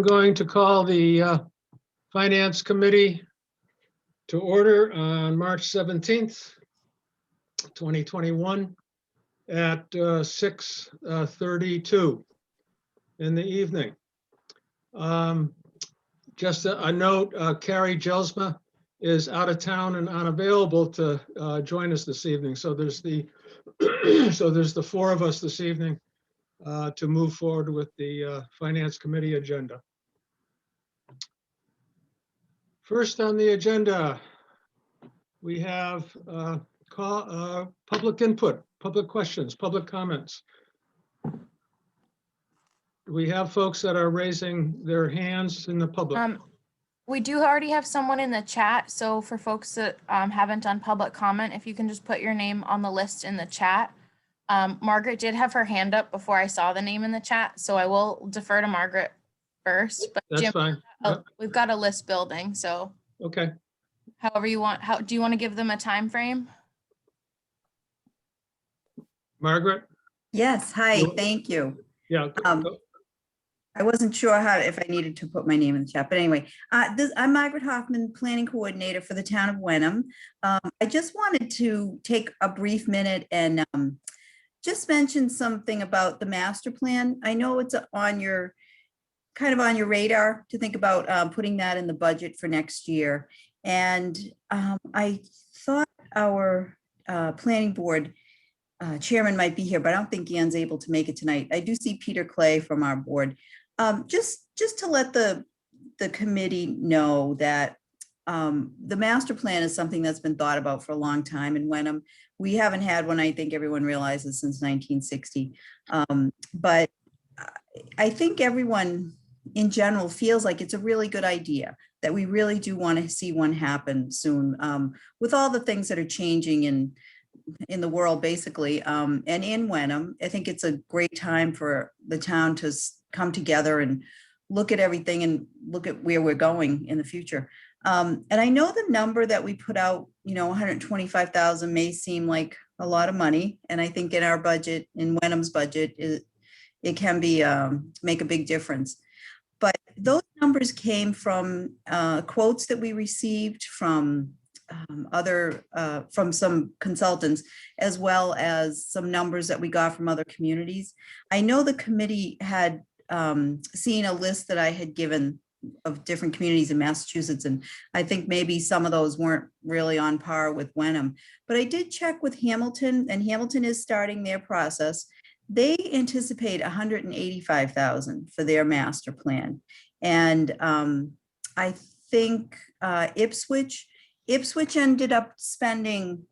I'm going to call the Finance Committee to order on March 17th, 2021 at 6:32 in the evening. Just a note, Carrie Jelsma is out of town and unavailable to join us this evening. So there's the four of us this evening to move forward with the Finance Committee agenda. First on the agenda, we have public input, public questions, public comments. We have folks that are raising their hands in the public. We do already have someone in the chat. So for folks that haven't done public comment, if you can just put your name on the list in the chat. Margaret did have her hand up before I saw the name in the chat, so I will defer to Margaret first. But That's Jim, fine. Yep. We've got a list building, so Okay. however you want. How do you want to give them a time frame? Margaret? Yes, hi, You- thank you. Yeah. I wasn't sure if I needed to put my name in the chat, but anyway, I'm Margaret Hoffman, Planning Coordinator for the town of Wenham. I just wanted to take a brief minute and just mention something about the master plan. I know it's on your radar to think about putting that in the budget for next year. And I thought our planning board chairman might be here, but I don't think Ann's able to make it tonight. I do see Peter Clay from our board. Just to let the committee know that the master plan is something that's been thought about for a long time in Wenham. We haven't had one, I think everyone realizes, since 1960. But I think everyone in general feels like it's a really good idea, that we really do want to see one happen soon, with all the things that are changing in the world, basically, and in Wenham. I think it's a great time for the town to come together and look at everything and look at where we're going in the future. And I know the number that we put out, 125,000 may seem like a lot of money. And I think in our budget, in Wenham's budget, it can be make a big difference. But those numbers came from quotes that we received from from some consultants, as well as some numbers that we got from other communities. I know the committee had seen a list that I had given of different communities in Massachusetts, and I think maybe some of those weren't really on par with Wenham. But I did check with Hamilton, and Hamilton is starting their process. They anticipate 185,000 for their master plan. And I think Ipswich ended up spending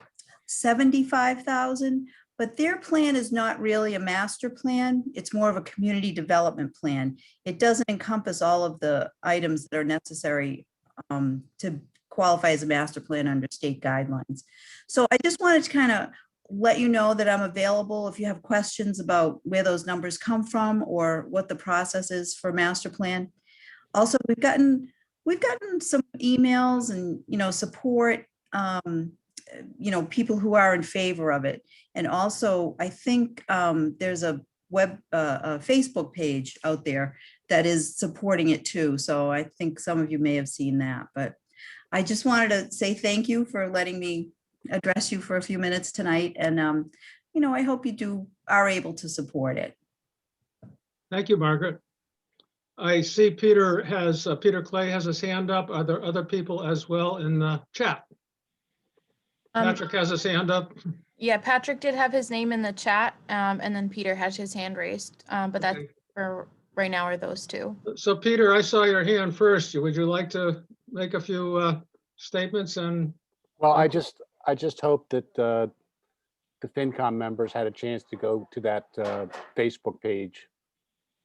75,000, but their plan is not really a master plan. It's more of a community development plan. It doesn't encompass all of the items that are necessary to qualify as a master plan under state guidelines. So I just wanted to kind of let you know that I'm available if you have questions about where those numbers come from or what the process is for master plan. Also, we've gotten some emails and, support, people who are in favor of it. And also, I think there's a Facebook page out there that is supporting it too. So I think some of you may have seen that, but I just wanted to say thank you for letting me address you for a few minutes tonight. And, I hope you are able to support it. Thank you, Margaret. I see Peter Clay has his hand up. Are there other people as well in the chat? Patrick has his hand up. Yeah, Patrick did have his name in the chat, and then Peter has his hand raised. But that's for right now are those two. So Peter, I saw your hand first. Would you like to make a few statements? And well, I just hope that the FinCom members had a chance to go to that Facebook page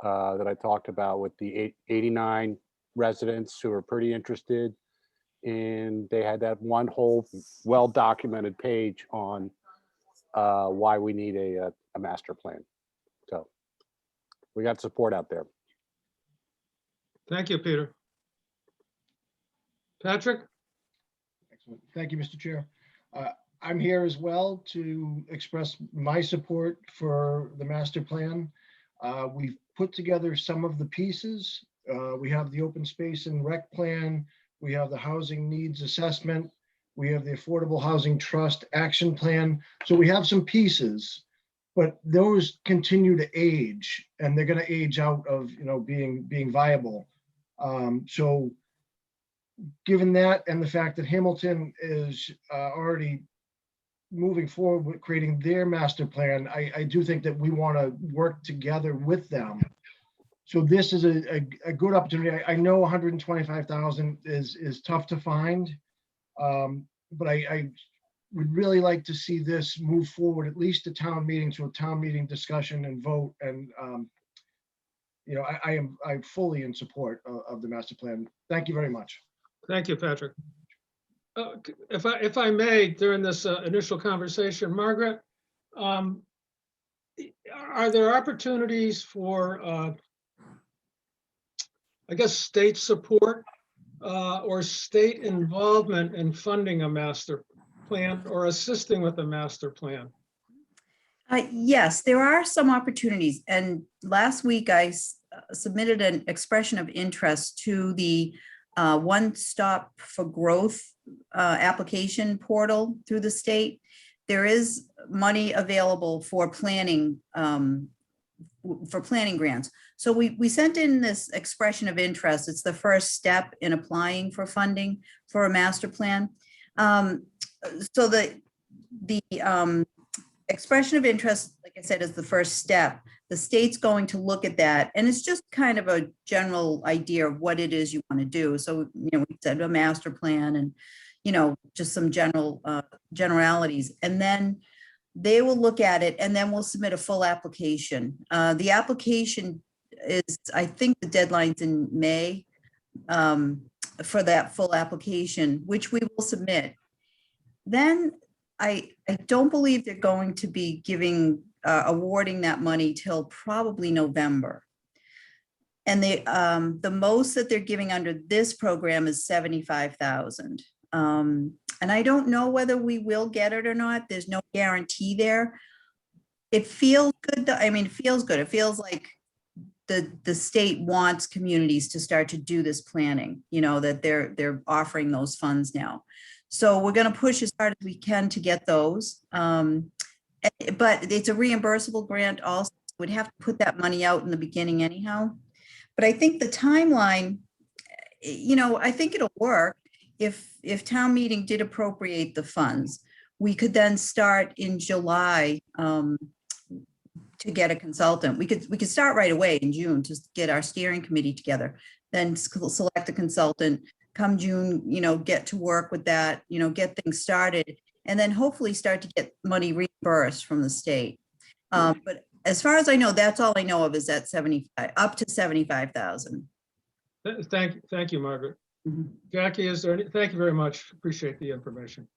that I talked about with the 89 residents who are pretty interested. And they had that one whole well-documented page on why we need a master plan. So we got support out there. thank you, Peter. Patrick? Excellent. Thank you, Mr. Chair. I'm here as well to express my support for the master plan. We've put together some of the pieces We have the open space and rec plan. We have the housing needs assessment. We have the Affordable Housing Trust Action Plan. So we have some pieces, but those continue to age, and they're going to age out of, being viable. So given that, and the fact that Hamilton is already moving forward with creating their master plan, I do think that we want to work together with them. So this is a good opportunity. I know 125,000 is tough to find, but I would really like to see this move forward, at least to town meeting, to a town meeting discussion and vote. And I'm fully in support of the master plan. Thank you very much. Thank you, Patrick. If I may, during this initial conversation, Margaret, are there opportunities for, I guess, state support or state involvement in funding a master plan or assisting with a master plan? Yes, there are some opportunities. And last week I submitted an expression of interest to the One Stop for Growth application portal through the state. There is money available for planning grants. So we sent in this expression of interest. It's the first step in applying for funding for a master plan. So the expression of interest, like I said, is the first step. The state's going to look at that, and it's just kind of a general idea of what it is you want to do. So, we said a master plan and, just some generalities, and then they will look at it, and then we'll submit a full application. The application is, I think the deadline's in May for that full application, which we will submit. Then I don't believe they're going to be awarding that money till probably November. And the most that they're giving under this program is $75,000. And I don't know whether we will get it or not. There's no guarantee there. It feels good. It feels good. It feels like the state wants communities to start to do this planning, that they're offering those funds now. So we're going to push as hard as we can to get those. But it's a reimbursable grant also. We'd have to put that money out in the beginning anyhow. But I think the timeline, I think it'll work. If town meeting did appropriate the funds, we could then start in July to get a consultant. We could start right away in June to get our steering committee together, then select a consultant. Come June, get to work with that, get things started, and then hopefully start to get money reimbursed from the state. But as far as I know, that's all I know of is that up to 75,000. Thank you, Margaret. Mhm. Jackie, thank you very much. Appreciate the information.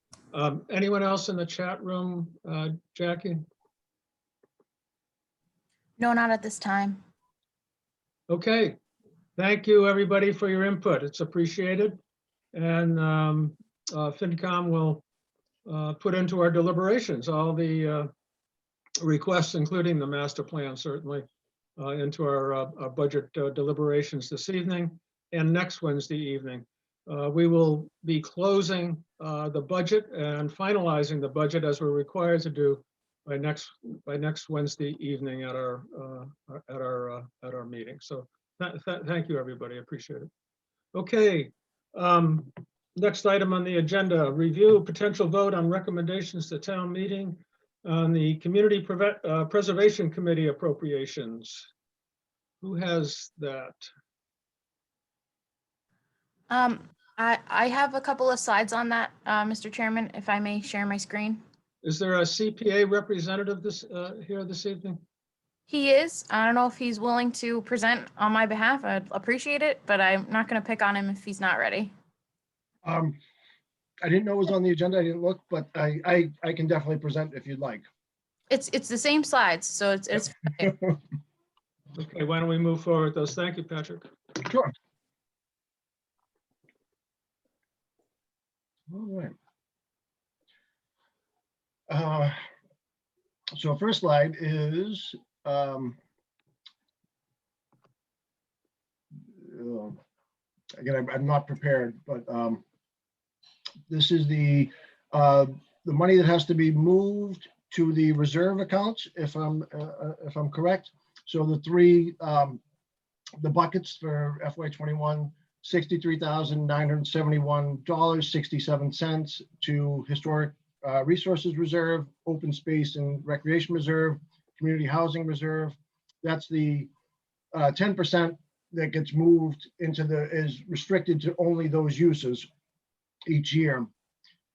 Anyone else in the chat room, Jackie? No, not at this time. Okay. Thank you, everybody, for your input. It's appreciated. And FinCom will put into our deliberations all the requests, including the master plan, certainly, into our budget deliberations this evening and next Wednesday evening. We will be closing the budget and finalizing the budget as we're required to do by next Wednesday evening at our meeting. So thank you, everybody. Appreciate it. Okay. Next item on the agenda: review potential vote on recommendations to town meeting on the Community Preservation Committee appropriations. Who has that? I have a couple of slides on that, Mr. Chairman, if I may share my screen. Is there a CPA representative here this evening? He is. I don't know if he's willing to present on my behalf. I'd appreciate it, but I'm not going to pick on him if he's not ready. I didn't know it was on the agenda. I didn't look, but I can definitely present if you'd like. It's the same slides, so it's fine. Okay, why don't we move forward with those? Thank you, Patrick. Sure. All right. So first slide is again, I'm not prepared, but this is the money that has to be moved to the reserve accounts, if I'm correct. So the three, the buckets for FY21, $63,971.67 to Historic Resources Reserve, Open Space and Recreation Reserve, Community Housing Reserve. That's the 10% that gets moved into is restricted to only those uses each year.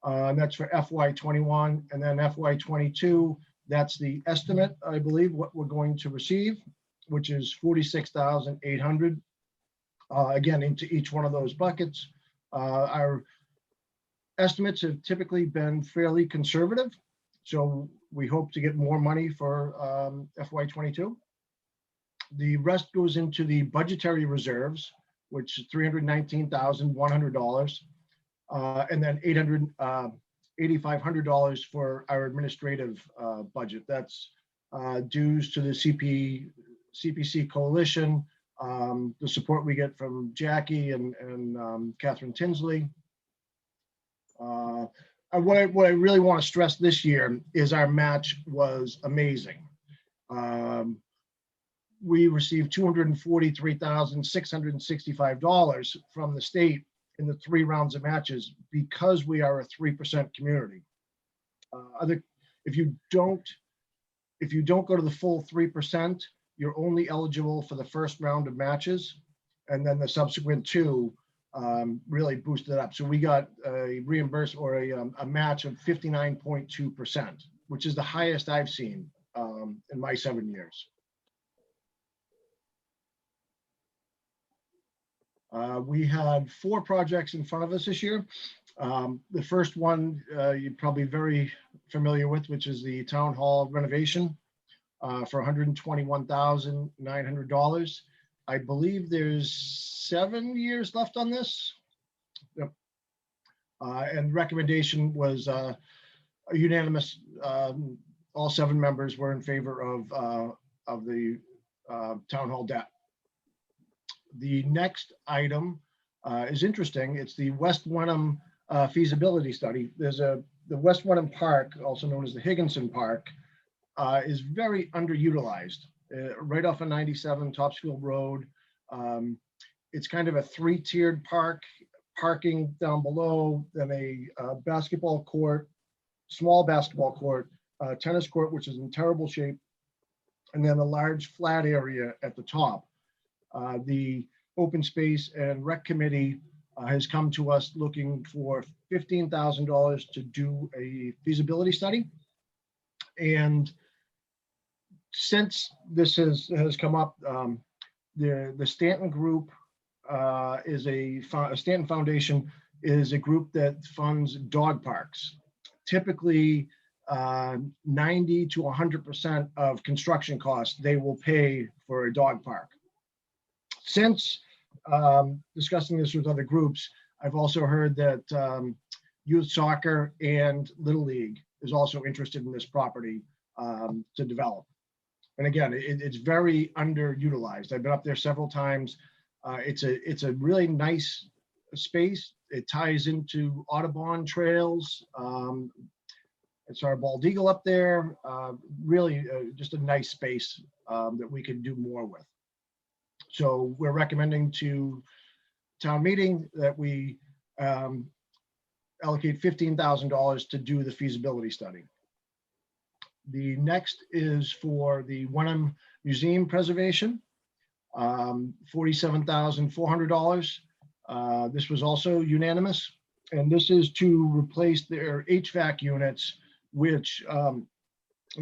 And that's for FY21, and then FY22, that's the estimate, I believe, what we're going to receive, which is 46,800. Again, into each one of those buckets. Our estimates have typically been fairly conservative, so we hope to get more money for FY22. The rest goes into the budgetary reserves, which is $319,100, and then $8,500 for our administrative budget. That's dues to the CPC Coalition, the support we get from Jackie and Catherine Tinsley. What I really want to stress this year is our match was amazing. We received $243,665 from the state in the 3 rounds of matches because we are a 3% community. If you don't go to the full 3%, you're only eligible for the first round of matches, and then the subsequent 2 really boosted it up. So we got a reimbursement or a match of 59.2%, which is the highest I've seen in my 7 years. We had 4 projects in front of us this year. The first one you're probably very familiar with, which is the town hall renovation for $121,900. I believe there's 7 years left on this. Yep. And recommendation was a unanimous. All 7 members were in favor of the town hall debt. The next item is interesting. It's the West Wenham feasibility study. The West Wenham Park, also known as the Higginson Park, is very underutilized. Right off of 97 Topsfield Road. It's kind of a 3-tiered park, parking down below, then a basketball court, small basketball court, tennis court, which is in terrible shape, and then a large flat area at the top. The Open Space and Rec Committee has come to us looking for $15,000 to do a feasibility study. And since this has come up, the Stanton group Stanton Foundation is a group that funds dog parks. Typically, 90 to 100% of construction costs they will pay for a dog park. Since discussing this with other groups, I've also heard that youth soccer and Little League is also interested in this property to develop. And again, it's very underutilized. I've been up there several times. It's a really nice space. It ties into Audubon trails. It's our bald eagle up there. Really just a nice space that we could do more with. So we're recommending to town meeting that we allocate $15,000 to do the feasibility study. The next is for the Wenham Museum preservation, $47,400. This was also unanimous, and this is to replace their HVAC units, which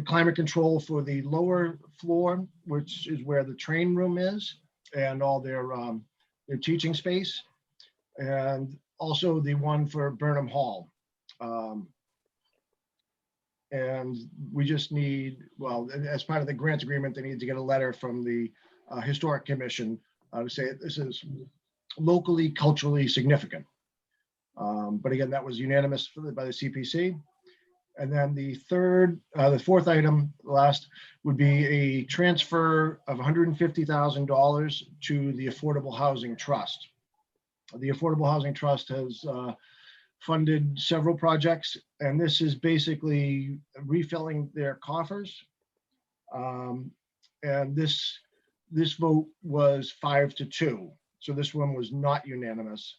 climate control for the lower floor, which is where the train room is, and all their teaching space, and also the one for Burnham Hall. And we just need, well, as part of the grant agreement, they need to get a letter from the Historic Commission to say this is locally, culturally significant. But again, that was unanimous by the CPC. And then the fourth item, last, would be a transfer of $150,000 to the Affordable Housing Trust. The Affordable Housing Trust has funded several projects, and this is basically refilling their coffers. And this vote was 5-2. So this one was not unanimous.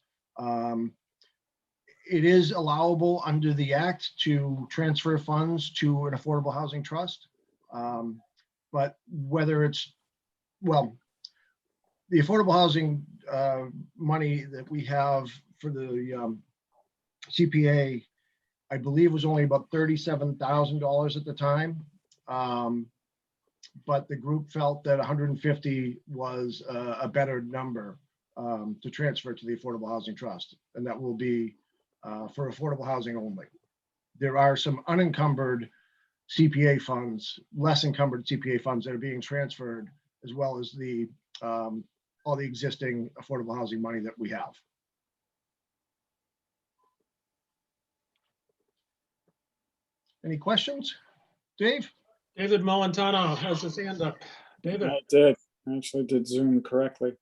It is allowable under the act to transfer funds to an affordable housing trust. But whether it's, well, the affordable housing money that we have for the CPA, I believe was only about $37,000 at the time. But the group felt that 150 was a better number to transfer to the Affordable Housing Trust, and that will be for affordable housing only. There are some unencumbered CPA funds, less encumbered CPA funds that are being transferred, as well as the all the existing affordable housing money that we have. Any questions? Dave? David Molentano has his hand up. David? I did. I actually did Zoom correctly.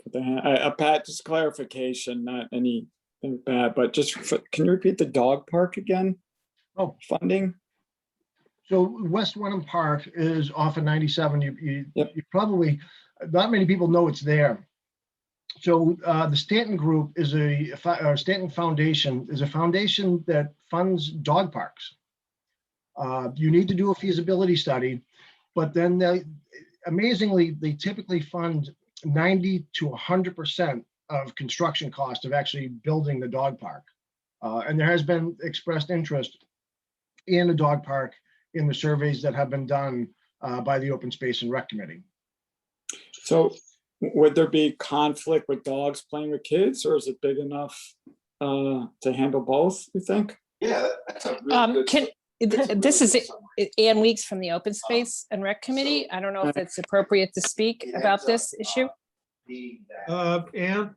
Put the hand, Pat, just clarification, not anything bad, but just, can you repeat the dog park again? Oh. Funding? So West Wenham Park is off of 97. Yep. You probably, not many people know it's there. So the Stanton Group is Stanton Foundation is a foundation that funds dog parks. You need to do a feasibility study, but then amazingly, they typically fund 90 to 100% of construction cost of actually building the dog park. And there has been expressed interest in a dog park in the surveys that have been done by the Open Space and Rec Committee. So would there be conflict with dogs playing with kids, or is it big enough to handle both, you think? Yeah. This is Ann Weeks from the Open Space and Rec Committee. I don't know if it's appropriate to speak about this issue. Ann?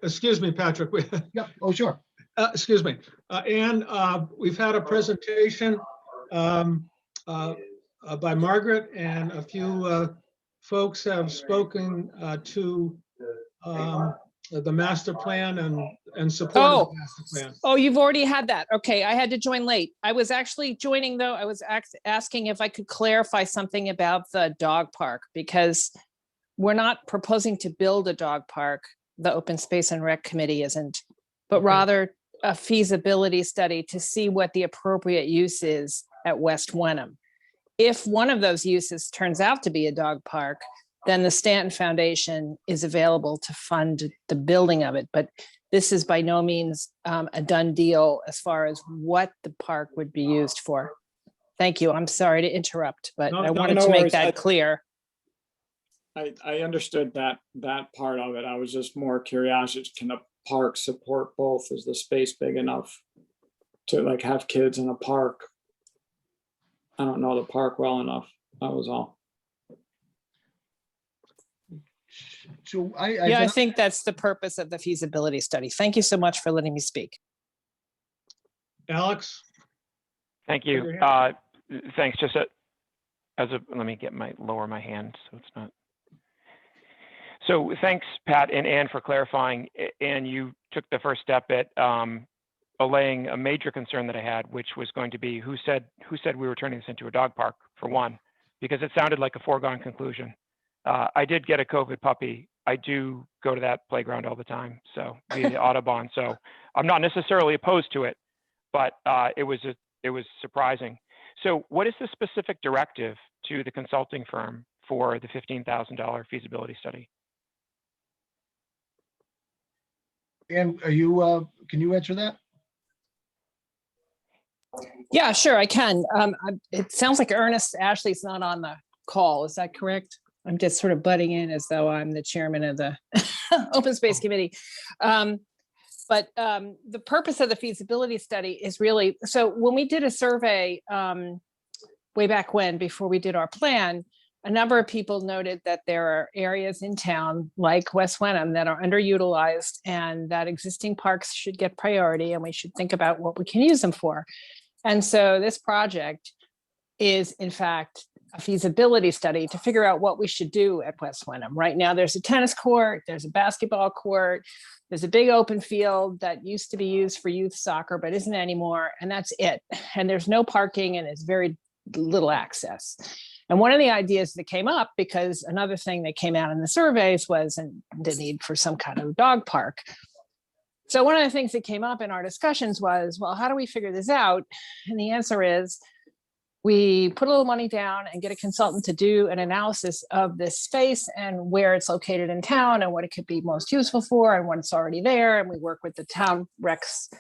Excuse me, Patrick. Yeah, oh, sure. Excuse me. Ann, we've had a presentation by Margaret, and a few folks have spoken to the master plan and support of the master plan. Oh, you've already had that. Okay, I had to join late. I was actually joining though. I was asking if I could clarify something about the dog park, because we're not proposing to build a dog park. The Open Space and Rec Committee isn't, but rather a feasibility study to see what the appropriate use is at West Wenham. If one of those uses turns out to be a dog park, then the Stanton Foundation is available to fund the building of it. But this is by no means a done deal as far as what the park would be used for. Thank you. I'm sorry to interrupt, but No, I no, wanted no to make worries. that clear. I understood that part of it. I was just more curious, can a park support both? Is the space big enough to like have kids in a park? I don't know the park well enough. That was all. So I think that's the purpose of the feasibility study. Thank you so much for letting me speak. Alex? Thank Put you. your hand Thanks. Just let me lower my hand so it's not. So thanks, Pat and Ann, for clarifying. And you took the first step at allaying a major concern that I had, which was going to be who said we were turning this into a dog park, for one, because it sounded like a foregone conclusion. I did get a COVID puppy. I do go to that playground all the time, so via the Audubon. So I'm not necessarily opposed to it, but it was surprising. So what is the specific directive to the consulting firm for the $15,000 feasibility study? And are you, can you answer that? Yeah, sure, I can. It sounds like Ernest Ashley's not on the call. Is that correct? I'm just sort of butting in as though I'm the chairman of the Open Space Committee. But the purpose of the feasibility study is really, so when we did a survey way back when, before we did our plan, a number of people noted that there are areas in town like West Wenham that are underutilized and that existing parks should get priority and we should think about what we can use them for. And so this project is in fact a feasibility study to figure out what we should do at West Wenham. Right now, there's a tennis court, there's a basketball court, there's a big open field that used to be used for youth soccer, but isn't anymore, and that's it. And there's no parking and it's very little access. And one of the ideas that came up, because another thing that came out in the surveys was the need for some kind of dog park. So one of the things that came up in our discussions was, well, how do we figure this out? And the answer is, we put a little money down and get a consultant to do an analysis of this space and where it's located in town and what it could be most useful for and when it's already there. And we work with the town recs,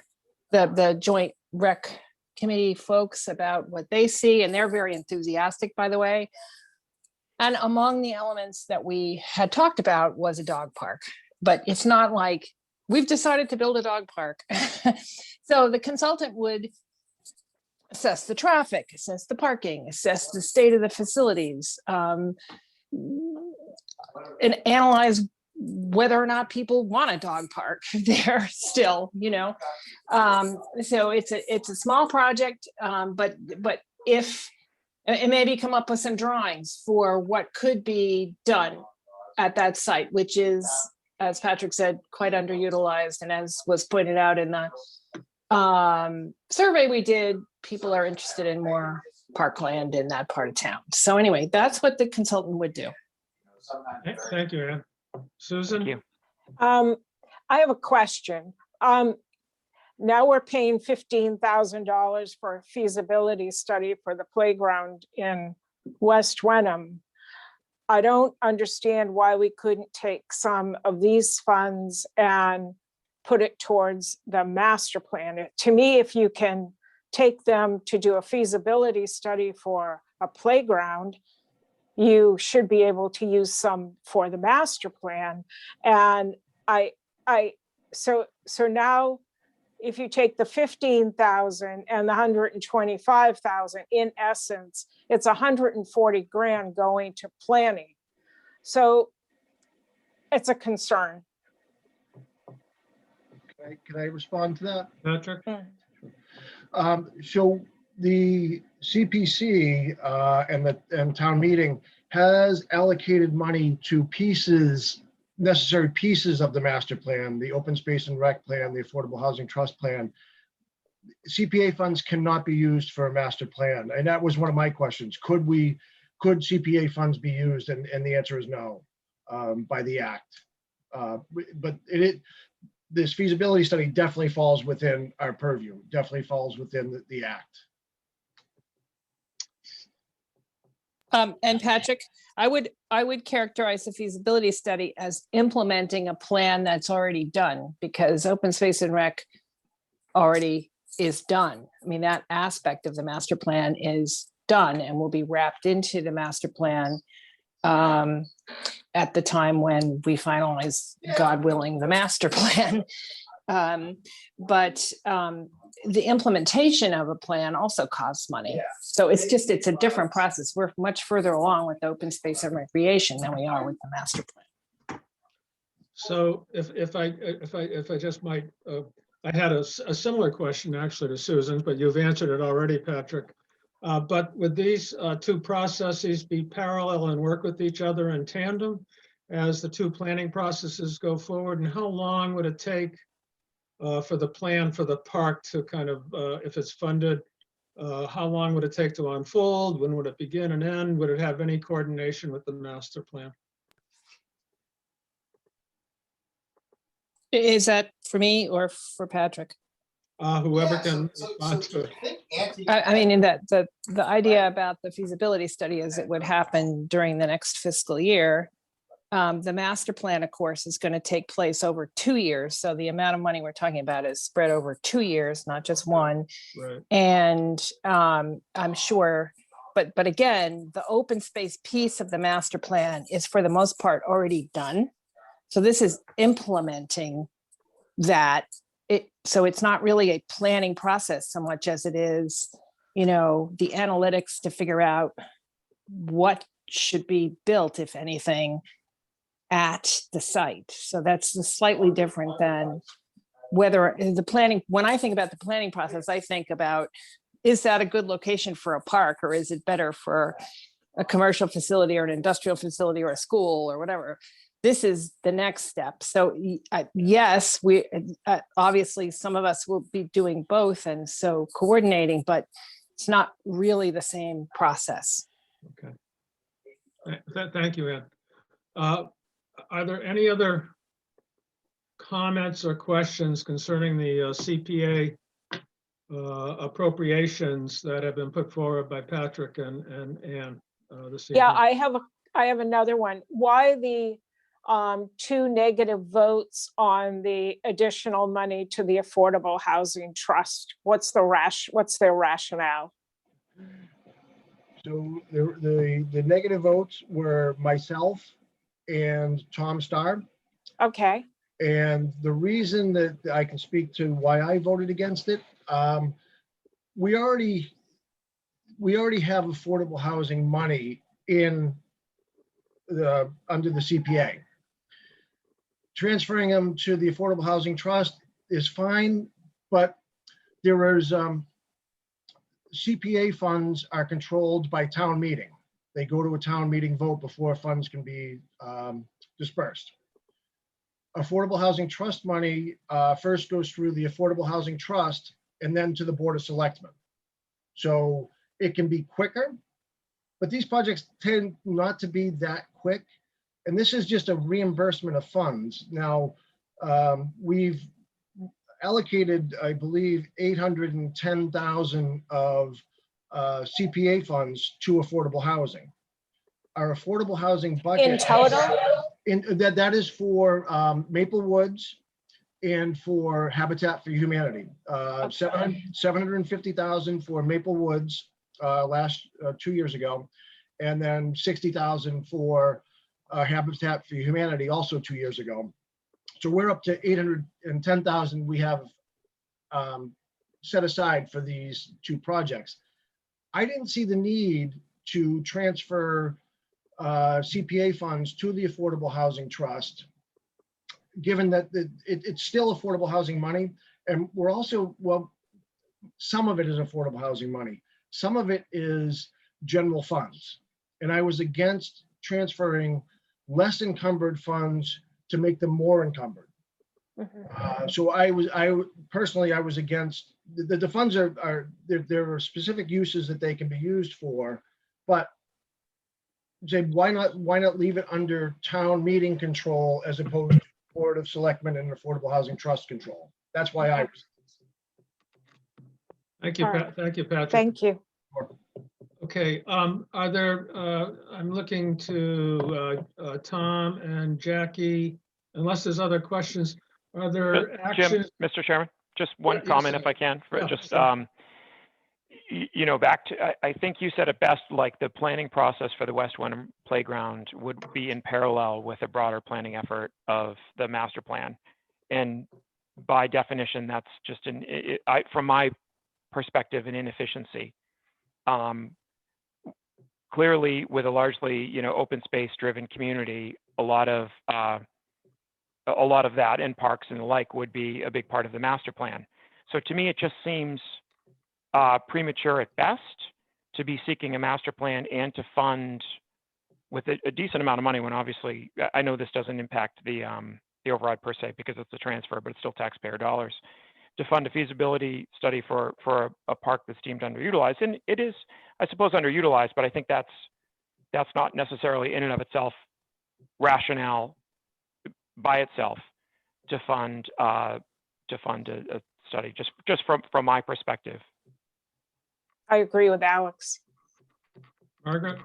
the joint rec committee folks about what they see. And they're very enthusiastic, by the way. And among the elements that we had talked about was a dog park, but it's not like we've decided to build a dog park. So the consultant would assess the traffic, assess the parking, assess the state of the facilities, and analyze whether or not people want a dog park there still, you know. So it's a small project, but if and maybe come up with some drawings for what could be done at that site, which is, as Patrick said, quite underutilized, and as was pointed out in the survey we did, people are interested in more parkland in that part of town. So anyway, that's what the consultant would do. Thank you, Ann. Susan? Thank you. I have a question. Now we're paying $15,000 for a feasibility study for the playground in West Wenham. I don't understand why we couldn't take some of these funds and put it towards the master plan. To me, if you can take them to do a feasibility study for a playground, you should be able to use some for the master plan. And so now if you take the 15,000 and the 125,000, in essence, it's 140 grand going to planning. So it's a concern. Can I respond to that? Patrick? So the CPC and town meeting has allocated money to necessary pieces of the master plan, the open space and rec plan, the affordable housing trust plan. CPA funds cannot be used for a master plan. And that was one of my questions. Could CPA funds be used? And the answer is no, by the act. But this feasibility study definitely falls within our purview, definitely falls within the act. And Patrick, I would characterize the feasibility study as implementing a plan that's already done, because open space and rec already is done. I mean, that aspect of the master plan is done and will be wrapped into the master plan at the time when we finalize, God willing, the master plan. But the implementation of a plan also costs money. So it's a different process. We're much further along with open space and recreation than we are with the master plan. So if I just might, I had a similar question actually to Susan's, but you've answered it already, Patrick. But would these two processes be parallel and work with each other in tandem as the two planning processes go forward? And how long would it take for the plan for the park to kind of, if it's funded, how long would it take to unfold? When would it begin and end? Would it have any coordination with the master plan? Is that for me or for Patrick? Whoever can respond to it. I mean, in that the idea about the feasibility study is it would happen during the next fiscal year. The master plan, of course, is going to take place over 2 years. So the amount of money we're talking about is spread over 2 years, not just one. Right. And I'm sure, but again, the open space piece of the master plan is for the most part already done. So this is implementing that. So it's not really a planning process so much as it is, the analytics to figure out what should be built, if anything, at the site. So that's slightly different than whether the planning, when I think about the planning process, I think about, is that a good location for a park, or is it better for a commercial facility or an industrial facility or a school or whatever? This is the next step. So yes, we obviously some of us will be doing both, and so coordinating, but it's not really the same process. Okay. Thank you, Ann. Are there any other comments or questions concerning the CPA appropriations that have been put forward by Patrick and Ann this evening? Yeah, I have another one. Why the two negative votes on the additional money to the Affordable Housing Trust? What's their rationale? So the negative votes were myself and Tom Starr. Okay, And the reason that I can speak to why I voted against it, we already have affordable housing money in under the CPA. Transferring them to the Affordable Housing Trust is fine, but there is CPA funds are controlled by town meeting. They go to a town meeting vote before funds can be dispersed. Affordable Housing Trust money first goes through the Affordable Housing Trust and then to the Board of Selectmen. So it can be quicker, but these projects tend not to be that quick. And this is just a reimbursement of funds. Now, we've allocated, I believe, 810,000 of CPA funds to affordable housing. Our affordable housing budget. in total? That is for Maple Woods and for Habitat for Humanity. 750,000 for Maple Woods 2 years ago, and then 60,000 for Habitat for Humanity also 2 years ago. So we're up to 810,000 we have set aside for these two projects. I didn't see the need to transfer CPA funds to the Affordable Housing Trust, given that it's still affordable housing money. And we're also, well, some of it is affordable housing money. Some of it is general funds. And I was against transferring less encumbered funds to make them more encumbered. So I personally was against the funds there are specific uses that they can be used for, but say why not leave it under town meeting control as opposed to Board of Selectmen and Affordable Housing Trust control. That's why I was. Thank you, All right. Thank you, Patrick. Thank you. Okay, are there, I'm looking to Tom and Jackie, unless there's other questions, are there Jim, actions? Mr. Chairman, just one Yes, comment sir. if I can, for Yeah, just, sure. you know, back to, I think you said it best, like the planning process for the West Wenham Playground would be in parallel with a broader planning effort of the master plan. And by definition, that's just from my perspective, an inefficiency. Clearly, with a largely, you know, open space driven community, a lot of that and parks and the like would be a big part of the master plan. So to me, it just seems premature at best to be seeking a master plan and to fund with a decent amount of money, when obviously I know this doesn't impact the override per se because it's a transfer, but it's still taxpayer dollars, to fund a feasibility study for a park that's deemed underutilized. And it is, I suppose, underutilized, but I think that's not necessarily in and of itself rationale by itself to fund a study, just from my perspective. I agree with Alex. Margaret?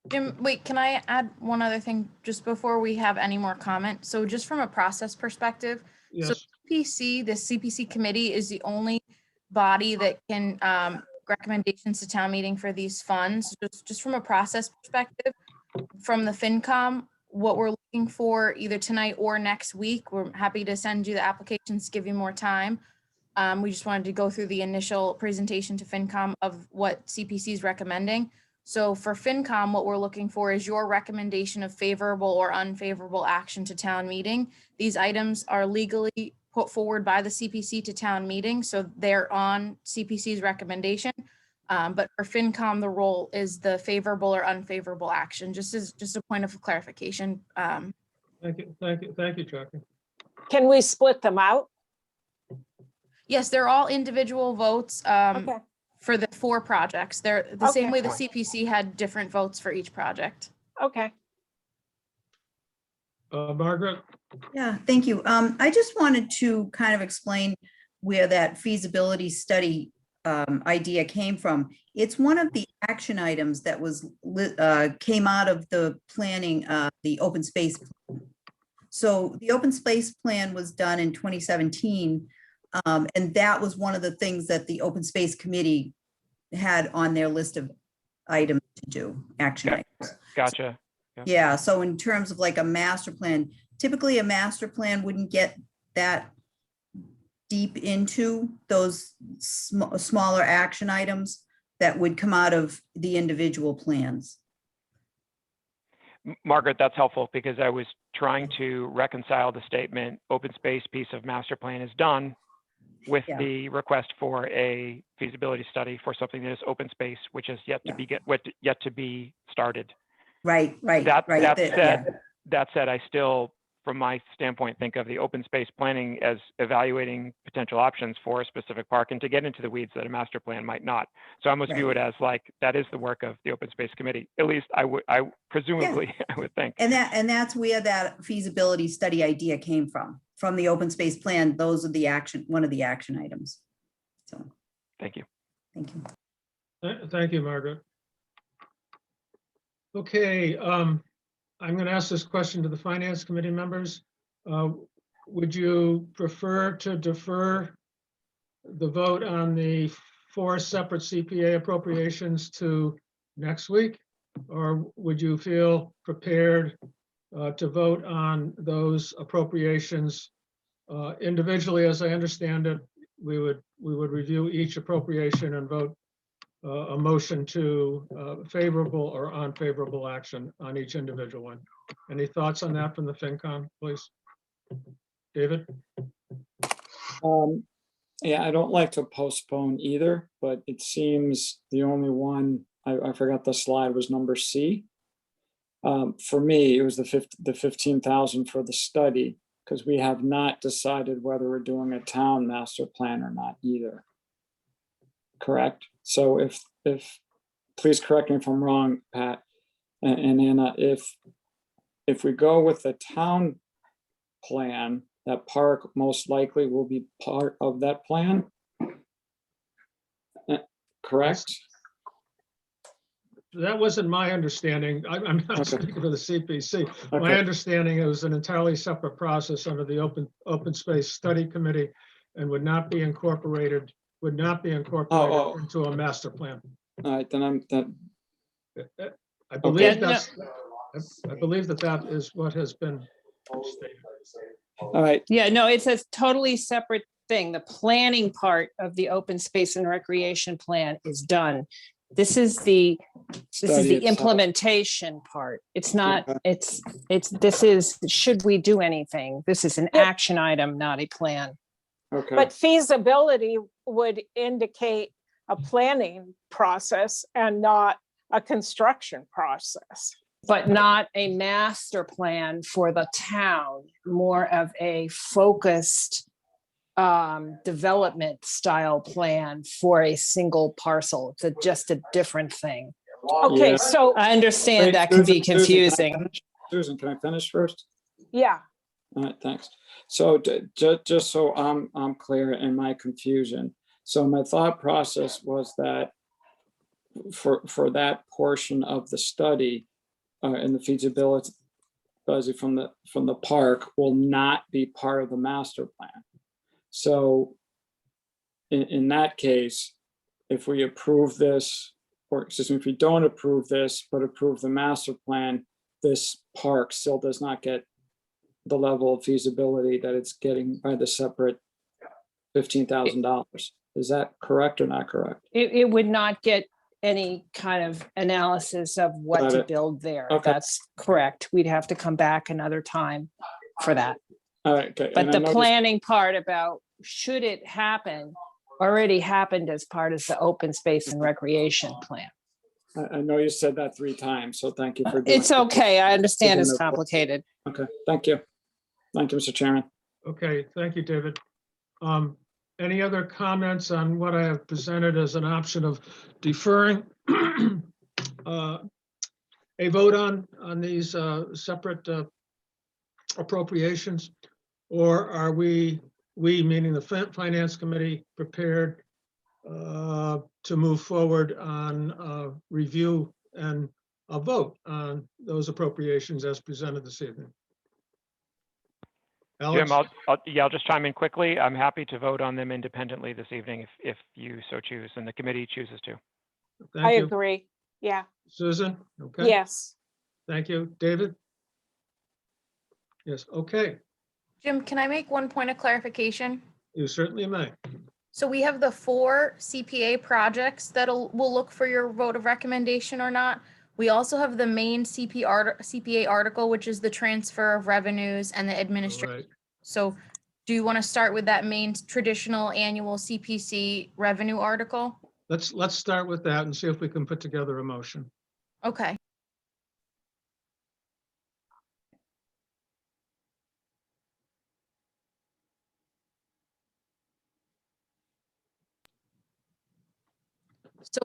Jim, wait, can I add one other thing just before we have any more comment? So just from a process perspective, so Yes, the CPC committee is the only body that can recommendations to town meeting for these funds. Just from a process perspective, from the FinCom, what we're looking for either tonight or next week, we're happy to send you the applications, give you more time. We just wanted to go through the initial presentation to FinCom of what CPC is recommending. So for FinCom, what we're looking for is your recommendation of favorable or unfavorable action to town meeting. These items are legally put forward by the CPC to town meeting, so they're on CPC's recommendation. But for FinCom, the role is the favorable or unfavorable action, just a point of clarification. Thank you, Jackie. Can we split them out? Yes, they're all individual votes Okay, for the 4 projects. They're the same Okay. way the CPC had different votes for each project. okay. Margaret? Yeah, thank you. I just wanted to kind of explain where that feasibility study idea came from. It's one of the action items that came out of the planning, the open space. So the open space plan was done in 2017. And that was one of the things that the open space committee had on their list of items to do, action items. Gotcha. Yeah, so in terms of like a master plan, typically a master plan wouldn't get that deep into those smaller action items that would come out of the individual plans. Margaret, that's helpful because I was trying to reconcile the statement, open space piece of master plan is done with Yeah. the request for a feasibility study for something that is open space, which is yet to be started. Right. That Yeah. said, I still, from my standpoint, think of the open space planning as evaluating potential options for a specific park, and to get into the weeds that a master plan might not. So I must view it as like, that is the work of the open space committee. At least I presumably, I would think. And that's where that feasibility study idea came from the open space plan. Those are one of the action items. So, Thank you. thank you. Thank you, Margaret. Okay, I'm going to ask this question to the Finance Committee members. Would you prefer to defer the vote on the 4 separate CPA appropriations to next week? Or would you feel prepared to vote on those appropriations individually? As I understand it, we would review each appropriation and vote a motion to favorable or unfavorable action on each individual one. Any thoughts on that from the FinCom, please? David? Yeah, I don't like to postpone either, but it seems the only one, I forgot the slide, was number C. For me, it was the 15,000 for the study, because we have not decided whether we're doing a town master plan or not either. Correct? So if please correct me if I'm wrong, Pat and Anna, if we go with the town plan, that park most likely will be part of that plan. Correct? That wasn't my understanding. I'm not Okay. speaking for the CPC. My Okay. understanding, it was an entirely separate process under the Open Space Study Committee and would not be incorporated into a master plan. All right, then I believe Yeah, no. I believe that is what has been stated. all right. Yeah, no, it's a totally separate thing. The planning part of the open space and recreation plan is done. This is the Study itself. implementation part. It's not, Okay. this is, should we do anything? This is an action item, not a plan. Okay. But feasibility would indicate a planning process and not a construction process. But not a master plan for the town, more of a focused development style plan for a single parcel. It's just a different thing. Okay, Yeah. so, I understand Wait, that can be Susan, can I confusing. finish? Susan, can I finish first? yeah, All right, thanks. So just so I'm clear in my confusion. So my thought process was that for that portion of the study and the feasibility from the park will not be part of the master plan. So in that case, if we approve this, or excuse me, if we don't approve this, but approve the master plan, this park still does not get the level of feasibility that it's getting by the separate $15,000. Is that correct or not correct? It would not get any kind of analysis of what Got to it. build there. Okay. That's correct. We'd have to come back another time for that. All right, okay. But and I the noticed- planning part about should it happen already happened as part of the open space and recreation plan. I know you said that 3 times, so thank you for doing. It's okay. I understand it's Taking the- complicated. Okay, thank you. Thank you, Mr. Chairman. Okay, thank you, David. Any other comments on what I have presented as an option of deferring a vote on these separate appropriations? Or are we meaning the Finance Committee, prepared to move forward on review and a vote on those appropriations as presented this evening? Jim, Alex? I'll just chime in quickly. I'm happy to vote on them independently this evening if you so choose and the committee chooses to. I Thank you. agree. Yeah, Susan? Okay. yes. Thank you. David? Yes, okay. Jim, can I make one point of clarification? You certainly may. So we have the 4 CPA projects that'll, will look for your vote of recommendation or not. We also have the main CPA article, which is the transfer of revenues and the administration. Right. So do you want to start with that main traditional annual CPC revenue article? Let's start with that and see if we can put together a motion. Okay. So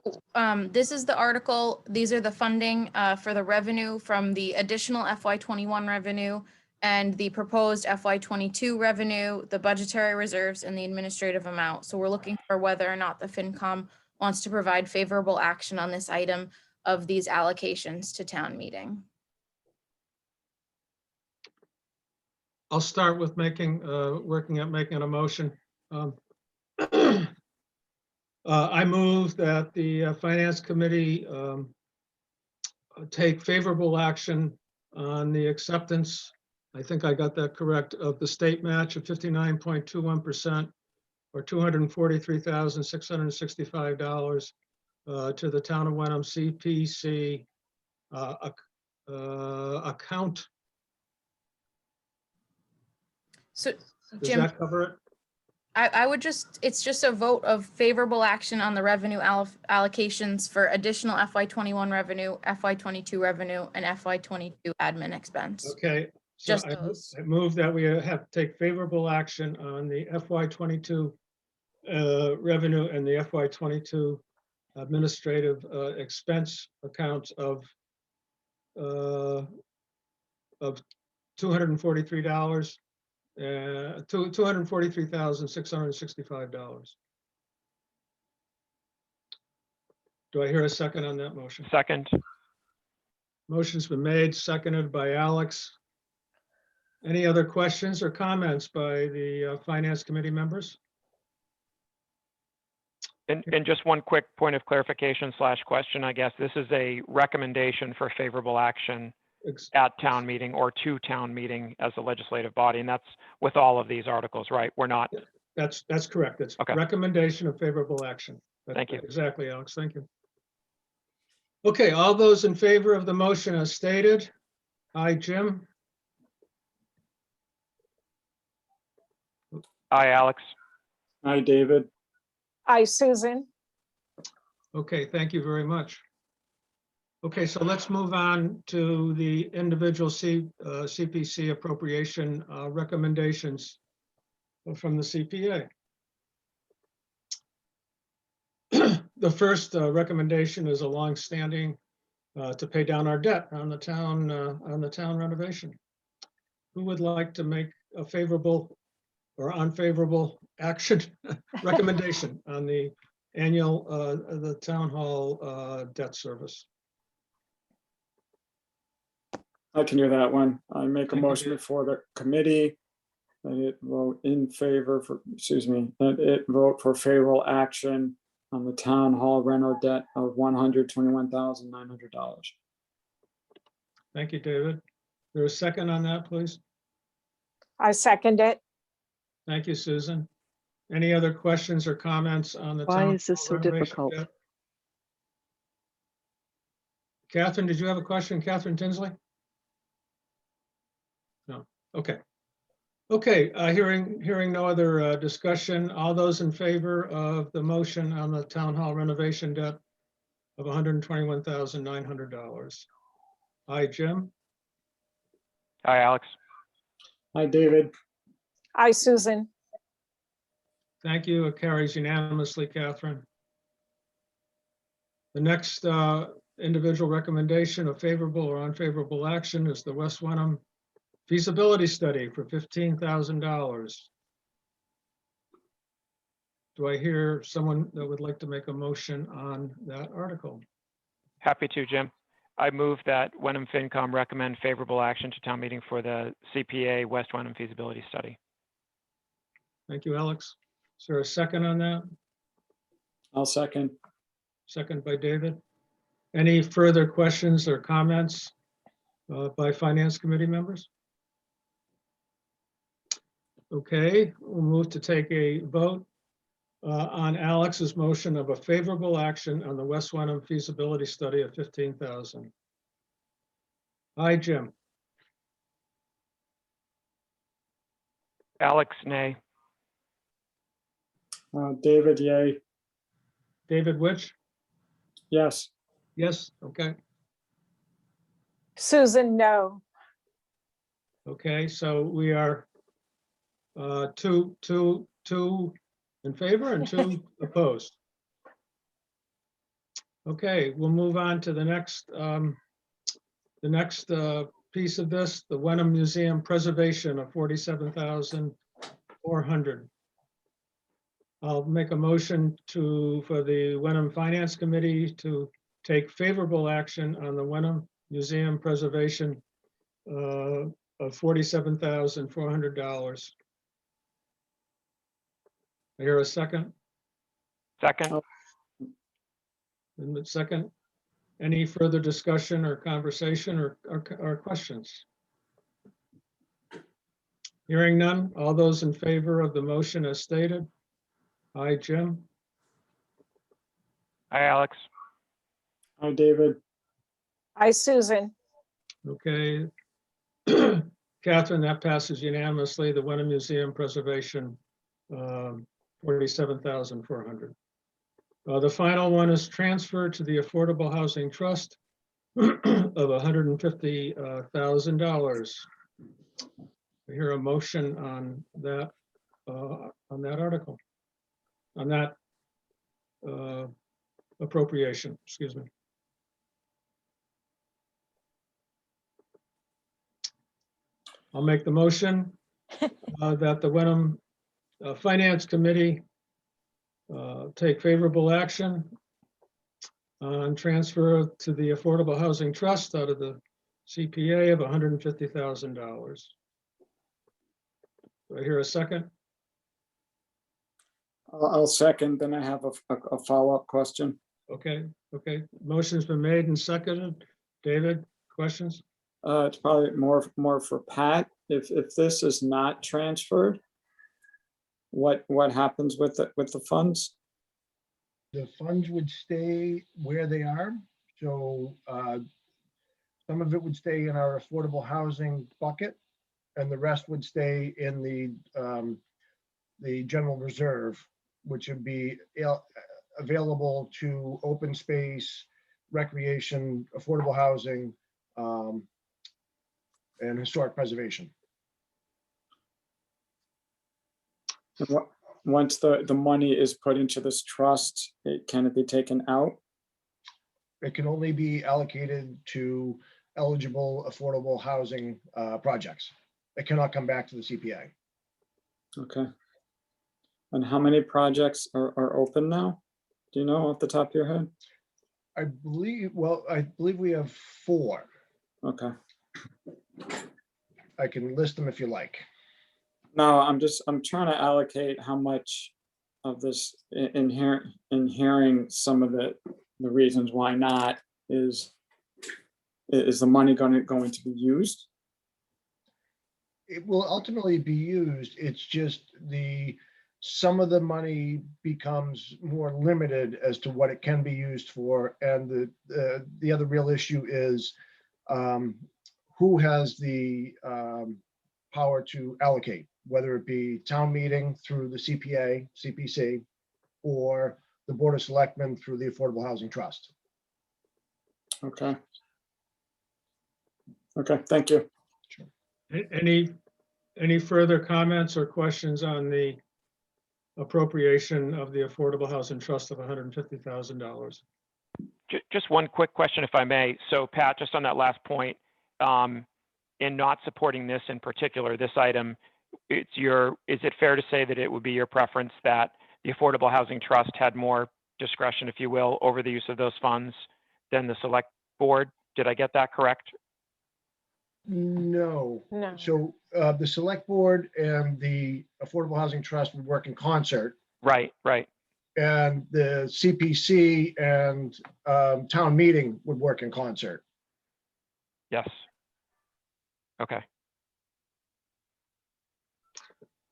this is the article. These are the funding for the revenue from the additional FY21 revenue and the proposed FY22 revenue, the budgetary reserves, and the administrative amount. So we're looking for whether or not the FinCom wants to provide favorable action on this item of these allocations to town meeting. I'll start with working at making a motion. I move that the Finance Committee take favorable action on the acceptance, I think I got that correct, of the state match of 59.21% or $243,665 to the town of Wenham CPC account. So Does Jim, that cover it? I would just, it's just a vote of favorable action on the revenue allocations for additional FY21 revenue, FY22 revenue, and FY22 admin expense. Okay. So Just those. I move that we have to take favorable action on the FY22 revenue and the FY22 administrative expense accounts of $243, $243,665. Do I hear a second on that motion? Second, Motion's been made, seconded by Alex. Any other questions or comments by the Finance Committee members? and just one quick point of clarification / question, I guess. This is a recommendation for favorable action at town meeting or to town meeting as a legislative body, and that's with all of these articles, right? We're not, That's correct. It's Okay. recommendation of favorable action. Thank you. Exactly, Alex. Thank you. Okay, all those in favor of the motion as stated? Aye, Jim? aye, Alex. Hi, David. Hi, Susan. Okay, thank you very much. Okay, so let's move on to the individual CPC appropriation recommendations from the CPA. The first recommendation is a longstanding to pay down our debt on the town renovation. Who would like to make a favorable or unfavorable action recommendation on the annual the town hall debt service? I can do that one. I make a Thank you, motion Dave. before the committee that it vote in favor for, that it vote for favorable action on the town hall reno debt of $121,900. Thank you, David. There a second on that, please? I second it. Thank you, Susan. Any other questions or comments on the Why town is this hall so renovation difficult? debt? Catherine, did you have a question? Catherine Tinsley? No, okay. Okay, hearing no other discussion, all those in favor of the motion on the town hall renovation debt of $121,900? Aye, Jim? Hi, Alex. Hi, David. Hi, Susan. Thank you. It carries unanimously, Catherine. The next individual recommendation of favorable or unfavorable action is the West Wenham Feasibility Study for $15,000. Do I hear someone that would like to make a motion on that article? Happy to, Jim. I move that Wenham FinCom recommend favorable action to town meeting for the CPA West Wenham feasibility study. Thank you, Alex. Is there a second on that? I'll second. Second by David. Any further questions or comments by Finance Committee members? Okay, we'll move to take a vote on Alex's motion of a favorable action on the West Wenham feasibility study of $15,000. Aye, Jim. Alex, nay. David, yay. David, which? Yes. Yes, okay. Susan, no. Okay, so we are two in favor and two opposed. Okay, we'll move on to the next piece of this, the Wenham Museum preservation of $47,400. I'll make a motion for the Wenham Finance Committee to take favorable action on the Wenham Museum preservation of $47,400. I hear a second. Second. And the second, any further discussion or conversation or questions? Hearing none, all those in favor of the motion as stated? Aye, Jim. Hi, Alex. Hi, David. Hi, Susan. Okay. Catherine, that passes unanimously. The Wenham Museum preservation, $47,400. The final one is transfer to the Affordable Housing Trust of $150,000. I hear a motion on that article, on that appropriation, excuse me. I'll make the motion that the Wenham Finance Committee take favorable action on transfer to the Affordable Housing Trust out of the CPA of $150,000. Do I hear a second? I'll second, then I have a follow-up question. Okay. Motion's been made and seconded. David, questions? It's probably more for Pat. If this is not transferred, what happens with the funds? The funds would stay where they are. So some of it would stay in our affordable housing bucket, and the rest would stay in the general reserve, which would be available to open space, recreation, affordable housing, and historic preservation. Once the money is put into this trust, can it be taken out? It can only be allocated to eligible affordable housing projects. It cannot come back to the CPA. Okay. And how many projects are open now? Do you know off the top of your head? I believe we have 4. Okay. I can list them if you like. No, I'm trying to allocate how much of this in hearing some of the reasons why not is the money going to be used? It will ultimately be used. It's just the some of the money becomes more limited as to what it can be used for. And the other real issue is who has the power to allocate, whether it be town meeting through the CPA, CPC, or the Board of Selectmen through the Affordable Housing Trust. Okay. Okay, thank you. Any further comments or questions on the appropriation of the Affordable Housing Trust of $150,000? Just one quick question, if I may. So Pat, just on that last point, in not supporting this in particular, this item, is it fair to say that it would be your preference that the Affordable Housing Trust had more discretion, if you will, over the use of those funds than the select board? Did I get that correct? No. No. So the Select Board and the Affordable Housing Trust would work in concert. Right. And the CPC and town meeting would work in concert. Yes. Okay.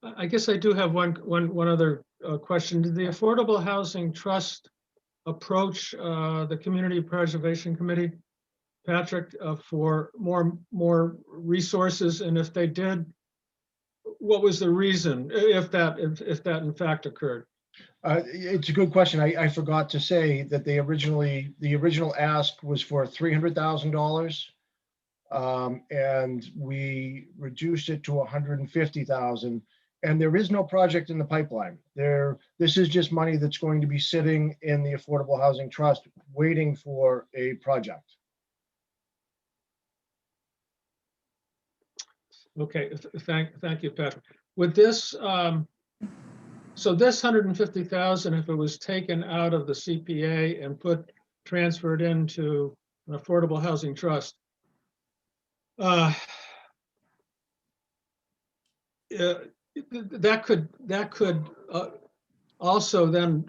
I guess I do have one other question. Did the Affordable Housing Trust approach the Community Preservation Committee, Patrick, for more resources? And if they did, what was the reason, if that in fact occurred? It's a good question. I forgot to say that the original ask was for $300,000. And we reduced it to 150,000. And there is no project in the pipeline. This is just money that's going to be sitting in the Affordable Housing Trust waiting for a project. Okay, thank you, Patrick. With this, so this 150,000, if it was taken out of the CPA and transferred into an Affordable Housing Trust, that could also then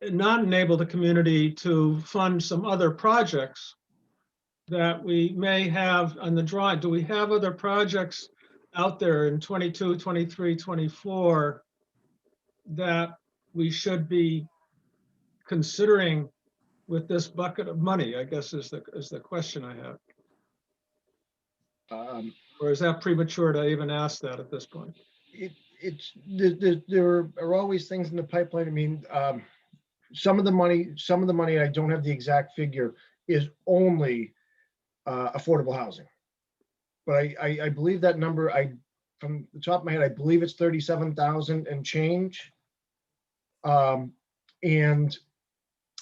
not enable the community to fund some other projects that we may have on the drawing. Do we have other projects out there in 22, 23, 24 that we should be considering with this bucket of money, I guess is the question I have. Or is that premature to even ask that at this point? There are always things in the pipeline. I mean, some of the money, I don't have the exact figure, is only affordable housing. But I believe that number, from the top of my head, I believe it's 37,000 and change. And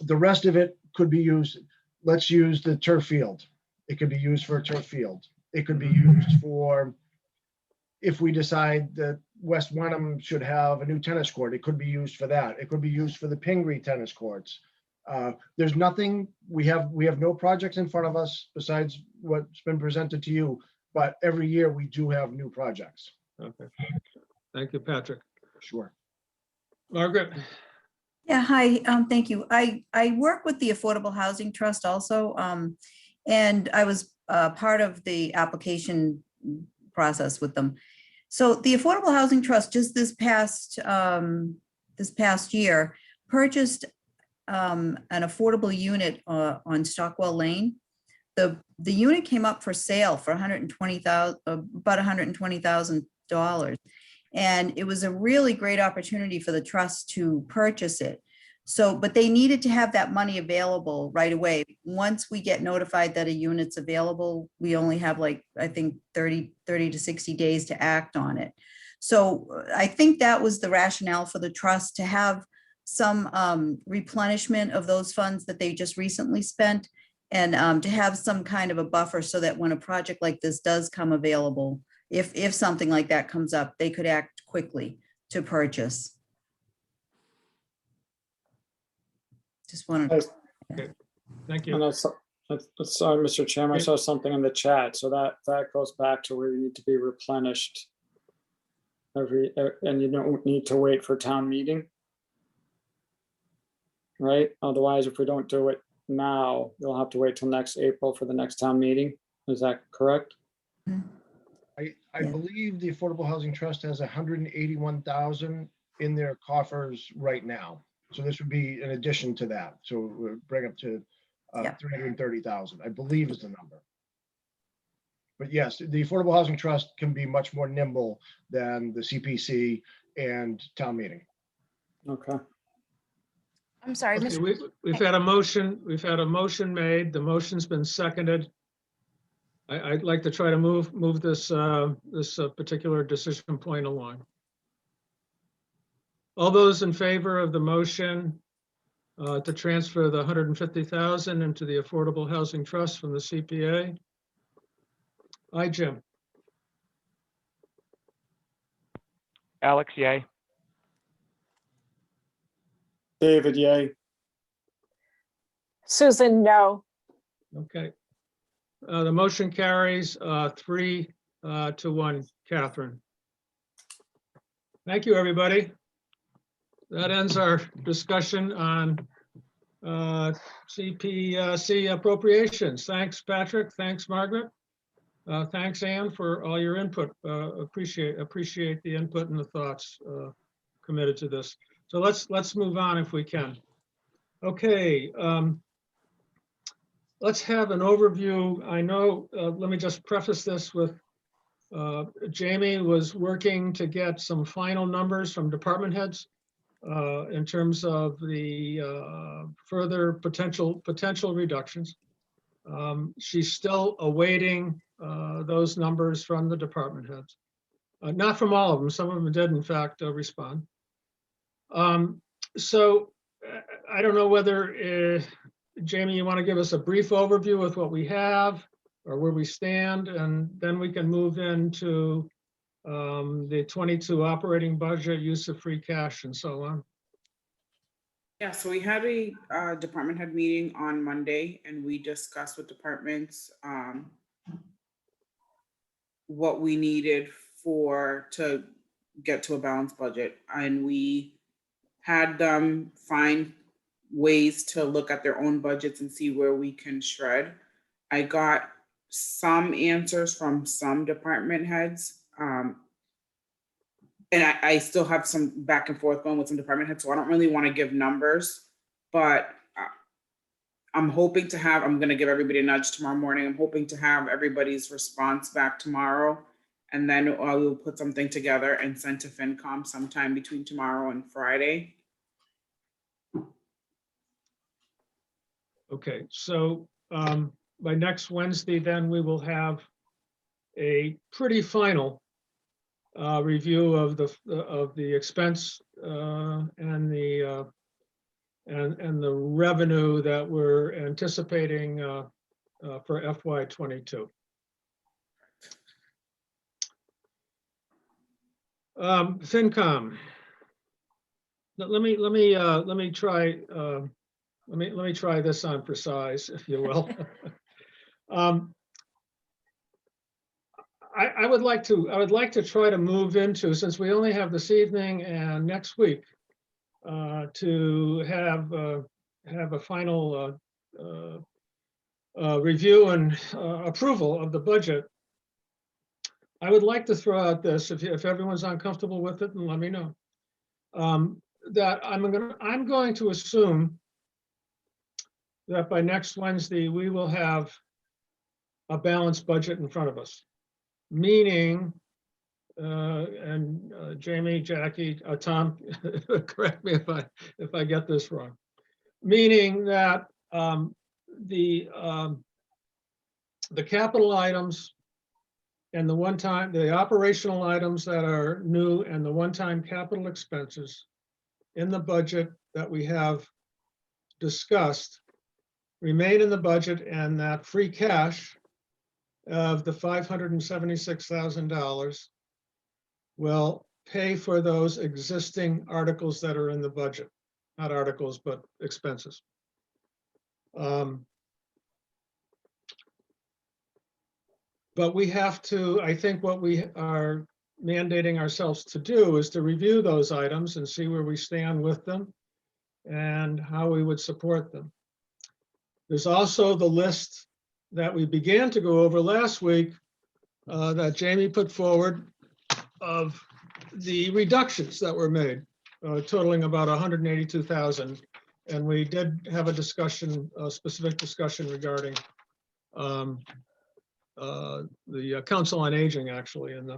the rest of it could be used. Let's use the turf field. It could be used for a turf field. It could be used for, if we decide that West Wenham should have a new tennis court, it could be used for that. It could be used for the Pingree tennis courts. There's nothing, we have no projects in front of us besides what's been presented to you, but every year we do have new projects. Okay, thank you, Patrick. Sure. Margaret? Yeah, hi, thank you. I work with the Affordable Housing Trust also, and I was part of the application process with them. So the Affordable Housing Trust just this past year purchased an affordable unit on Stockwell Lane. The unit came up for sale for about $120,000. And it was a really great opportunity for the trust to purchase it. So, but they needed to have that money available right away. Once we get notified that a unit's available, we only have like, I think 30 to 60 days to act on it. So I think that was the rationale for the trust, to have some replenishment of those funds that they just recently spent, and to have some kind of a buffer so that when a project like this does come available, if something like that comes up, they could act quickly to purchase. Just wanted to. Okay, thank And you. I saw, Mr. Chairman, I saw something in the chat. So that goes back to where you need to be replenished and you don't need to wait for town meeting. Right? Otherwise, if we don't do it now, you'll have to wait till next April for the next town meeting. Is that correct? I Yeah. believe the Affordable Housing Trust has 181,000 in their coffers right now. So this would be in addition to that. So we'll bring up to Yeah. 330,000, I believe is the number. But yes, the Affordable Housing Trust can be much more nimble than the CPC and town meeting. Okay. I'm sorry, Okay, Mr. we've had a motion made. The motion's been seconded. I'd like to try to move this particular decision point along. All those in favor of the motion to transfer the 150,000 into the Affordable Housing Trust from the CPA? Aye, Jim. Alex, yay. David, yay. Susan, no. Okay. The motion carries 3-1, Catherine. Thank you, everybody. That ends our discussion on CPC appropriations. Thanks, Patrick. Thanks, Margaret. Thanks, Ann, for all your input. Appreciate the input and the thoughts committed to this. So let's move on if we can. Okay. Let's have an overview. I know, let me just preface this with Jamie was working to get some final numbers from department heads in terms of the further potential reductions. She's still awaiting those numbers from the department heads. Not from all of them. Some of them did in fact respond. So I don't know whether Jamie, you want to give us a brief overview with what we have or where we stand, and then we can move into the 22 operating budget, use of free cash, and so on. Yeah, so we had a department head meeting on Monday, and we discussed with departments what we needed to get to a balanced budget, and we had them find ways to look at their own budgets and see where we can shred. I got some answers from some department heads. And I still have some back and forth going with some department heads, so I don't really want to give numbers, but I'm hoping to have, I'm going to give everybody a nudge tomorrow morning. I'm hoping to have everybody's response back tomorrow. And then we'll put something together and send to FinCom sometime between tomorrow and Friday. Okay, so by next Wednesday, then we will have a pretty final review of the expense and the revenue that we're anticipating for FY22. FinCom. Let me try this on for size, if you will. I would like to try to move into, since we only have this evening and next week to have a final review and approval of the budget. I would like to throw out this, if everyone's uncomfortable with it, and let me know. That I'm going to assume that by next Wednesday we will have a balanced budget in front of us. Meaning, and Jamie, Jackie, Tom, correct me if I get this wrong. Meaning that the capital items and the operational items that are new and the one-time capital expenses in the budget that we have discussed remain in the budget, and that free cash of the $576,000 will pay for those existing articles that are in the budget, not articles, but expenses. But we have to, I think what we are mandating ourselves to do is to review those items and see where we stand with them and how we would support them. There's also the list that we began to go over last week that Jamie put forward of the reductions that were made, totaling about 182,000. And we did have a discussion, a specific discussion regarding the Council on Aging, actually, and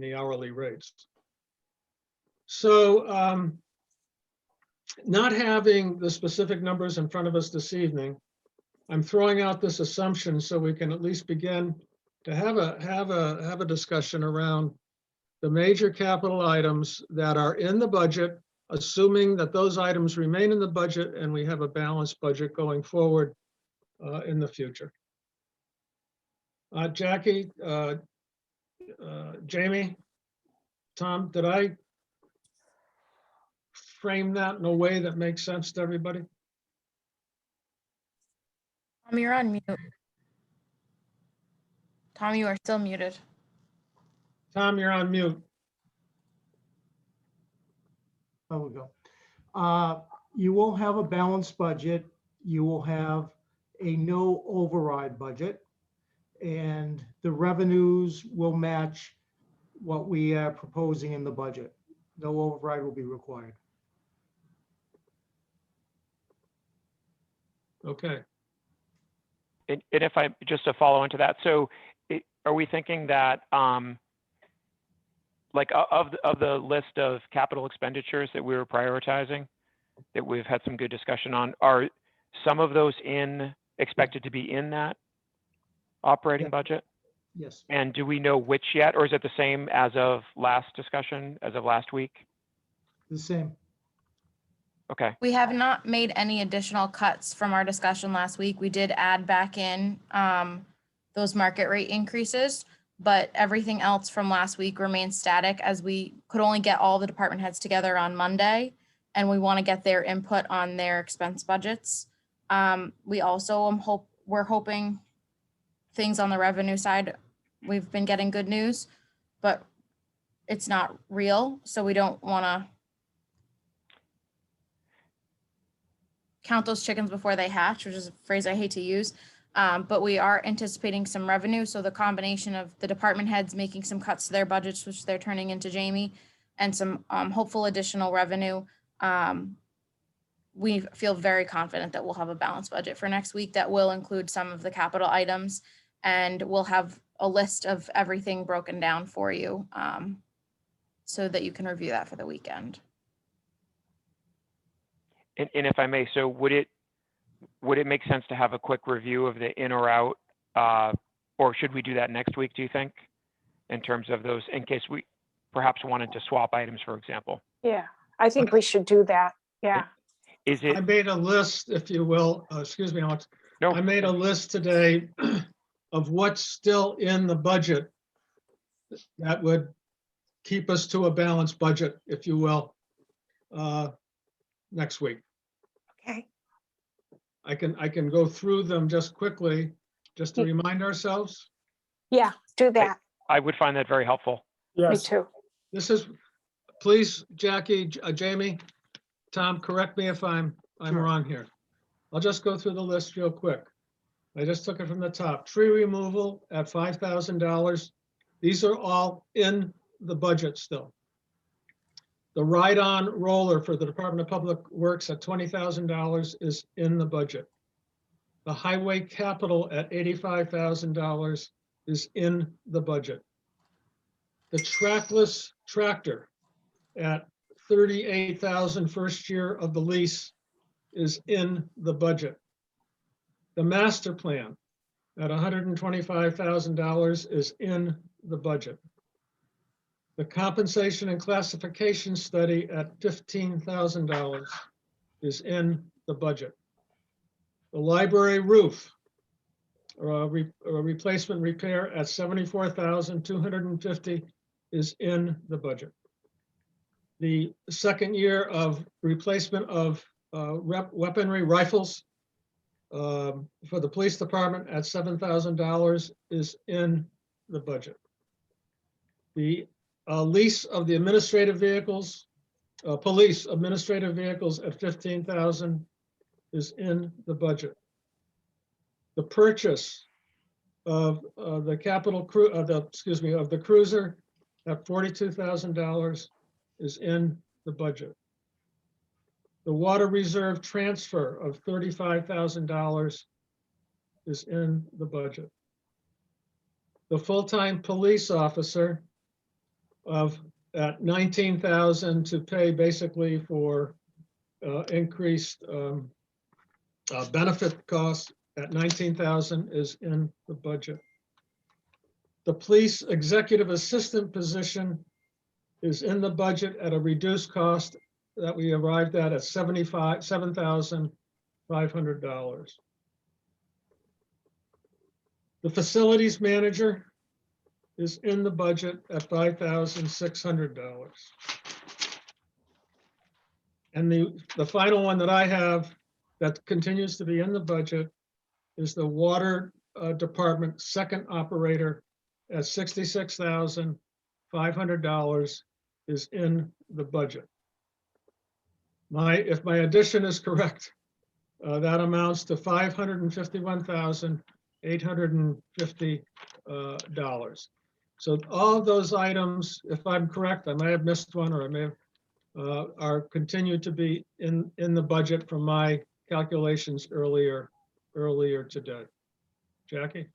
the hourly rates. So not having the specific numbers in front of us this evening, I'm throwing out this assumption so we can at least begin to have a discussion around the major capital items that are in the budget, assuming that those items remain in the budget and we have a balanced budget going forward in the future. Jackie, Jamie, Tom, did I frame that in a way that makes sense to everybody? Tom, you're on mute. Tom, you are still muted. Tom, you're on mute. There we go. You will have a balanced budget. You will have a no override budget. And the revenues will match what we are proposing in the budget. No override will be required. Okay. And if I, just to follow into that, so are we thinking that, like of the list of capital expenditures that we were prioritizing, that we've had some good discussion on, are some of those expected to be in that operating Yeah. budget? Yes, And do we know which yet, or is it the same as of last discussion, as of last week? the same. Okay, We have not made any additional cuts from our discussion last week. We did add back in those market rate increases, but everything else from last week remains static as we could only get all the department heads together on Monday, and we want to get their input on their expense budgets. We also we're hoping things on the revenue side, we've been getting good news, but it's not real, so we don't want to count those chickens before they hatch, which is a phrase I hate to use. But we are anticipating some revenue. So the combination of the department heads making some cuts to their budgets, which they're turning into Jamie, and some hopeful additional revenue, we feel very confident that we'll have a balanced budget for next week that will include some of the capital items, and we'll have a list of everything broken down for you so that you can review that for the weekend. and if I may, so would it make sense to have a quick review of the in or out, or should we do that next week, do you think? In terms of those, in case we perhaps wanted to swap items, for example? Yeah, I think we should do that. Yeah. Is I it, made a list, if you will, excuse me, Alex. no, I made a list today of what's still in the budget that would keep us to a balanced budget, if you will, next week. Okay. I can go through them just quickly, just to remind ourselves. Yeah, do that. I would find that very helpful. Me too. This is, please, Jackie, Jamie, Tom, correct me if I'm Sure. wrong here. I'll just go through the list real quick. I just took it from the top. Tree removal at $5,000. These are all in the budget still. The ride-on roller for the Department of Public Works at $20,000 is in the budget. The highway capital at $85,000 is in the budget. The trackless tractor at $38,000 first year of the lease is in the budget. The master plan at $125,000 is in the budget. The compensation and classification study at $15,000 is in the budget. The library roof, replacement repair at $74,250 is in the budget. The second year of replacement of weaponry rifles for the police department at $7,000 is in the budget. The lease of the administrative vehicles, police administrative vehicles at $15,000 is in the budget. The purchase of the capital crew, of the cruiser at $42,000 is in the budget. The water reserve transfer of $35,000 is in the budget. The full-time police officer at $19,000 to pay basically for increased benefit costs at $19,000 is in the budget. The police executive assistant position is in the budget at a reduced cost that we arrived at $7,500. The facilities manager is in the budget at $5,600. And the final one that I have that continues to be in the budget is the water department second operator at $66,500 is in the budget. If my addition is correct, that amounts to $551,850. So all of those items, if I'm correct, I may have missed one, or I may have, are continued to be in the budget from my calculations earlier today. Jackie?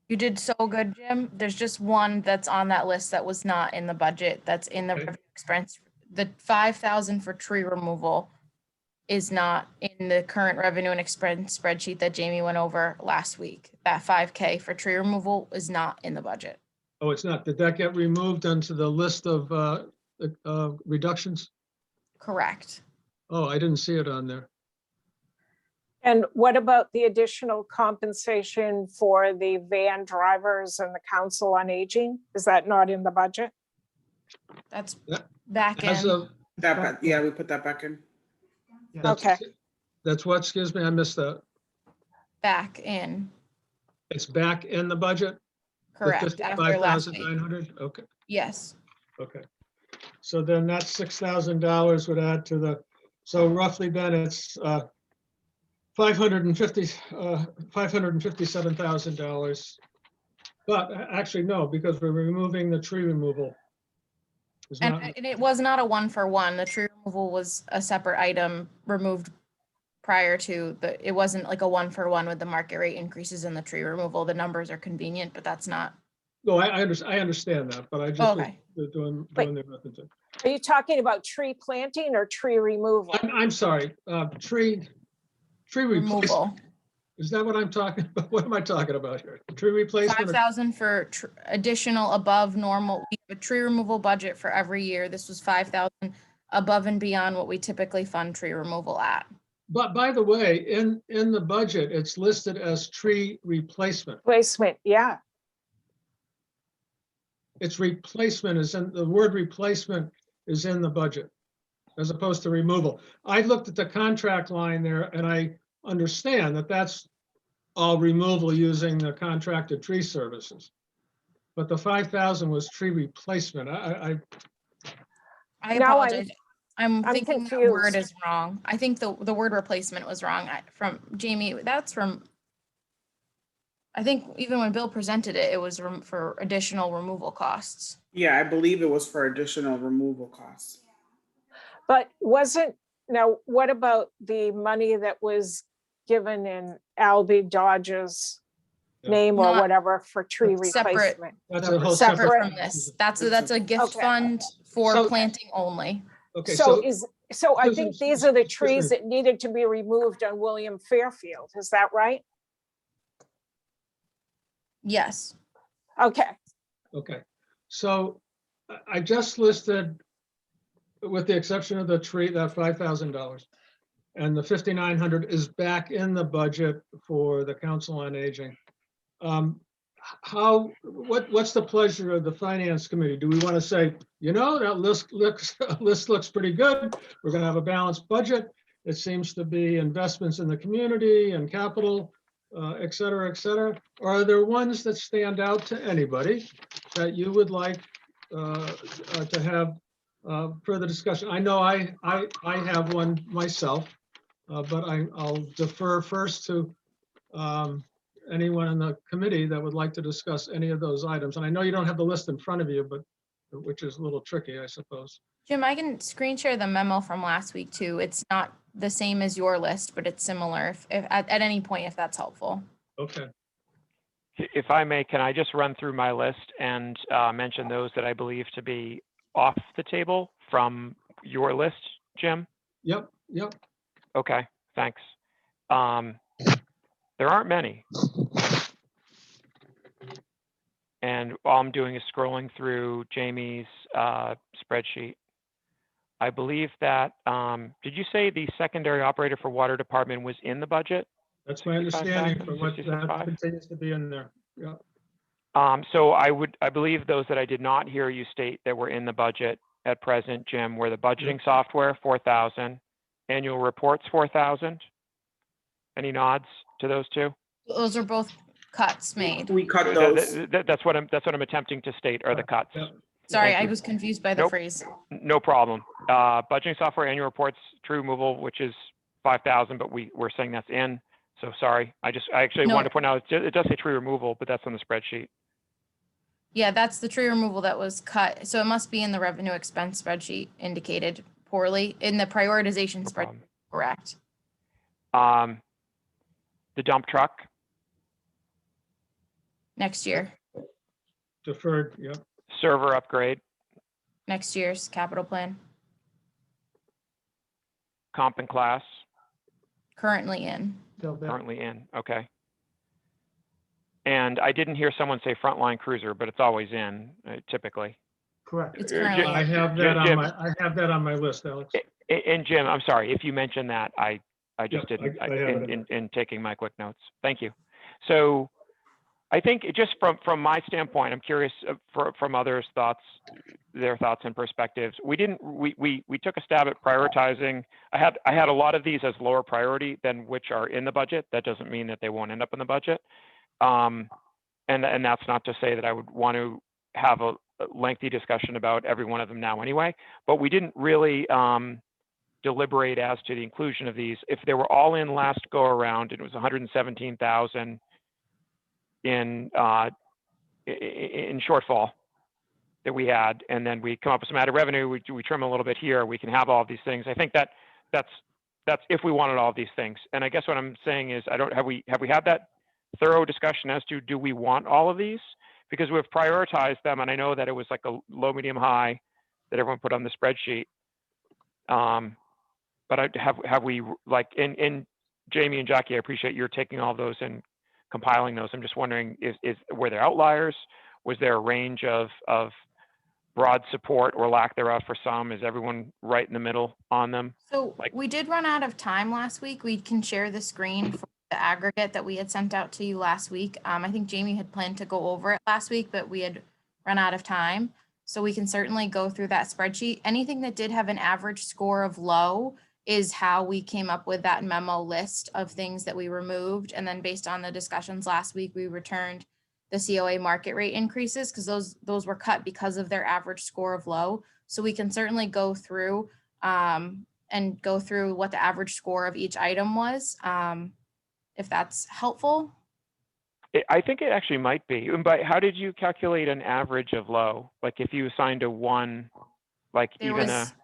You did so good, Jim. There's just one that's on that list that was not in the budget. That's in the Okay. revenue expense. The 5,000 for tree removal is not in the current revenue and expense spreadsheet that Jamie went over last week. That 5K for tree removal is not in the budget. Oh, it's not. Did that get removed onto the list of reductions? Correct. Oh, I didn't see it on there. And what about the additional compensation for the van drivers and the Council on Aging? Is that not in the budget? That's Yeah. back As in. of, Yeah, we put that back in. Okay. That's what, excuse me, I missed that. Back in. It's back in the budget? The Correct. After last week. 55,900? Okay, Yes. okay. So then that $6,000 would add to the, so roughly then it's $557,000. But actually, no, because we're removing the tree removal. It's not- And it was not a 1-for-1. The tree removal was a separate item removed prior to it wasn't like a 1-for-1 with the market rate increases in the tree removal. The numbers are convenient, but that's not. No, I understand that, but I just was Okay. doing Wait. the arithmetic. Are you talking about tree planting or tree removal? I'm sorry, tree replacement. Removal. Is that what I'm talking about? What am I talking about here? Tree replacement? or- 5,000 for additional above normal. We have a tree removal budget for every year. This was 5,000 above and beyond what we typically fund tree removal at. But by the way, in the budget, it's listed as tree replacement. Placement, yeah. It's replacement is in, the word replacement is in the budget as opposed to removal. I looked at the contract line there and I understand that that's all removal using the contracted tree services. But the 5,000 was tree replacement. I I Now I'm- apologize. I'm thinking the word confused. is wrong. I think the word replacement was wrong. From Jamie, that's from, I think even when Bill presented it, it was for additional removal costs. Yeah, I believe it was for additional removal costs. But now what about the money that was given in Albie Dodge's Yeah. name or Not- whatever for tree Separate. replacement? that's a whole Separate separate. from this. That's a gift Okay. fund for So- planting only. Okay, So I Susan, think these are the Susan. trees that needed to be removed on William Fairfield. Is that right? Yes. Okay, Okay, so I just listed, with the exception of the tree, that $5,000. And the 5,900 is back in the budget for the Council on Aging. What's the pleasure of the Finance Committee? Do we want to say, that list looks pretty good. We're going to have a balanced budget. It seems to be investments in the community and capital, et cetera, et cetera. Or are there ones that stand out to anybody that you would like to have further discussion? I know I have one myself, but I'll defer first to anyone in the committee that would like to discuss any of those items. And I know you don't have the list in front of you, but which is a little tricky, I suppose. Jim, I can screen share the memo from last week too. It's not the same as your list, but it's similar if at any point, if that's helpful. Okay. If I may, can I just run through my list and mention those that I believe to be off the table from your list, Jim? Yep. Yep. Okay, thanks. There aren't many. And all I'm doing is scrolling through Jamie's spreadsheet. I believe that, did you say the secondary operator for water department was in the budget? That's my understanding 65,000, from what 65? continues to be in there. Yeah. So I believe those that I did not hear you state that were in the budget at present, Jim, were the budgeting software, 4,000, annual reports, 4,000. Any nods to those two? Those are both cuts made. We cut those. That's what I'm attempting to state are the cuts. Yeah. Sorry, Thank I you. was confused by the Nope. phrase. No problem. Budgeting software annual reports, tree removal, which is 5,000, but we're saying that's in. So sorry. I actually No. wanted to point out, it does say tree removal, but that's on the spreadsheet. Yeah, that's the tree removal that was cut. So it must be in the revenue expense spreadsheet indicated poorly in the prioritization No spreadsheet, problem. correct? The dump truck, Next year, Deferred. Yep. server upgrade, next year's capital plan, comp and class, currently in. So that- currently in. Okay. And I didn't hear someone say frontline cruiser, but it's always in typically. Correct. It's Jim- currently I in. have that on Jim- my list, Alex. And Jim, I'm sorry if you mentioned that. I just Yep, didn't I have it in taking my quick notes. Thank you. So I think just from my standpoint, I'm curious from others' thoughts, their thoughts and perspectives. We took a stab at prioritizing. I had a lot of these as lower priority than which are in the budget. That doesn't mean that they won't end up in the budget. And that's not to say that I would want to have a lengthy discussion about every one of them now anyway, but we didn't really deliberate as to the inclusion of these. If they were all in last go around, it was 117,000 in shortfall that we had, and then we come up with some added revenue, we trim a little bit here, we can have all of these things. I think that's if we wanted all of these things. And I guess what I'm saying is, have we had that thorough discussion as to, do we want all of these? Because we've prioritized them, and I know that it was like a low, medium, high that everyone put on the spreadsheet. But have we, like, in Jamie and Jackie, I appreciate you're taking all those and compiling those. I'm just wondering, were there outliers? Was there a range of broad support or lack thereof for some? Is everyone right in the middle on them? So Like- we did run out of time last week. We can share the screen for the aggregate that we had sent out to you last week. I think Jamie had planned to go over it last week, but we had run out of time. So we can certainly go through that spreadsheet. Anything that did have an average score of low is how we came up with that memo list of things that we removed. And then based on the discussions last week, we returned the COA market rate increases because those were cut because of their average score of low. So we can certainly go through and go through what the average score of each item was, if that's helpful. I think it actually might be. But how did you calculate an average of low? Like if you assigned a 1, like There even was-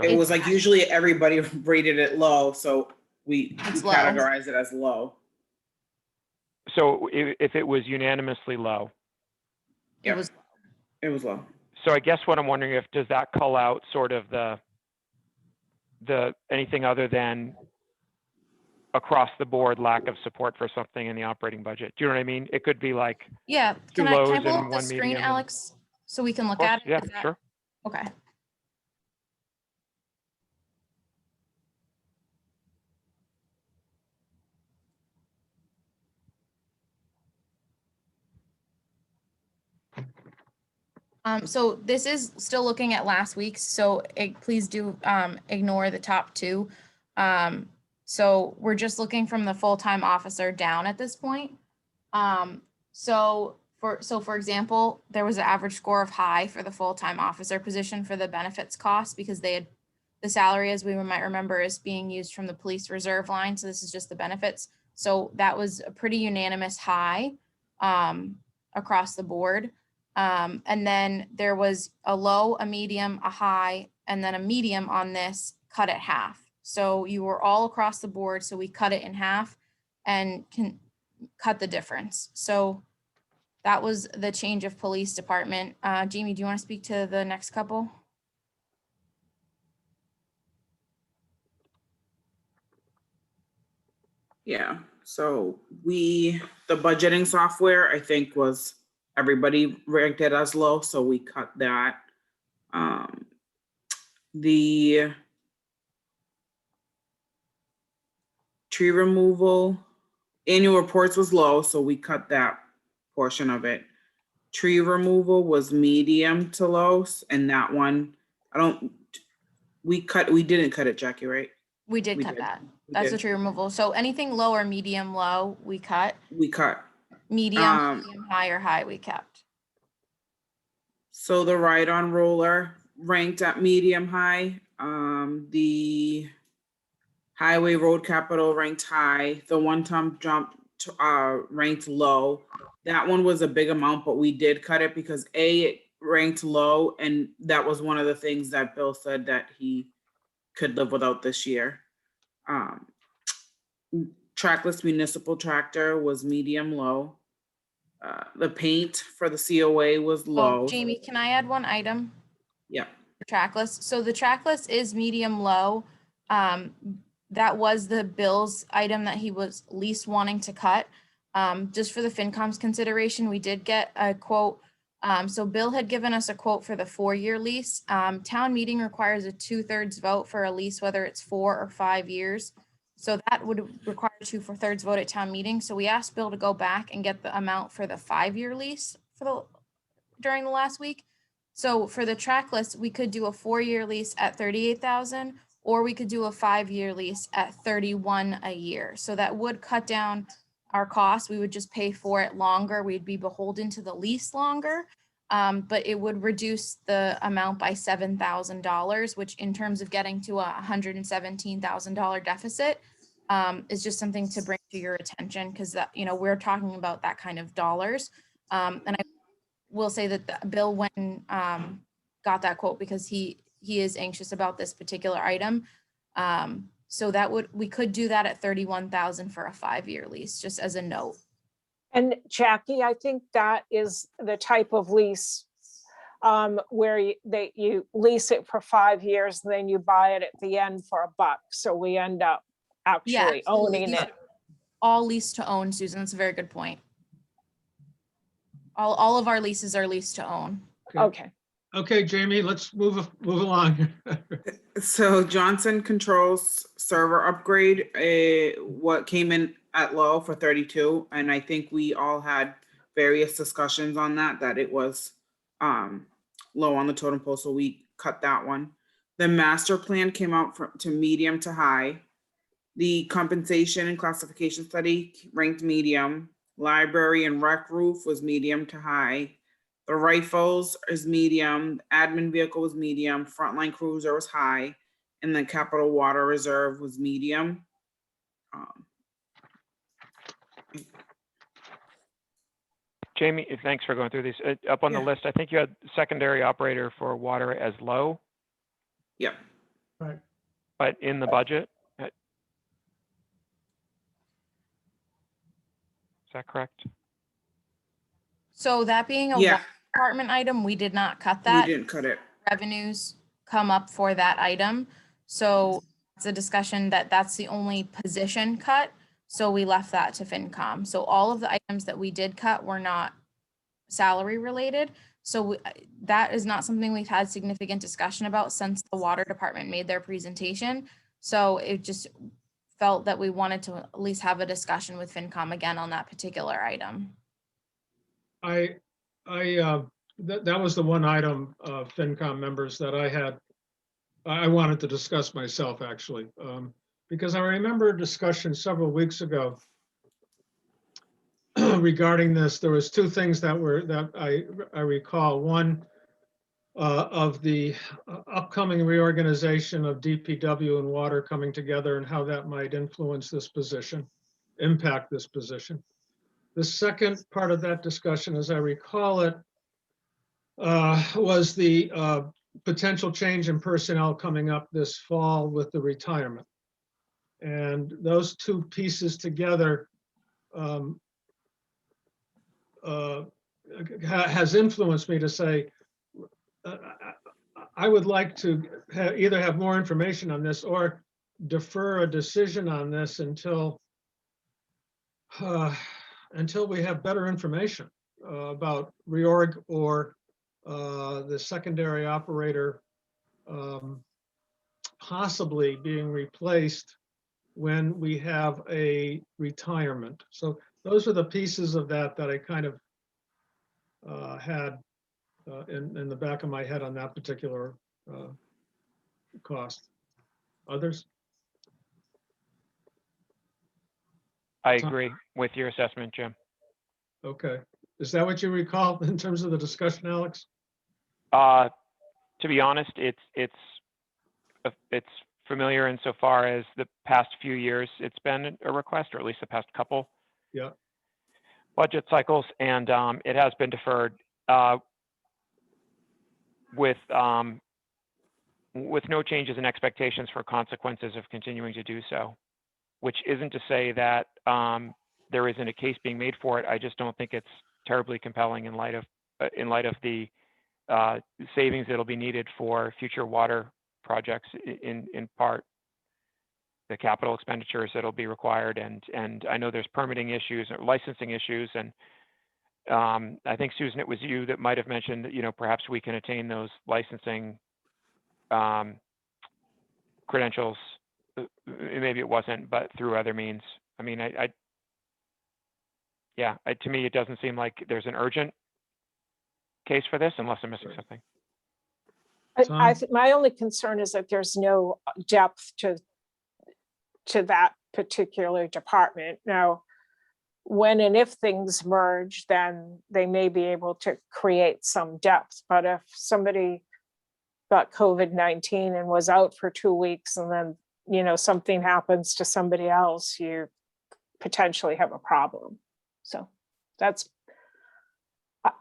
It was like usually everybody rated it low, so we It's low. categorized it as low. So if it was unanimously low. It Yep. was, It was low. So I guess what I'm wondering, does that call out sort of the anything other than across the board lack of support for something in the operating budget? Do you know what I mean? It could be like, yeah. Two Can I lows pull and up the one screen, medium and- Alex? So we can of look course, at it? yeah, Is that- sure. Okay. So this is still looking at last week's, so please do ignore the top two. So we're just looking from the full-time officer down at this point. So for example, there was an average score of high for the full-time officer position for the benefits cost because the salary, as we might remember, is being used from the police reserve line. So this is just the benefits. So that was a pretty unanimous high across the board. And then there was a low, a medium, a high, and then a medium on this cut it half. So you were all across the board. So we cut it in half and can cut the difference. So that was the change of police department. Jamie, do you want to speak to the next couple? Yeah, so the budgeting software, I think was, everybody ranked it as low, so we cut that. The tree removal, annual reports was low, so we cut that portion of it. Tree removal was medium to low, and that one, we didn't cut it, Jackie, right? We did We cut did. that. We That's the did. tree removal. So anything low or medium low, we cut. We cut. Medium, medium high or high, we kept. So the ride-on roller ranked at medium high. The highway road capital ranked high. The one-time jump ranked low. That one was a big amount, but we did cut it because it ranked low, and that was one of the things that Bill said that he could live without this year. Trackless municipal tractor was medium low. The paint for the COA was low. Oh, Jamie, can I add one item? Yeah. Trackless. So the trackless is medium low. That was the Bill's item that he was least wanting to cut. Just for the FinCom's consideration, we did get a quote. So Bill had given us a quote for the 4-year lease. Town meeting requires a 2/3 vote for a lease, whether it's 4 or 5 years. So that would require 2/3 vote at town meeting. So we asked Bill to go back and get the amount for the 5-year lease during the last week. So for the trackless, we could do a 4-year lease at 38,000, or we could do a 5-year lease at 31 a year. So that would cut down our costs. We would just pay for it longer. We'd be beholden to the lease longer. But it would reduce the amount by $7,000, which in terms of getting to a $117,000 deficit is just something to bring to your attention, because that, we're talking about that kind of dollars. And I will say that Bill got that quote because he is anxious about this particular item. So we could do that at 31,000 for a 5-year lease, just as a note. And Jackie, I think that is the type of lease where you lease it for 5 years, and then you buy it at the end for $1. So we end up actually owning it. All lease to own, Susan. That's a very good point. All of our leases are lease to own. Okay. Okay, Jamie, let's move along. So Johnson Controls server upgrade, what came in at low for 32, and I think we all had various discussions on that it was low on the totem pole, so we cut that one. The master plan came out to medium to high. The compensation and classification study ranked medium. Library and rec roof was medium to high. The rifles is medium, admin vehicle was medium, frontline cruiser was high, and the capital water reserve was medium. Jamie, thanks for going through these. Up on the list, I think you had secondary operator for water as low, Yep. Right. but in the budget. Is that correct? So that being a Yeah, water department item, we did not cut we that. didn't cut it. Revenues come up for that item. So it's a discussion that's the only position cut. So we left that to FinCom. So all of the items that we did cut were not salary related. So that is not something we've had significant discussion about since the water department made their presentation. So it just felt that we wanted to at least have a discussion with FinCom again on that particular item. That was the one item, FinCom members, that I wanted to discuss myself, actually, because I remember a discussion several weeks ago regarding this. There was 2 things that I recall. One, of the upcoming reorganization of DPW and water coming together and how that might influence this position. impact this position. The second part of that discussion, as I recall it, was the potential change in personnel coming up this fall with the retirement. And those two pieces together has influenced me to say, I would like to either have more information on this or defer a decision on this until we have better information about reorg or the secondary operator possibly being replaced when we have a retirement. So those are the pieces of that I kind of had in the back of my head on that particular cost. Others? I agree with your assessment, Jim. Okay. Is that what you recall in terms of the discussion, Alex? To be honest, it's familiar insofar as the past few years it's been a request, or at least the past couple Yeah. budget cycles, and it has been deferred with no changes in expectations for consequences of continuing to do so, which isn't to say that there isn't a case being made for it. I just don't think it's terribly compelling in light of the savings that'll be needed for future water projects, in part the capital expenditures that'll be required, and I know there's permitting issues or licensing issues, and I think, Susan, it was you that might have mentioned that, you know, perhaps we can attain those licensing credentials. Maybe it wasn't, but through other means. I mean, to me, it doesn't seem like there's an urgent case for this, unless I'm missing something. My only concern is that there's no depth to that particular department. Now, when and if things merge, then they may be able to create some depth. But if somebody got COVID-19 and was out for 2 weeks, and then, you know, something happens to somebody else, you potentially have a problem. So that's,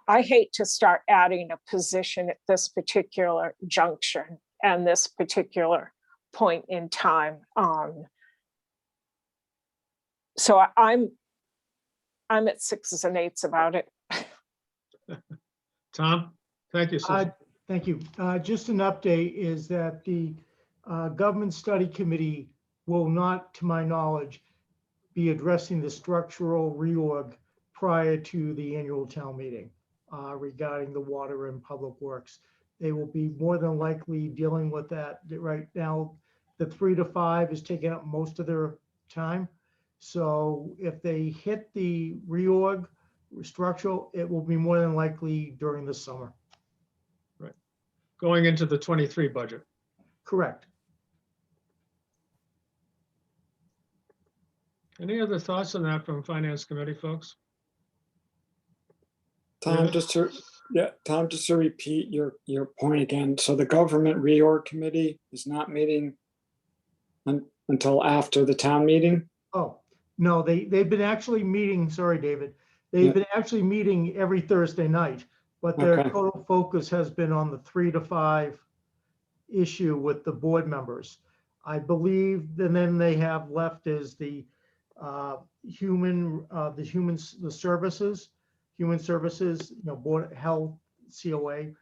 I hate to start adding a position at this particular junction and this particular point in time. So I'm at 6s and 8s about it. Tom? Thank you, Susan. Thank you. Just an update is that the Government Study Committee will not, to my knowledge, be addressing the structural reorg prior to the annual town meeting regarding the water and public works. They will be more than likely dealing with that. Right now, the 3 to 5 is taking up most of their time. So if they hit the reorg structural, it will be more than likely during the summer. Right. Going into the 23 budget. Correct. Any other thoughts on that from Finance Committee, folks? Tom, David? just to repeat your point again. So the government reorg committee is not meeting until after the town meeting? Oh, no, they've been actually meeting, sorry, David. They've been actually meeting every Thursday night, but their Okay. total focus has been on the 3 to 5 issue with the board members. I believe, and then they have left is the human services, you know, board health, COA,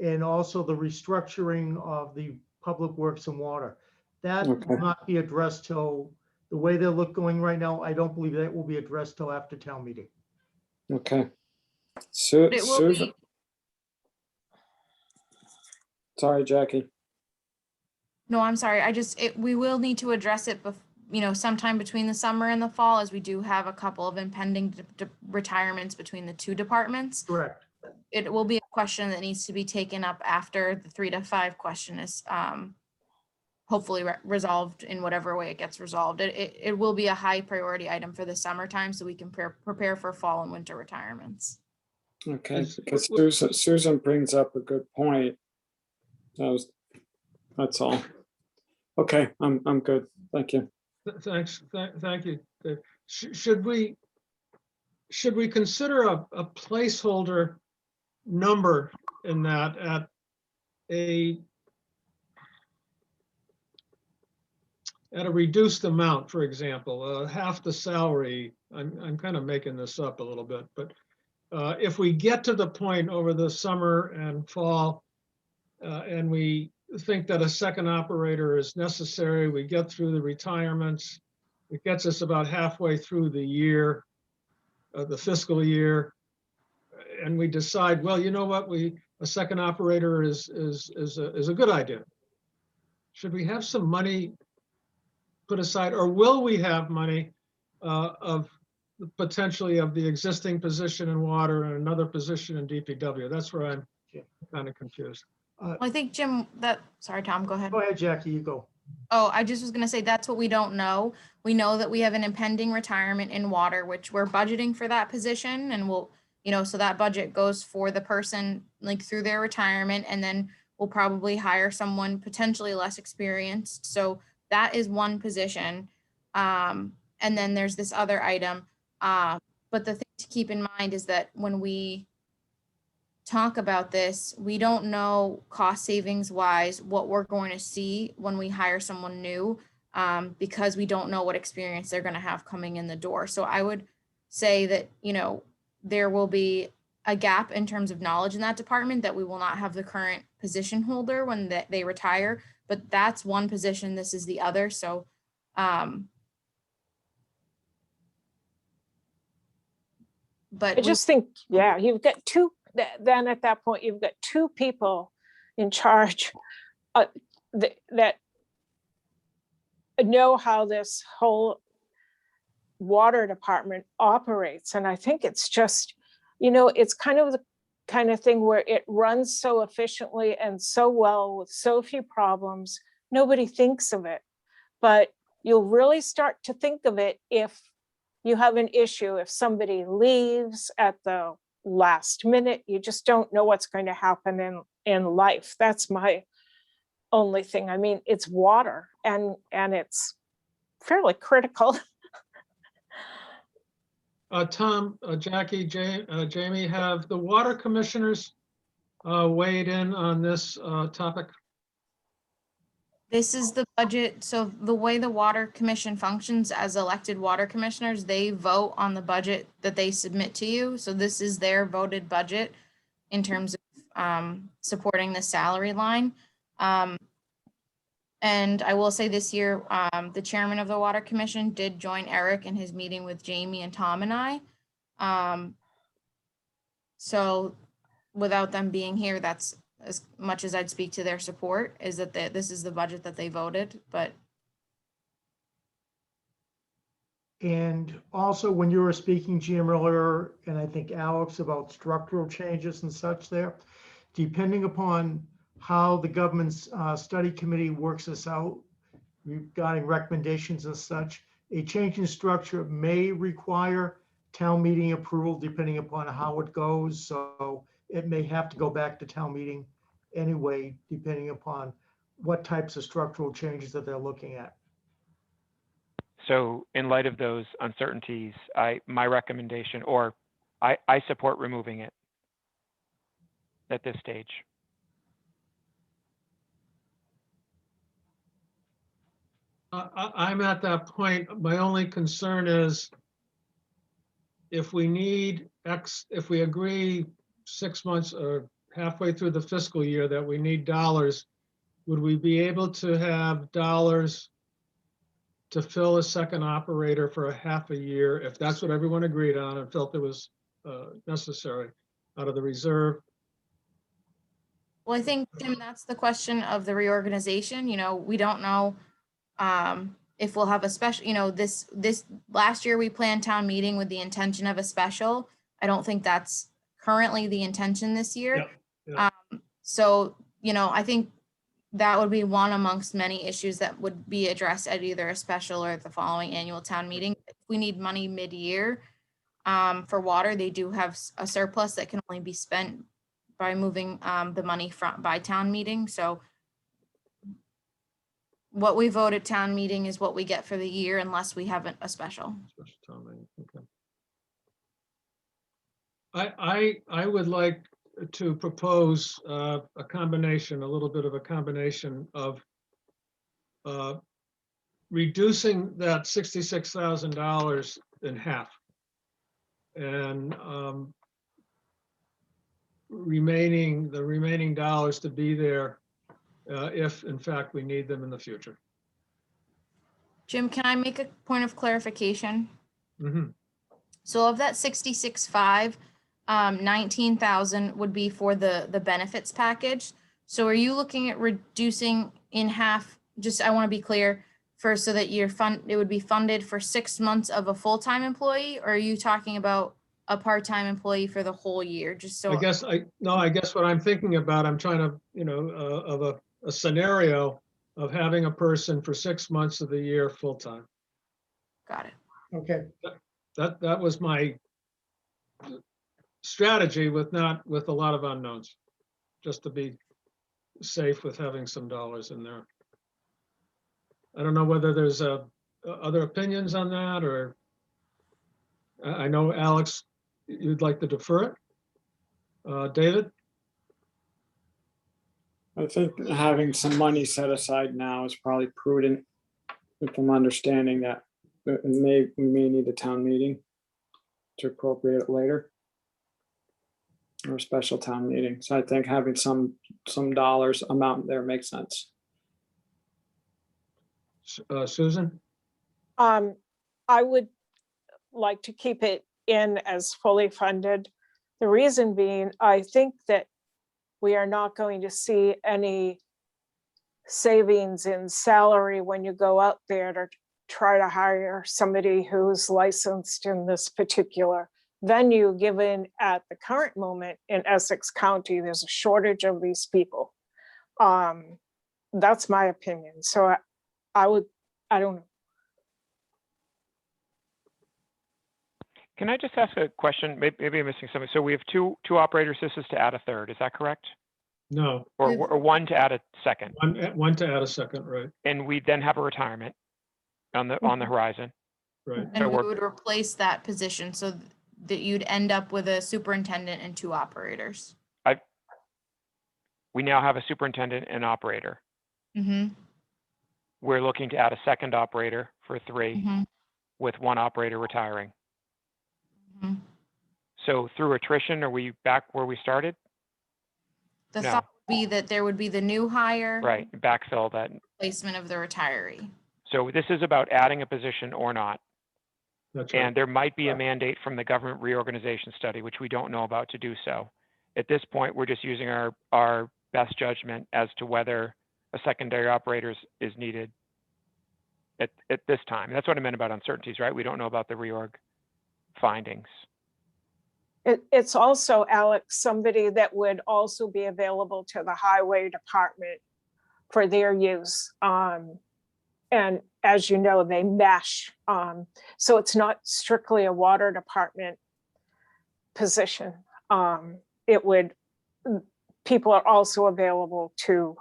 and also the restructuring of the public works and water. That Okay. will not be addressed till, the way they look going right now, I don't believe that will be addressed till after town meeting. Okay. But it will Susan, be, sorry, Jackie. no, I'm sorry. We will need to address it, you know, sometime between the summer and the fall, as we do have a couple of impending retirements between the two departments. Correct. It will be a question that needs to be taken up after the 3 to 5 question is hopefully resolved in whatever way it gets resolved. It will be a high priority item for the summertime, so we can prepare for fall and winter retirements. Okay, because Susan brings up a good point. That's all. Okay, I'm good. Thank you. Thanks. Thank you, Dave. should we consider a placeholder number in that at a reduced amount, for example, half the salary? I'm kind of making this up a little bit, but if we get to the point over the summer and fall, and we think that a second operator is necessary, we get through the retirements, it gets us about halfway through the year, the fiscal year, and we decide, well, you know what, a second operator is a good idea. Should we have some money put aside, or will we have money of potentially of the existing position in water and another position in DPW? That's where I'm kind of confused. I think Jim, sorry, Tom, go ahead. Go ahead, Jackie, you go. Oh, I just was gonna say, that's what we don't know. We know that we have an impending retirement in water, which we're budgeting for that position, and we'll, so that budget goes for the person like through their retirement, and then we'll probably hire someone potentially less experienced. So that is one position. And then there's this other item. But the thing to keep in mind is that when we talk about this, we don't know cost savings wise what we're going to see when we hire someone new, because we don't know what experience they're going to have coming in the door. So I would say that, there will be a gap in terms of knowledge in that department, that we will not have the current position holder when they retire, but that's one position, this is the other. So but I just think, yeah, you've got two, then at that point, you've got two people in charge that know how this whole water department operates. And I think it's just, it's kind of the kind of thing where it runs so efficiently and so well with so few problems, nobody thinks of it. But you'll really start to think of it if you have an issue, if somebody leaves at the last minute, you just don't know what's going to happen in life. That's my only thing. I mean, it's water and it's fairly critical. Tom, Jackie, Jamie, have the water commissioners weighed in on this topic? this is the budget. So the way the water commission functions as elected water commissioners, they vote on the budget that they submit to you. So this is their voted budget in terms of supporting the salary line. And I will say this year, the chairman of the water commission did join Eric in his meeting with Jamie and Tom and I. So without them being here, that's as much as I'd speak to their support, is that this is the budget that they voted, but. And also, when you were speaking, Jim, earlier, and I think Alex, about structural changes and such there, depending upon how the government's study committee works this out regarding recommendations and such, a change in structure may require town meeting approval depending upon how it goes. So it may have to go back to town meeting anyway, depending upon what types of structural changes that they're looking at. So in light of those uncertainties, my recommendation, or I support removing it at this stage. I'm at that point. My only concern is if we need if we agree 6 months or halfway through the fiscal year that we need dollars, would we be able to have dollars to fill a second operator for a half a year, if that's what everyone agreed on and felt it was necessary out of the reserve? Well, I think, Jim, that's the question of the reorganization. We don't know if we'll have a special, this last year we planned town meeting with the intention of a special. I don't think that's currently the intention this year. Yep. So, I think that would be one amongst many issues that would be addressed at either a special or the following annual town meeting. If we need money mid-year for water, they do have a surplus that can only be spent by moving the money by town meeting. So What we vote at town meeting is what we get for the year unless we have a special. Special town meeting, okay. I would like to propose a combination, a little bit of a combination of reducing that $66,000 in half. And the remaining dollars to be there if in fact we need them in the future. Jim, can I make a point of clarification? Mhm. So of that 66.5, 19,000 would be for the benefits package. So are you looking at reducing in half, just, I want to be clear, for, so that it would be funded for 6 months of a full-time employee? Or are you talking about a part-time employee for the whole year? Just so. I guess what I'm thinking about, I'm trying to, of a scenario of having a person for 6 months of the year full-time. Got it. Okay, That was my strategy with a lot of unknowns, just to be safe with having some dollars in there. I don't know whether there's other opinions on that, or I know, Alex, you'd like to defer it. David? I think having some money set aside now is probably prudent, if I'm understanding that we may need a town meeting to appropriate it later, or a special town meeting. So I think having some dollars amount there makes sense. Susan? I would like to keep it in as fully funded. The reason being, I think that we are not going to see any savings in salary when you go out there to try to hire somebody who's licensed in this particular venue, given at the current moment in Essex County, there's a shortage of these people. That's my opinion. So I don't know. Can I just ask a question? Maybe I'm missing something. So we have two operator assistants to add a third, is that correct? No, Or one to add a second? one to add a second, right, And we then have a retirement on the horizon. right. And we we're- would replace that position so that you'd end up with a superintendent and 2 operators. We now have a superintendent and operator. Mm-hmm. We're looking to add a second operator for 3 Mm-hmm. with 1 operator retiring. Mm-hmm. So through attrition, are we back where we started? The No. thought would be that there would be the new hire. Right, backfill that. Placement of the retiree. So this is about adding a position or not. That's right. And there might be a mandate from the government reorganization study, which we don't know about, to do so. At this point, we're just using our best judgment as to whether a secondary operator is needed at this time. That's what I meant about uncertainties, right? We don't know about the reorg findings. It's also, Alex, somebody that would also be available to the highway department for their use. And as you know, they mesh. So it's not strictly a water department position. People are also available to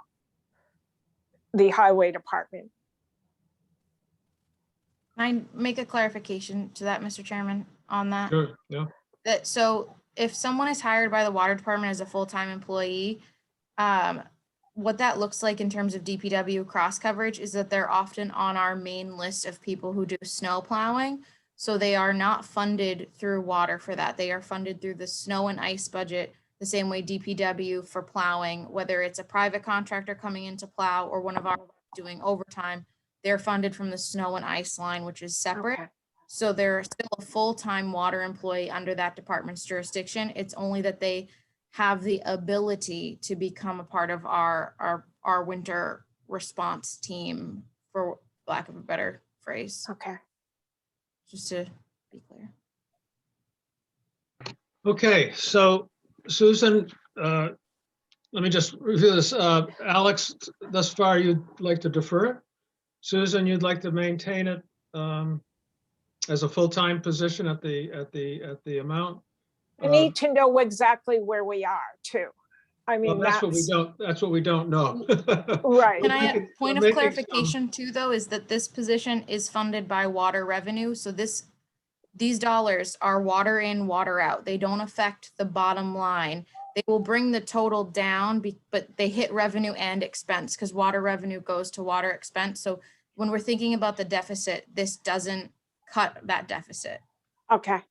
the highway department. Can I make a clarification to that, Mr. Chairman, on that? Sure, yeah. So if someone is hired by the water department as a full-time employee, what that looks like in terms of DPW cross coverage is that they're often on our main list of people who do snow plowing. So they are not funded through water for that. They are funded through the snow and ice budget, the same way DPW for plowing, whether it's a private contractor coming in to plow or one of our doing overtime, they're funded from the snow and ice line, which is separate. Okay. So they're still a full-time water employee under that department's jurisdiction. It's only that they have the ability to become a part of our winter response team, for lack of a better phrase, Okay. just to be clear. Okay, so Susan, let me just review this. Alex, thus far, you'd like to defer it. Susan, you'd like to maintain it as a full-time position at the amount. I need to know exactly where we are too. I Well, mean, that's what we don't know. right. Can We're I, making- point we're of making some- clarification too, though, is that this position is funded by water revenue, so these dollars are water in, water out. They don't affect the bottom line. They will bring the total down, but they hit revenue and expense because water revenue goes to water expense. So when we're thinking about the deficit, this doesn't cut that deficit. Okay,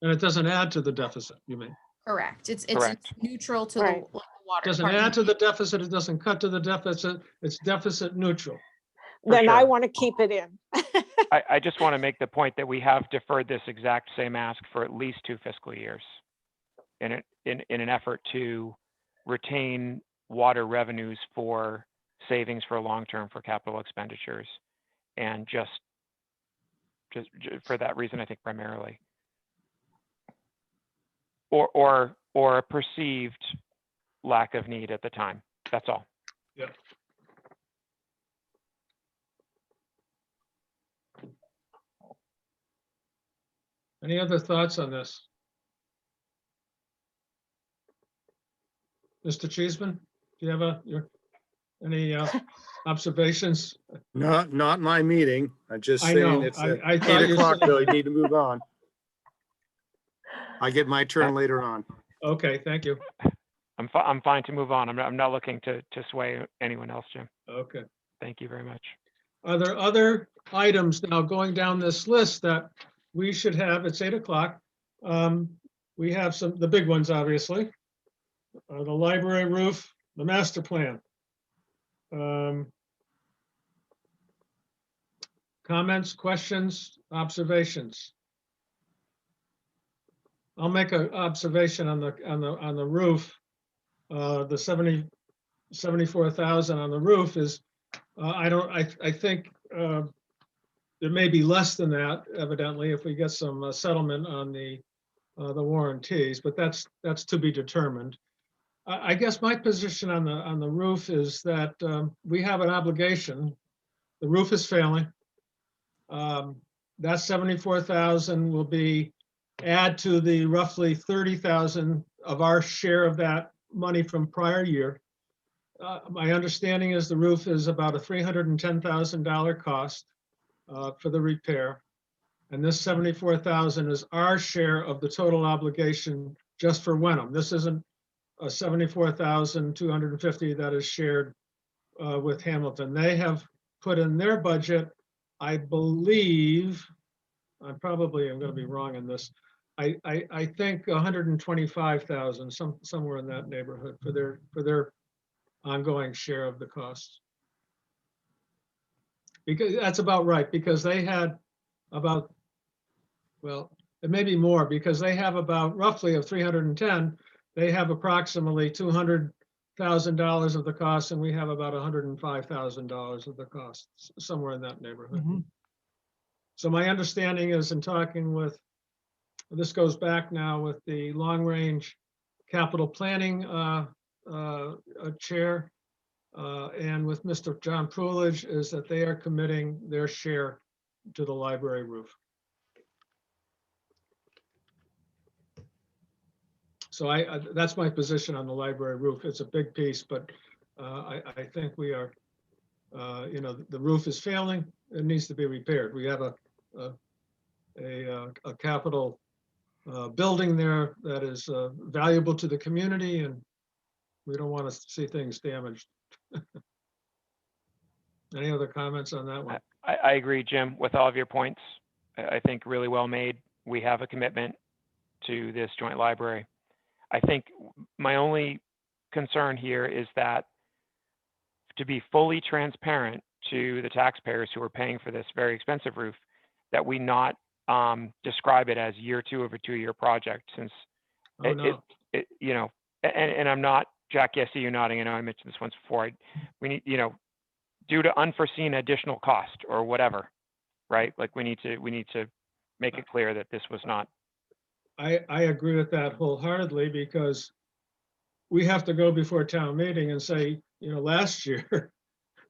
And it doesn't add to the deficit, you mean? Correct. It's Correct. neutral to the Right. water. Doesn't add to the deficit, it doesn't cut to the deficit, it's deficit neutral. then I sure. want to keep it in. I just want to make the point that we have deferred this exact same ask for at least 2 fiscal years in an effort to retain water revenues for savings for long-term for capital expenditures. And just for that reason, I think primarily. Or a perceived lack of need at the time. That's all. Any other thoughts on this? Mr. Cheeseman, do you have any observations? Not my meeting. I'm just I saying know, it's I at thought 8 you o'clock, said- Bill. You need to move on. I get my turn later on. Okay, thank you. I'm fine to move on. I'm not looking to sway anyone else, Jim. Okay. Thank you very much. Are there other items now going down this list that we should have? It's 8 o'clock. We have the big ones, obviously. The library roof, the master plan. Comments, questions, observations? I'll make an observation on the roof. The 74,000 on the roof is, I think there may be less than that, evidently, if we get some settlement on the warranties, but that's to be determined. I guess my position on the roof is that we have an obligation. The roof is failing. That 74,000 will add to the roughly 30,000 of our share of that money from prior year. My understanding is the roof is about a $310,000 cost for the repair. And this 74,000 is our share of the total obligation just for Wenham. This isn't a 74,250 that is shared with Hamilton. They have put in their budget, I believe, I'm going to be wrong in this. I think 125,000, somewhere in that neighborhood for their ongoing share of the costs. Because that's about right, because they had about, well, it may be more, because they have about roughly of 310, they have approximately $200,000 of the cost, and we have about $105,000 of the cost, somewhere in that neighborhood. Mhm. So my understanding is, in talking with, this goes back now with the long-range capital planning chair, and with Mr. John Poolage, is that they are committing their share to the library roof. So that's my position on the library roof. It's a big piece, but I think we are, the roof is failing. It needs to be repaired. We have a capital building there that is valuable to the community, and we don't want to see things damaged. Any other comments on that one? I agree, Jim, with all of your points. I think really well made. We have a commitment to this joint library. I think my only concern here is that, to be fully transparent to the taxpayers who are paying for this very expensive roof, that we not describe it as year 2 of a 2-year project, since Oh, no. and I'm not, Jack, yes, see you nodding. I know I mentioned this once before. We need, due to unforeseen additional cost or whatever, right? Like we need to make it clear that this was not. I agree with that wholeheartedly, because we have to go before town meeting and say, last year,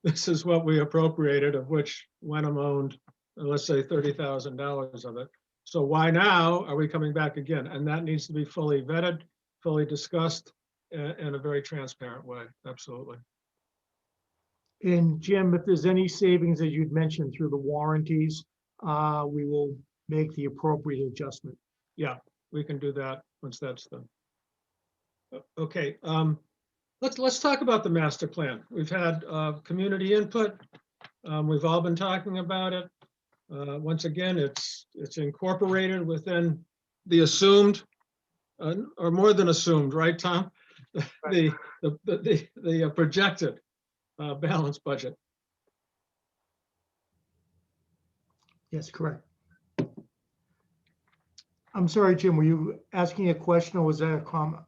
this is what we appropriated, of which Wenham owned, let's say $30,000 of it. So why now are we coming back again? And that needs to be fully vetted, fully discussed. in a very transparent way. Absolutely. And Jim, if there's any savings that you'd mentioned through the warranties, we will make the appropriate adjustment. Yeah, we can do that once that's done. Okay, let's talk about the master plan. We've had community input. We've all been talking about it. Once again, it's incorporated within the assumed, or more than assumed, right, Tom? The projected balanced budget. Yes, correct. I'm sorry, Jim, were you asking a question or was that a comment?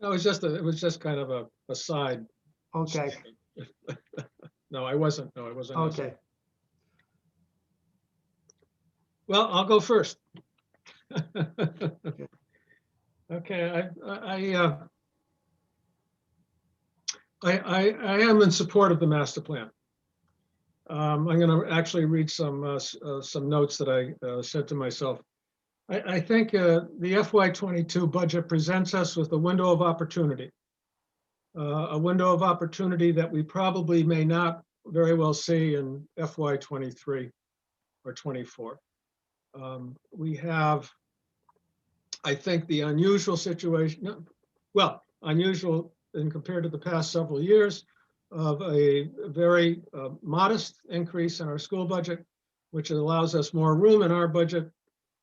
No, it was just kind of a side. Okay, No, I wasn't. No, I wasn't. okay. Well, I'll go first. Okay, I am in support of the master plan. I'm going to actually read some notes that I said to myself. I think the FY22 budget presents us with a window of opportunity. A window of opportunity that we probably may not very well see in FY23 or 24. We have, I think, the unusual situation, well, unusual in compared to the past several years, of a very modest increase in our school budget, which allows us more room in our budget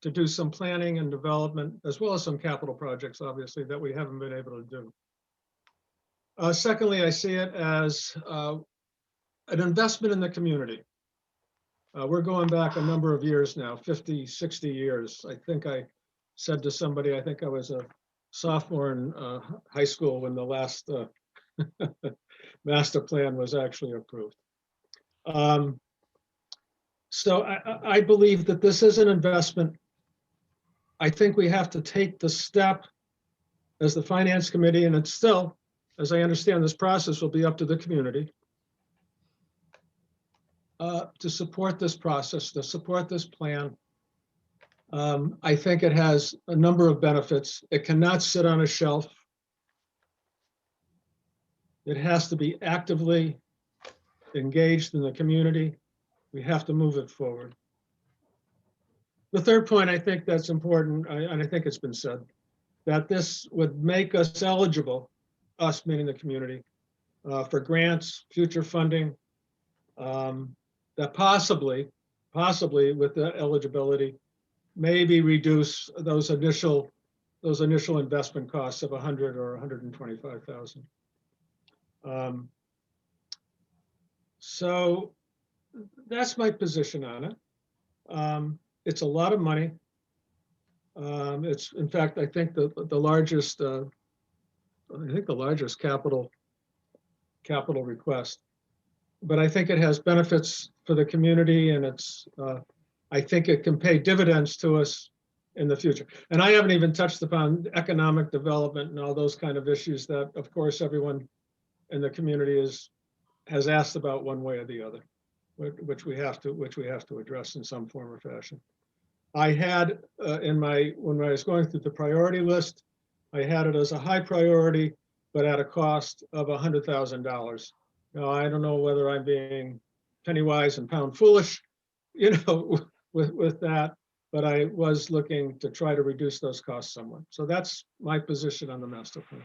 to do some planning and development, as well as some capital projects, obviously, that we haven't been able to do. Secondly, I see it as an investment in the community. We're going back a number of years now, 50, 60 years. I think I said to somebody, I think I was a sophomore in high school when the last master plan was actually approved. So I believe that this is an investment. I think we have to take the step as the finance committee, and it's still, as I understand, this process will be up to the community to support this process, to support this plan. I think it has a number of benefits. It cannot sit on a shelf. It has to be actively engaged in the community. We have to move it forward. The third point, I think that's important, and I think it's been said, that this would make us eligible, us meaning the community, for grants, future funding, that possibly with the eligibility, maybe reduce those initial investment costs of 100 or 125,000. So that's my position on it. It's a lot of money. It's, in fact, I think the largest, capital request. But I think it has benefits for the community, and it's, I think it can pay dividends to us in the future. And I haven't even touched upon economic development and all those kind of issues that, of course, everyone in the community has asked about one way or the other, which we have to address in some form or fashion. I had when I was going through the priority list, I had it as a high priority, but at a cost of $100,000. Now, I don't know whether I'm being penny wise and pound foolish, with that, but I was looking to try to reduce those costs somewhat. So that's my position on the master plan.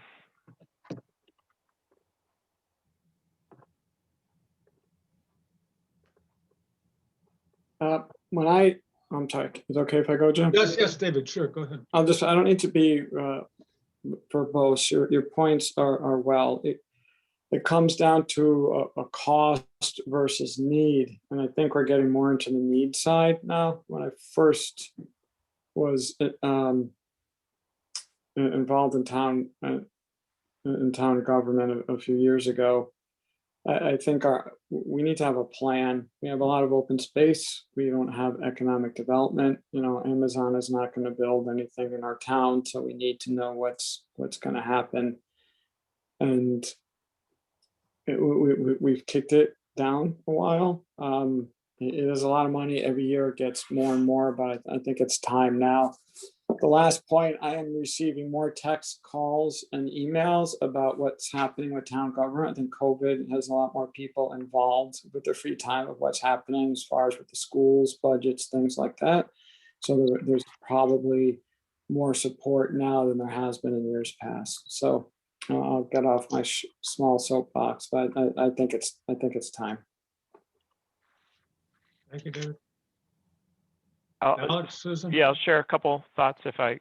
I'm sorry, is it okay if I go, Jim? Yes, David, sure, go ahead. I don't need to be verbose. Your points are well. It comes down to a cost versus need. And I think we're getting more into the need side now. When I first was involved in town government a few years ago, I think we need to have a plan. We have a lot of open space. We don't have economic development. Amazon is not going to build anything in our town, so we need to know what's going to happen. And we've kicked it down a while. It is a lot of money. Every year it gets more and more, but I think it's time now the last point, I am receiving more text calls and emails about what's happening with town government. I think COVID has a lot more people involved with their free time of what's happening as far as with the schools, budgets, things like that. So there's probably more support now than there has been in years past. So I'll get off my small soapbox, but I think it's time. Thank you, David. I'll- Alex, Susan? Yeah, I'll share a couple thoughts if I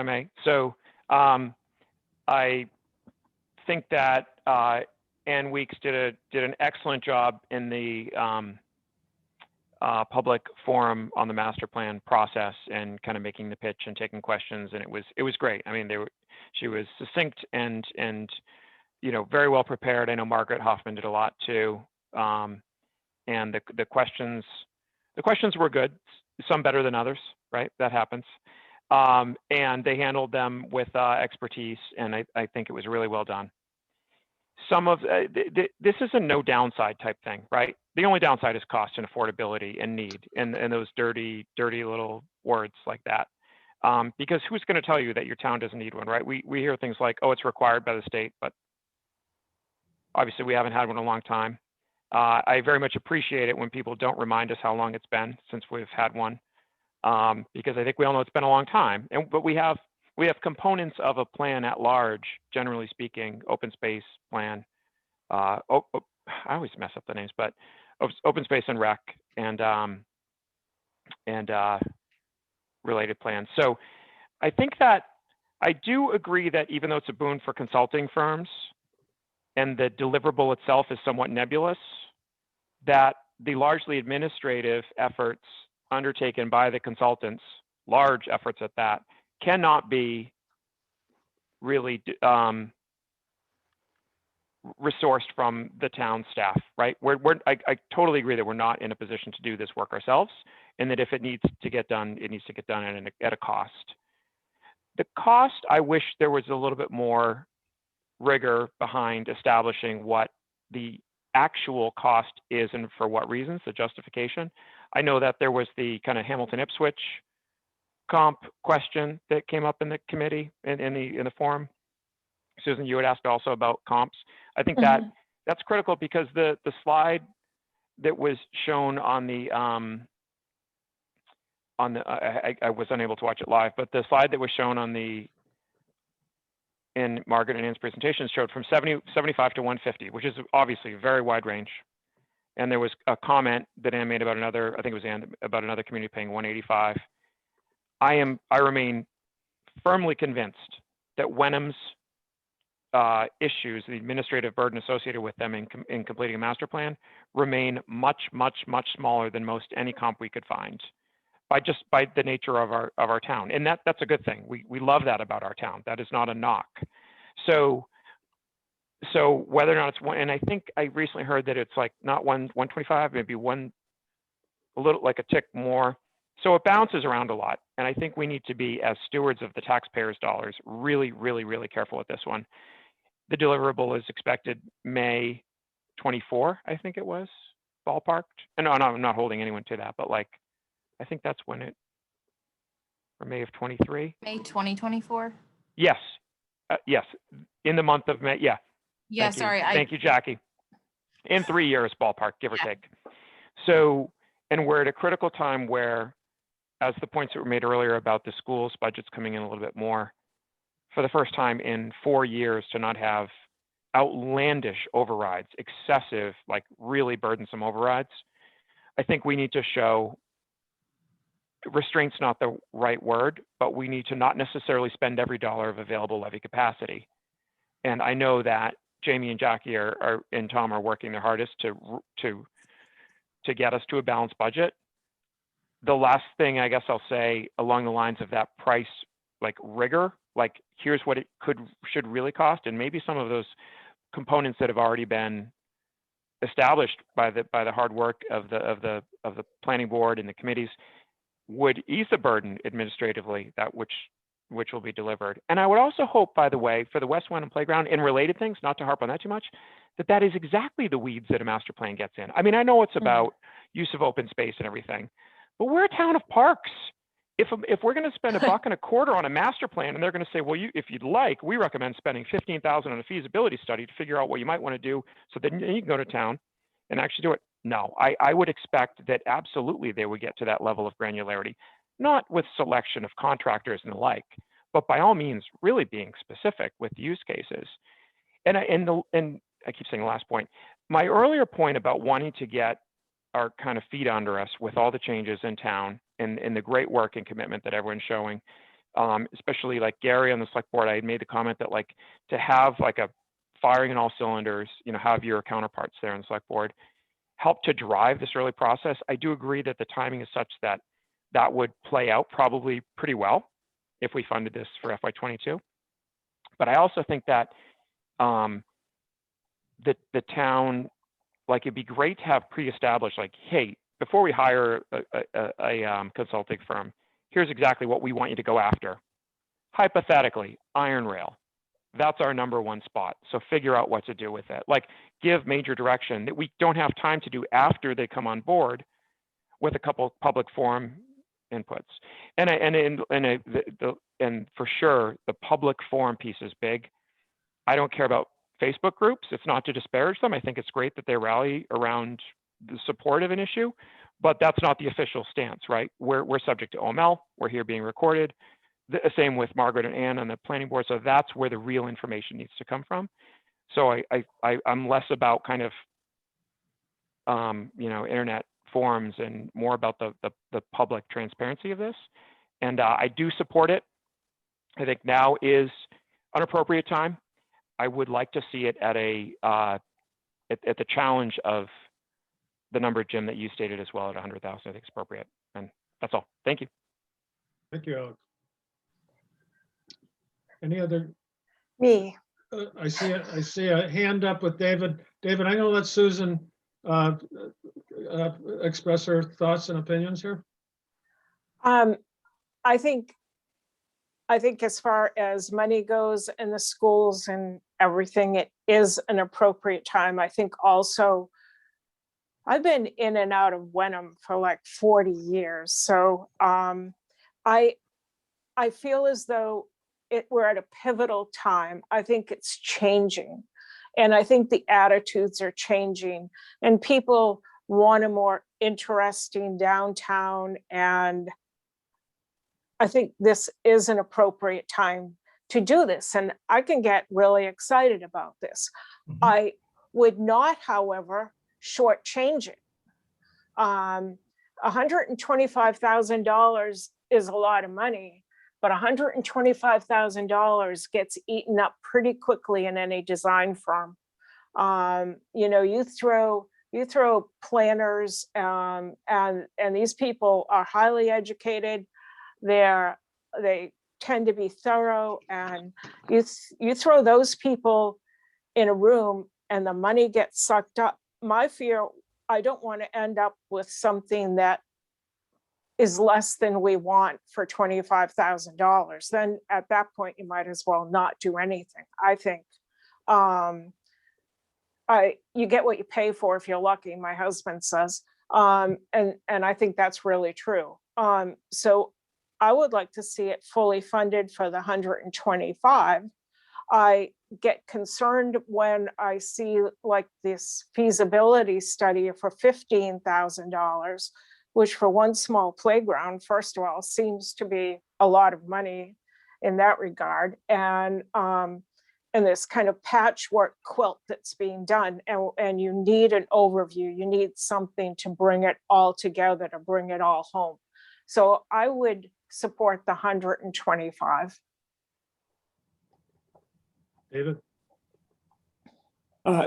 may. So I think that Ann Weeks did an excellent job in the public forum on the master plan process and kind of making the pitch and taking questions, and it was great. I mean, she was succinct and very well prepared. I know Margaret Hoffman did a lot too, and the questions were good. Some better than others, right? That happens. And they handled them with expertise, and I think it was really well done. Some of this is a no downside type thing, right? The only downside is cost and affordability and need, and those dirty little words like that. Because who's going to tell you that your town doesn't need one, right? We hear things like, oh, it's required by the state, but obviously we haven't had one in a long time. I very much appreciate it when people don't remind us how long it's been since we've had one, because I think we all know it's been a long time. But we have components of a plan at large, generally speaking, open space plan. I always mess up the names, but open space and rec and related plans. So I think that I do agree that even though it's a boon for consulting firms and the deliverable itself is somewhat nebulous, that the largely administrative efforts undertaken by the consultants, large efforts at that, cannot be really resourced from the town staff, right? I totally agree that we're not in a position to do this work ourselves, and that if it needs to get done, it needs to get done at a cost. The cost, I wish there was a little bit more rigor behind establishing what the actual cost is and for what reasons, the justification. I know that there was the kind of Hamilton Ipswich comp question that came up in the committee in the forum. Susan, you had asked also about comps. I think that's critical because the slide that was shown on the I was unable to watch it live, but the slide that was shown in Margaret and Ann's presentation showed from 75 to 150, which is obviously a very wide range. And there was a comment that Ann made about another, I think it was Ann, about another community paying 185. I remain firmly convinced that Wenham's issues, the administrative burden associated with them in completing a master plan, remain much, much, much smaller than most any comp we could find, by the nature of our town. And that's a good thing. We love that about our town. That is not a knock. So whether or not it's one, and I think I recently heard that it's like not 125, maybe one, a little like a tick more. So it bounces around a lot. And I think we need to be, as stewards of the taxpayers' dollars, really, really, really careful with this one. The deliverable is expected May 24, I think it was, ballparked. And no, I'm not holding anyone to that, but like, I think that's when it, or May of 23. May 2024. Yes, yes, in the month of May, yeah. Yeah, Thank you. sorry. Thank you, Jackie. In 3 years, ballpark, give or take. So, and we're at a critical time where, as the points that were made earlier about the schools budgets coming in a little bit more, for the first time in 4 years to not have outlandish overrides, excessive, like really burdensome overrides, I think we need to show, restraint's not the right word, but we need to not necessarily spend every dollar of available levy capacity. And I know that Jamie and Jackie and Tom are working their hardest to get us to a balanced budget. The last thing I guess I'll say along the lines of that price, like rigor, like here's what it should really cost, and maybe some of those components that have already been established by the hard work of the planning board and the committees would ease the burden administratively, that which will be delivered. And I would also hope, by the way, for the West Wenham Playground and related things, not to harp on that too much, that is exactly the weeds that a master plan gets in. I mean, I know it's about use of open space and everything, but we're a town of parks. if we're going to spend $1.25 on a master plan, and they're going to say, well, if you'd like, we recommend spending $15,000 on a feasibility study to figure out what you might want to do, so then you can go to town and actually do it. No, I would expect that absolutely they would get to that level of granularity, not with selection of contractors and the like, but by all means, really being specific with use cases. And I keep saying the last point. My earlier point about wanting to get our kind of feet under us with all the changes in town and the great work and commitment that everyone's showing, especially like Gary on the select board, I had made the comment that like to have like a firing in all cylinders, have your counterparts there on the select board, help to drive this early process. I do agree that the timing is such that that would play out probably pretty well if we funded this for FY22. But I also think that the town, like it'd be great to have pre-established, like, hey, before we hire a consulting firm, here's exactly what we want you to go after. Hypothetically, iron rail. That's our #1 spot. So figure out what to do with it. Like give major direction that we don't have time to do after they come on board with a couple public forum inputs. And for sure, the public forum piece is big. I don't care about Facebook groups. It's not to disparage them. I think it's great that they rally around the support of an issue, but that's not the official stance, right? We're subject to OML. We're here being recorded. The same with Margaret and Ann on the planning board. So that's where the real information needs to come from. So I'm less about kind of, internet forums and more about the public transparency of this. And I do support it. I think now is an appropriate time. I would like to see it at at the challenge of the number, Jim, that you stated as well at 100,000. I think it's appropriate. And that's all. Thank you. Thank you, Alex. Any other? Me. I see a hand up with David. David, I'm going to let Susan express her thoughts and opinions here. I think as far as money goes in the schools and everything, it is an appropriate time. I think also I've been in and out of Wenham for like 40 years. So I feel as though we're at a pivotal time. I think it's changing. And I think the attitudes are changing and people want a more interesting downtown. And I think this is an appropriate time to do this. And I can get really excited about this. Mhm. I would not, however, shortchange it. $125,000 is a lot of money, but $125,000 gets eaten up pretty quickly in any design firm. You throw planners and these people are highly educated. They tend to be thorough, and you throw those people in a room and the money gets sucked up. My fear, I don't want to end up with something that is less than we want for $25,000. Then at that point, you might as well not do anything. I think you get what you pay for if you're lucky, my husband says. And I think that's really true. So I would like to see it fully funded for the 125. I get concerned when I see like this feasibility study for $15,000, which for one small playground, first of all, seems to be a lot of money in that regard. And this kind of patchwork quilt that's being done. And you need an overview. You need something to bring it all together, to bring it all home. So I would support the 125. David?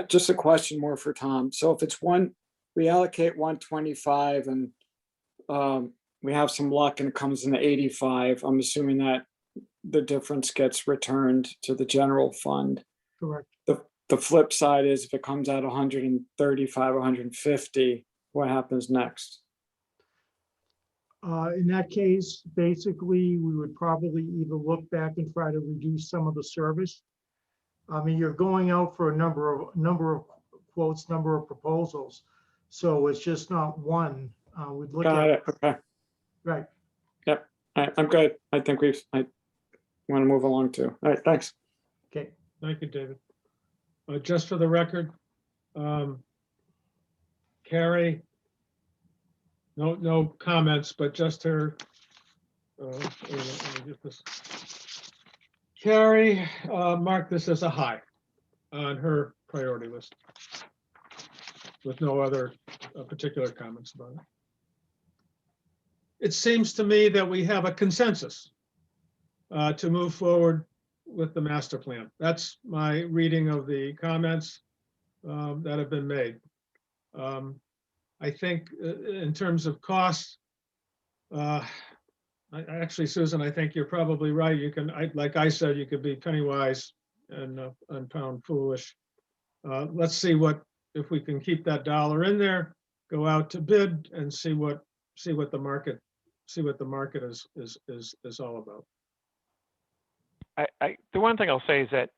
Just a question more for Tom. So if it's we allocate 125 and we have some luck and it comes in at 85, I'm assuming that the difference gets returned to the general fund. Correct. The flip side is if it comes out 135, 150, what happens next? In that case, basically, we would probably either look back and try to reduce some of the service. I mean, you're going out for a number of quotes, number of proposals. So it's just not one. We'd look Got at it. Okay. Right. Yep. I'm good. I think I want to move along too. All right, thanks. Okay, Thank you, David. Just for the record, Carrie, no comments, but just her. Wait a minute, let me get this. Carrie marked this as a high on her priority list with no other particular comments about it. It seems to me that we have a consensus to move forward with the master plan. That's my reading of the comments that have been made. I think in terms of costs, actually, Susan, I think you're probably right. You can, like I said, you could be penny wise and pound foolish. Let's see if we can keep that dollar in there, go out to bid and see what the market is all about. The one thing I'll say is that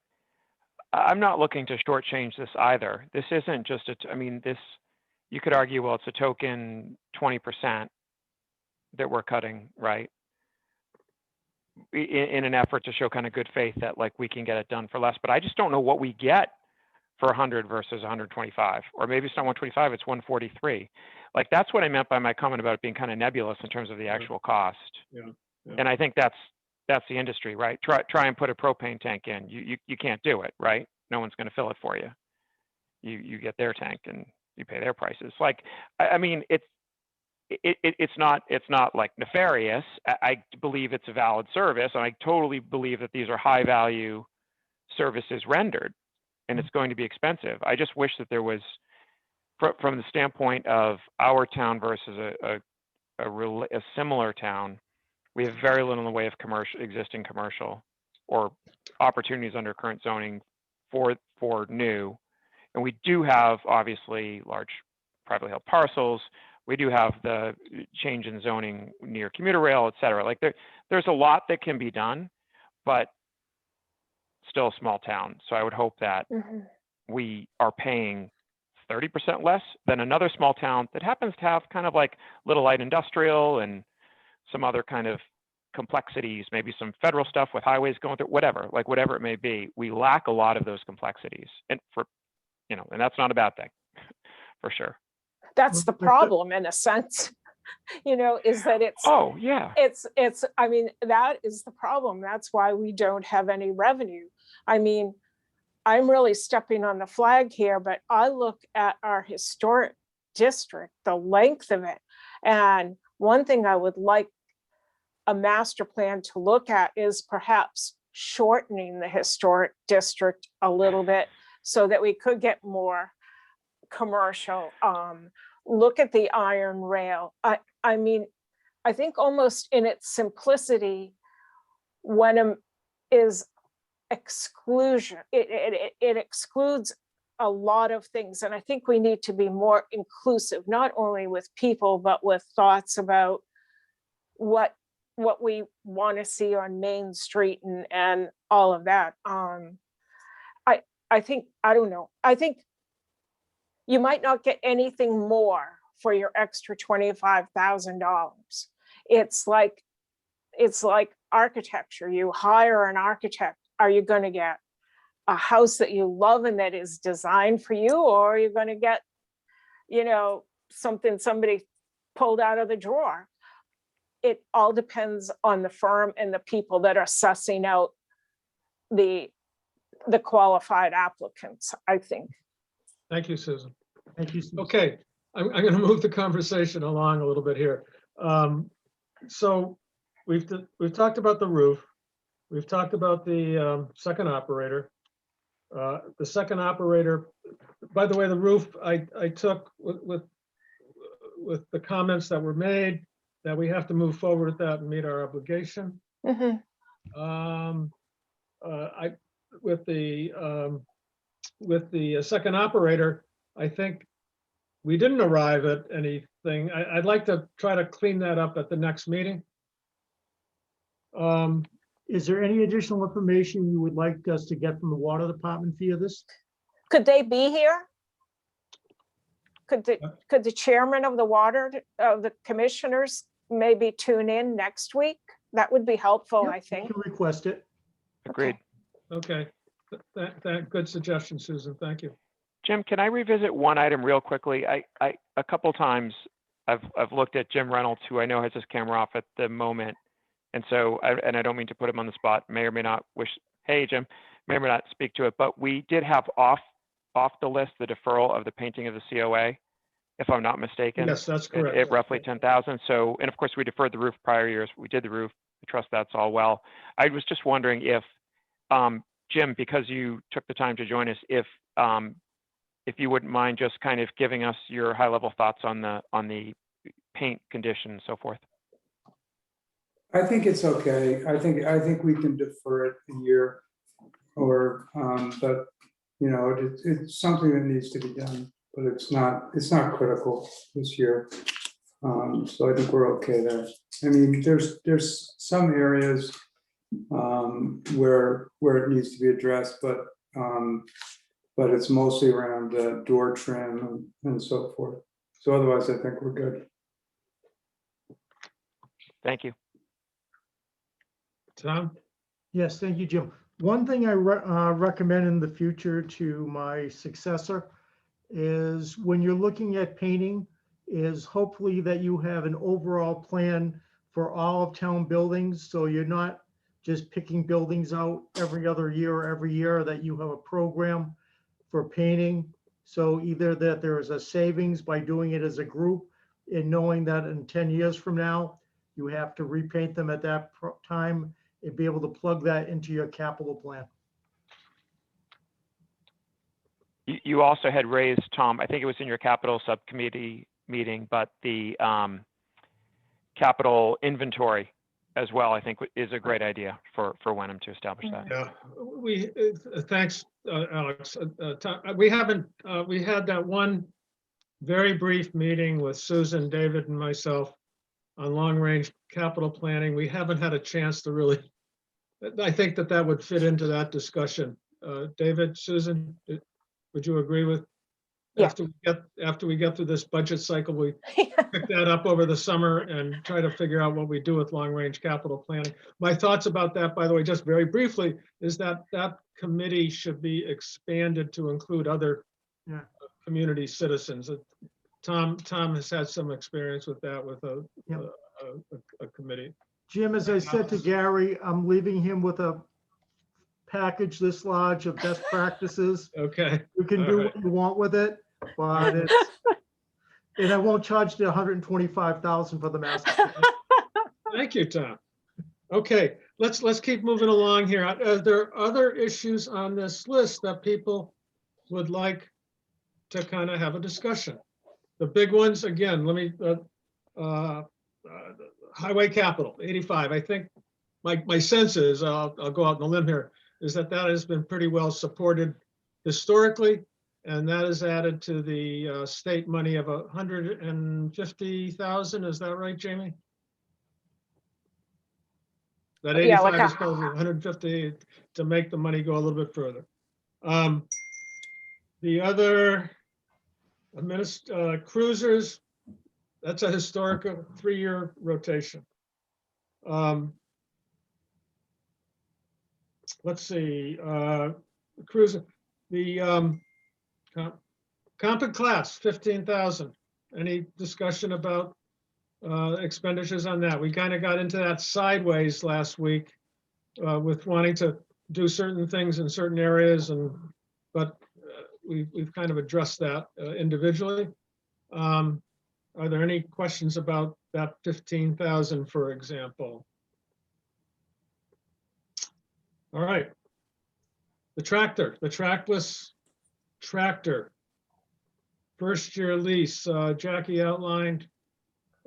I'm not looking to shortchange this either. This isn't just I mean, you could argue, well, it's a token 20% that we're cutting, right? In an effort to show kind of good faith that like we can get it done for less, but I just don't know what we get for 100 versus 125, or maybe it's not 125, it's 143. Like that's what I meant by my comment about it being kind of nebulous in terms of the actual cost. Yeah. And I think that's the industry, right? Try and put a propane tank in. You can't do it, right? No one's going to fill it for you. You get their tank and you pay their prices. Like, I mean, it's not like nefarious. I believe it's a valid service, and I totally believe that these are high value services rendered, and it's going to be expensive. I just wish that there was, from the standpoint of our town versus a similar town, we have very little in the way of existing commercial or opportunities under current zoning for new. And we do have obviously large privately held parcels. We do have the change in zoning near commuter rail, et cetera. Like there's a lot that can be done, but still a small town. So I would hope that we are paying 30% less than another small town that happens to have kind of like little light industrial and some other kind of complexities, maybe some federal stuff with highways going through, whatever it may be. We lack a lot of those complexities, and and that's not a bad thing for sure. That's the problem in a sense, is that it's, oh yeah, I mean, that is the problem. That's why we don't have any revenue. I mean, I'm really stepping on the flag here, but I look at our historic district, the length of it. And one thing I would like a master plan to look at is perhaps shortening the historic district a little bit so that we could get more commercial. Look at the iron rail. I mean, I think almost in its simplicity, Wenham is exclusion. It excludes a lot of things. And I think we need to be more inclusive, not only with people, but with thoughts about what we want to see on Main Street and all of that. I think, I don't know. I think you might not get anything more for your extra $25,000. It's like architecture. You hire an architect. Are you going to get a house that you love and that is designed for you, or are you going to get, something somebody pulled out of the drawer? It all depends on the firm and the people that are sussing out the qualified applicants, I think. Thank you, Susan. thank you. Susan. Okay, I'm going to move the conversation along a little bit here. So we've talked about the roof. We've talked about the second operator. The second operator, by the way, the roof I took with the comments that were made, that we have to move forward with that and meet our obligation. With the second operator, I think we didn't arrive at anything. I'd like to try to clean that up at the next meeting. Is there any additional information you would like us to get from the water department via this? Could they be here? Could the chairman of the commissioners maybe tune in next week? That would be helpful, Yep, I you think. can request it. Agreed. Okay, that, good suggestion, Susan, thank you. Jim, can I revisit one item real quickly? A couple times I've looked at Jim Reynolds, who I know has his camera off at the moment. And so, and I don't mean to put him on the spot, may or may not wish, hey, Jim, may or may not speak to it, but we did have off the list, the deferral of the painting of the COA, if I'm not mistaken. Yes, that's at- correct. At roughly 10,000. So, and of course we deferred the roof prior years. We did the roof. I trust that's all well. I was just wondering if, Jim, because you took the time to join us, if you wouldn't mind just kind of giving us your high level thoughts on the paint condition and so forth. I think it's okay. I think we can defer it a year or, but, you know, it's something that needs to be done, but it's not critical this year. So I think we're okay there. I mean, there's some areas where it needs to be addressed, but it's mostly around door trim and so forth. So otherwise, I think we're good. Thank you. Tom? Yes, thank you, Jim. One thing I recommend in the future to my successor is when you're looking at painting is hopefully that you have an overall plan for all of town buildings. So you're not just picking buildings out every other year or every year, that you have a program for painting. So either that there is a savings by doing it as a group and knowing that in 10 years from now, you have to repaint them at that time and be able to plug that into your capital plan. You also had raised, Tom, I think it was in your capital subcommittee meeting, but the capital inventory as well, I think is a great idea for Wenham to establish that. Yeah, thanks, Alex. Tom, we haven't, we had that one very brief meeting with Susan, David, and myself on long-range capital planning. We haven't had a chance to really, I think that would fit into that discussion. David, Susan, would you agree with? Yeah. After we get through this budget cycle, we pick that up over the summer and try to figure out what we do with long-range capital planning. My thoughts about that, by the way, just very briefly, is that that committee should be expanded to include other community citizens. Tom has had some experience with that with a committee. Jim, as I said to Gary, I'm leaving him with a package this large of best practices. Okay. You can All do right. what you want with it, but it's, and I won't charge the $125,000 for the master plan. Thank you, Tom. Okay, let's keep moving along here. Are there other issues on this list that people would like to kind of have a discussion? The big ones, again, let me, highway capital, 85. I think my sense is, I'll go out on a limb here, is that has been pretty well supported historically, and that is added to the state money of 150,000. Is that right, Jamie? That 85 Yeah, like is probably 150 to make the money go a little bit further. The other cruisers, that's a historical 3-year rotation. Let's see, cruiser, the comp and class, 15,000. Any discussion about expenditures on that? We kind of got into that sideways last week with wanting to do certain things in certain areas, but we've kind of addressed that individually. Are there any questions about that 15,000, for example? All right. The trackless tractor. First year lease, Jackie outlined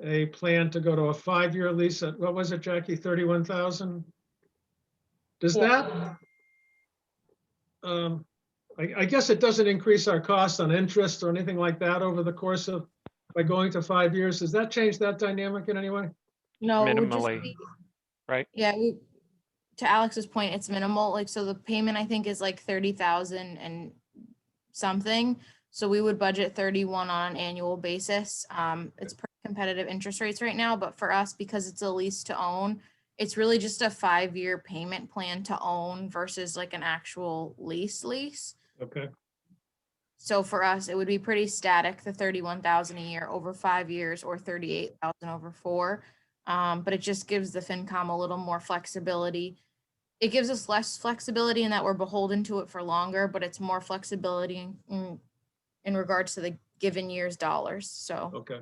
a plan to go to a 5-year lease at, what was it, Jackie, 31,000? Does Yeah. that, I guess it doesn't increase our cost on interest or anything like that over the course of, by going to 5 years. Does that change that dynamic in any way? No, it would just Minimally, be, right? yeah, to Alex's point, it's minimal. Like, so the payment I think is like 30,000 and something. So we would budget 31 on an annual basis. It's pretty competitive interest rates right now, but for us, because it's a lease to own, It's really just a 5-year payment plan to own versus like an actual lease. Okay, So for us, it would be pretty static, the 31,000 a year over 5 years or 38,000 over 4. But it just gives the FinCom a little more flexibility. It gives us less flexibility in that we're beholden to it for longer, but it's more flexibility in regards to the given year's dollars. So okay.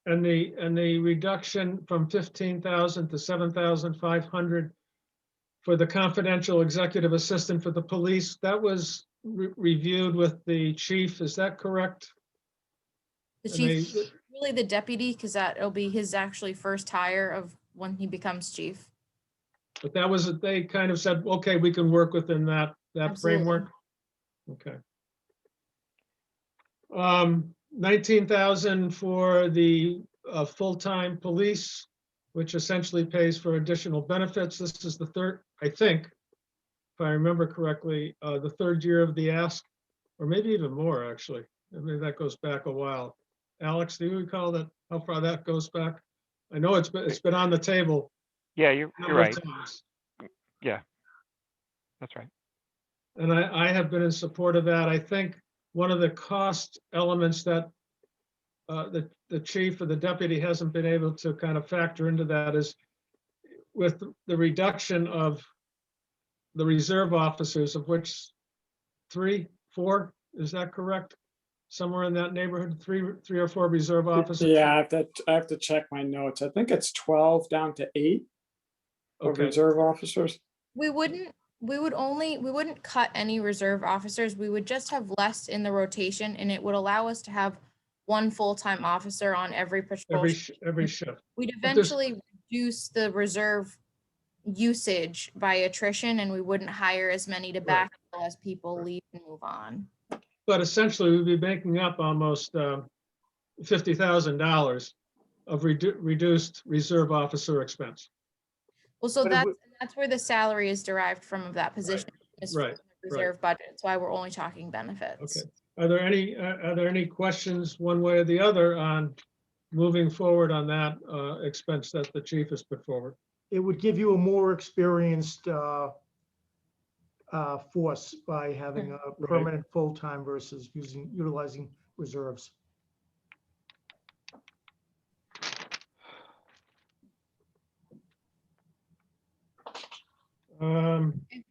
And the reduction from 15,000 to 7,500 for the confidential executive assistant for the police, that was reviewed with the chief, is that correct? the And chief, they- really the deputy, because that'll be his actually first hire of when he becomes chief. But that was, they kind of said, okay, we can work within that Absolutely. framework. Okay. 19,000 for the full-time police, which essentially pays for additional benefits. This is the third, I think, if I remember correctly, the third year of the ask, or maybe even more, actually. I mean, that goes back a while. Alex, do you recall that, how far that goes back? I know it's been on the table. Yeah, a you're number of right. times. Yeah, that's right. And I have been in support of that. I think one of the cost elements that the chief or the deputy hasn't been able to kind of factor into that is with the reduction of the reserve officers, of which 3, 4, is that correct? Somewhere in that neighborhood, 3 or 4 reserve officers? Yeah, I have to check my notes. I think it's 12 down to 8 of Okay, reserve officers. We wouldn't cut any reserve officers. We would just have less in the rotation, and it would allow us to have one full-time officer on every patrol. every shift. We'd but there's- eventually reduce the reserve usage by attrition, and we wouldn't hire as many to Right. backfill as people leave and move on. But essentially, we'd be making up almost $50,000 of reduced reserve officer expense. Well, so But it that's where the salary is derived from of that position. Is from right, the reserve budget. That's why we're only talking benefits. Okay. Are there any questions one way or the other on moving forward on that expense that the chief has put forward? It would give you a more experienced force by having a permanent full-time versus utilizing reserves.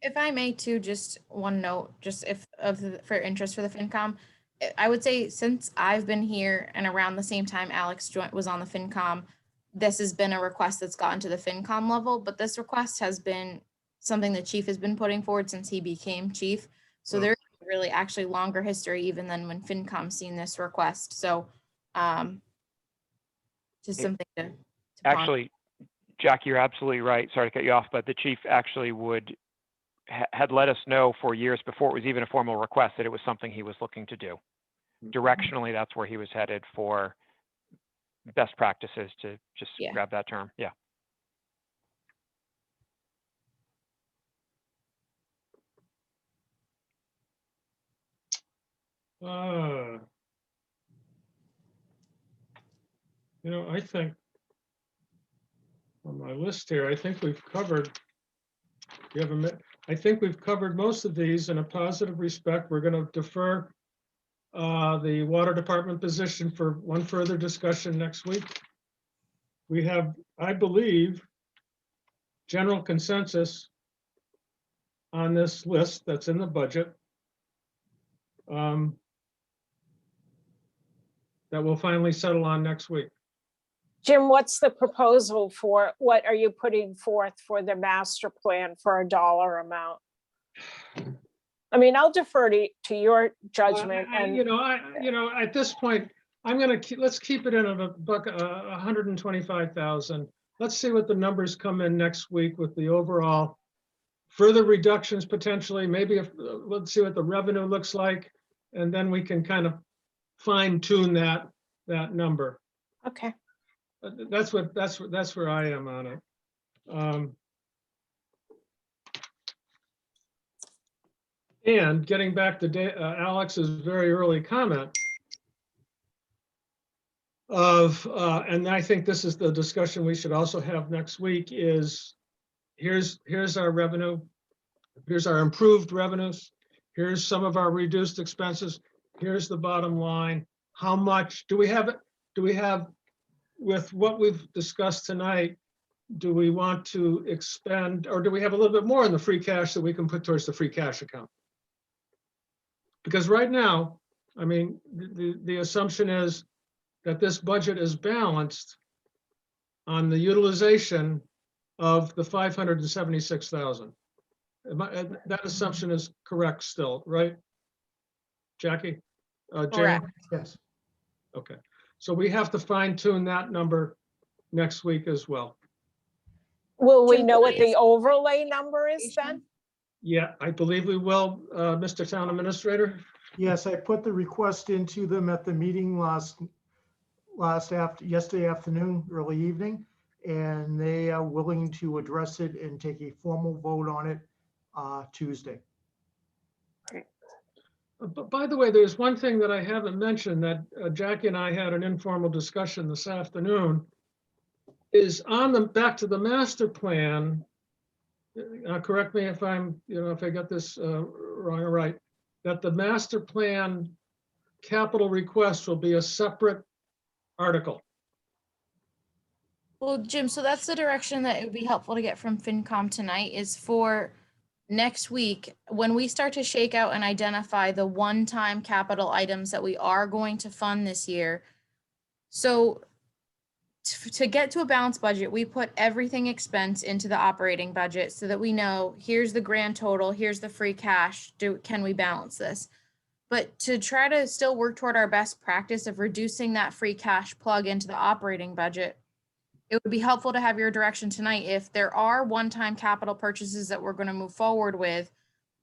If I may too, just one note, just for interest for the FinCom, I would say since I've been here and around the same time Alex was on the FinCom, this has been a request that's gotten to the FinCom level, but this request has been something the chief has been putting forward since he became chief. So there's really actually longer history even than when FinCom seen this request. So just something to ponder. Actually, Jack, you're absolutely right. Sorry to cut you off, but the chief actually had let us know for years before it was even a formal request that it was something he was looking to do. Directionally, that's where he was headed for best practices, to just Yeah. grab that term. Yeah. I think on my list here, I think we've covered, I think we've covered most of these in a positive respect. We're going to defer the water department position for one further discussion next week. We have, I believe, general consensus on this list that's in the budget. That we'll finally settle on next week. Jim, what's the proposal for, what are you putting forth for the master plan for a dollar amount? I mean, I'll defer to your judgment and. At this point, let's keep it in a buck, 125,000. Let's see what the numbers come in next week with the overall further reductions potentially, maybe let's see what the revenue looks like. And then we can kind of fine tune that number. Okay. That's where I am on it. And getting back to Alex's very early comment, and I think this is the discussion we should also have next week is, here's our revenue. Here's our improved revenues. Here's some of our reduced expenses. Here's the bottom line. How much do we have with what we've discussed tonight? Do we want to expend, or do we have a little bit more in the free cash that we can put towards the free cash account? Because right now, I mean, the assumption is that this budget is balanced on the utilization of the 576,000. That assumption is correct still, right? Jackie? Jamie? Correct. Yes. Okay, so we have to fine tune that number next week as well. Will we Jim, know can what I the ask- overlay number is then? Yeah, I believe we will, Mr. Town Administrator. Yes, I put the request into them at the meeting yesterday afternoon, early evening, and they are willing to address it and take a formal vote on it Tuesday. But by the way, there's one thing that I haven't mentioned that Jackie and I had an informal discussion this afternoon, is on the, back to the master plan. Correct me if I'm, if I got this wrong or right, that the master plan capital request will be a separate article. Well, Jim, so that's the direction that it would be helpful to get from FinCom tonight, is for next week, when we start to shake out and identify the one-time capital items that we are going to fund this year. So to get to a balanced budget, we put everything expense into the operating budget so that we know, here's the grand total, here's the free cash, can we balance this? But to try to still work toward our best practice of reducing that free cash plug into the operating budget, it would be helpful to have your direction tonight. If there are one-time capital purchases that we're going to move forward with,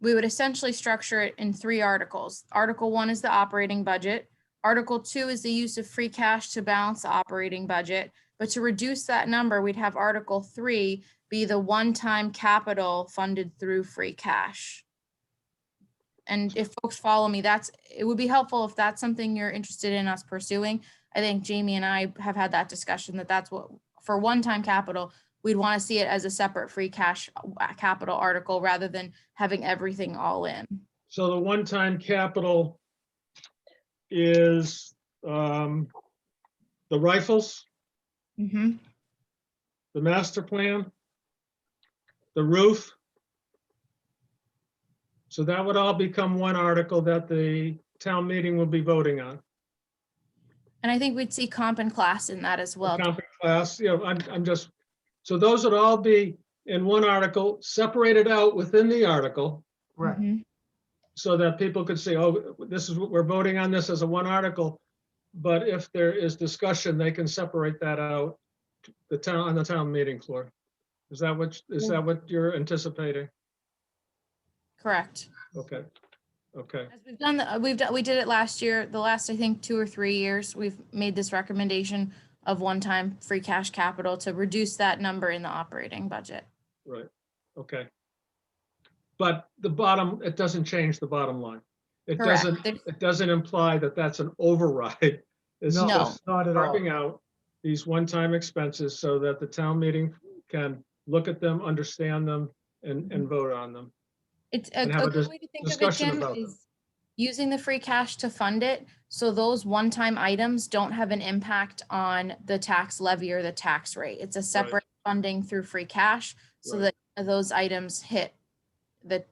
we would essentially structure it in 3 articles. Article 1 is the operating budget. Article 2 is the use of free cash to balance the operating budget. But to reduce that number, we'd have Article 3 be the one-time capital funded through free cash. And if folks follow me, it would be helpful if that's something you're interested in us pursuing. I think Jamie and I have had that discussion that's what, for one-time capital, we'd want to see it as a separate free cash capital article rather than having everything all in. So the one-time capital is the rifles, Mm-hmm. the master plan, the roof. So that would all become one article that the town meeting will be voting on. And I think we'd see comp and class in that as well. Comp and class, I'm just, so those would all be in one article, separated out within the article, Right. Mhm. so that people could say, oh, this is what we're voting on, this as a one article. But if there is discussion, they can separate that out on the town meeting floor. Is that what you're anticipating? Correct. Okay, okay, As we did it last year, the last, I think, 2 or 3 years, we've made this recommendation of one-time free cash capital to reduce that number in the operating budget. right, okay. But it doesn't change the bottom line. It Correct. doesn't imply that that's an override. It's No, just not at all. carving out these one-time expenses so that the town meeting can look at them, understand them, and vote on them. It's And a have a good way to think of it, discussion Jim, about them. is using the free cash to fund it. So those one-time items don't have an impact on the tax levy or the tax rate. It's a separate funding through free cash so Right. that those items hit that,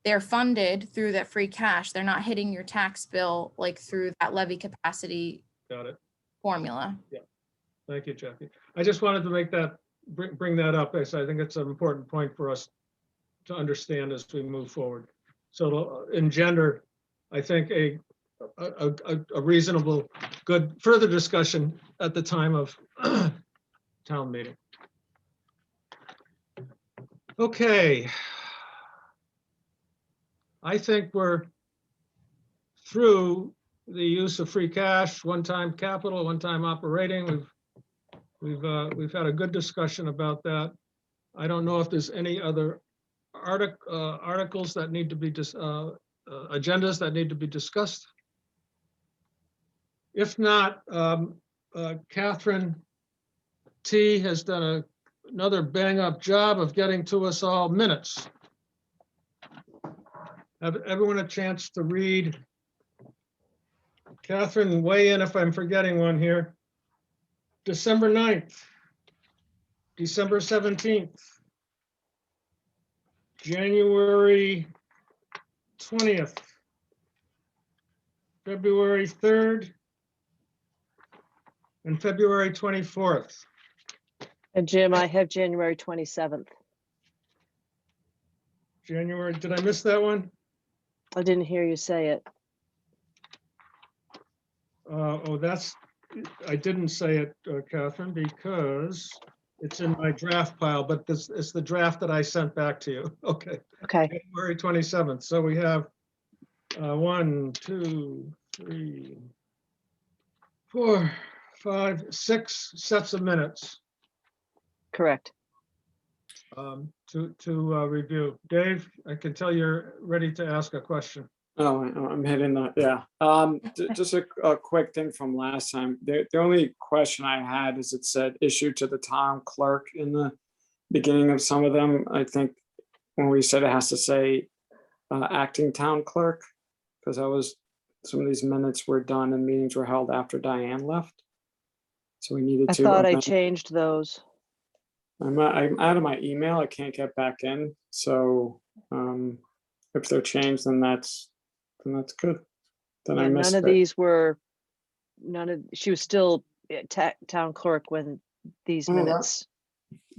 they're funded through that free cash. They're not hitting your tax bill like through that levy capacity Got it. formula. Thank you, Jackie. I just wanted to bring that up, as I think it's an important point for us to understand as we move forward. So it'll engender, I think, a reasonable, good further discussion at the time of town meeting. Okay. I think we're through the use of free cash, one-time capital, one-time operating. We've had a good discussion about that. I don't know if there's any other articles that need to be agendas that need to be discussed. If not, Catherine T has done another bang up job of getting to us all minutes. Have everyone a chance to read? Catherine, weigh in if I'm forgetting one here. December 9th, December 17th, January 20th, February 3rd, and February 24th. And Jim, I have January 27th. January, did I miss that one? I didn't hear you say it. Oh, I didn't say it, Catherine, because it's in my draft pile, but it's the draft that I sent back to you. Okay, Okay. January 27th. So we have 1, 2, 3, 4, 5, 6 sets of minutes Correct. to review. Dave, I can tell you're ready to ask a question. Oh, I'm hitting that, yeah. Just a quick thing from last time. The only question I had is it said issued to the town clerk in the beginning of some of them. I think when we said it has to say acting town clerk, because some of these minutes were done and meetings were held after Diane left. So we needed I to. thought I changed those. I'm out of my email. I can't get back in. So if they're changed, then that's good. Then I Yeah, missed none of it. these were, she was still town clerk when these Oh, that- minutes.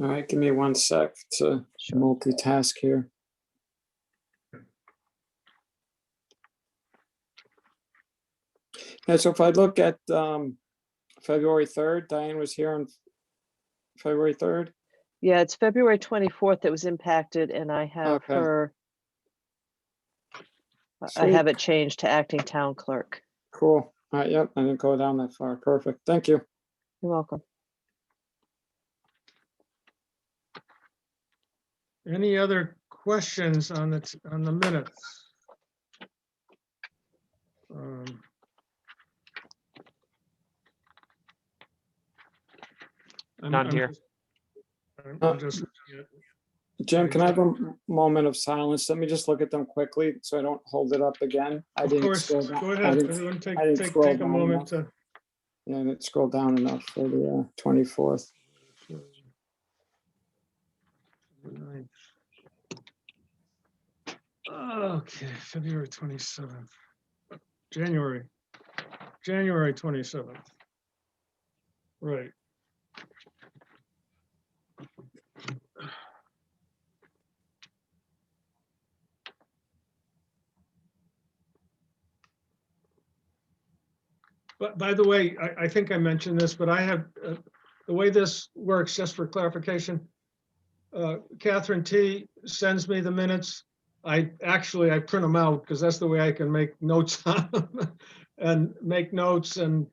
All right, give me 1 sec to Sure. multitask here. Yeah, so if I look at February 3rd, Diane was here on February 3rd. Yeah, it's February 24th that was impacted, and I have Okay. her, I Sweet. have it changed to acting town clerk. Cool. All right, yep, I didn't go down that far. Perfect. Thank you. You're welcome. Any other questions on the minutes? None here. I'm just. Jim, can I have a moment of silence? Let me just look at them quickly so I don't hold it up again. Of course, go ahead. Everyone take scroll a down moment enough. to. Yeah, I didn't scroll down enough for the 24th. Okay, February 27th. January 27th. Right. But by the way, I think I mentioned this, but I have, the way this works, just for clarification, Catherine T sends me the minutes. I print them out because that's the way I can make notes on them and make notes and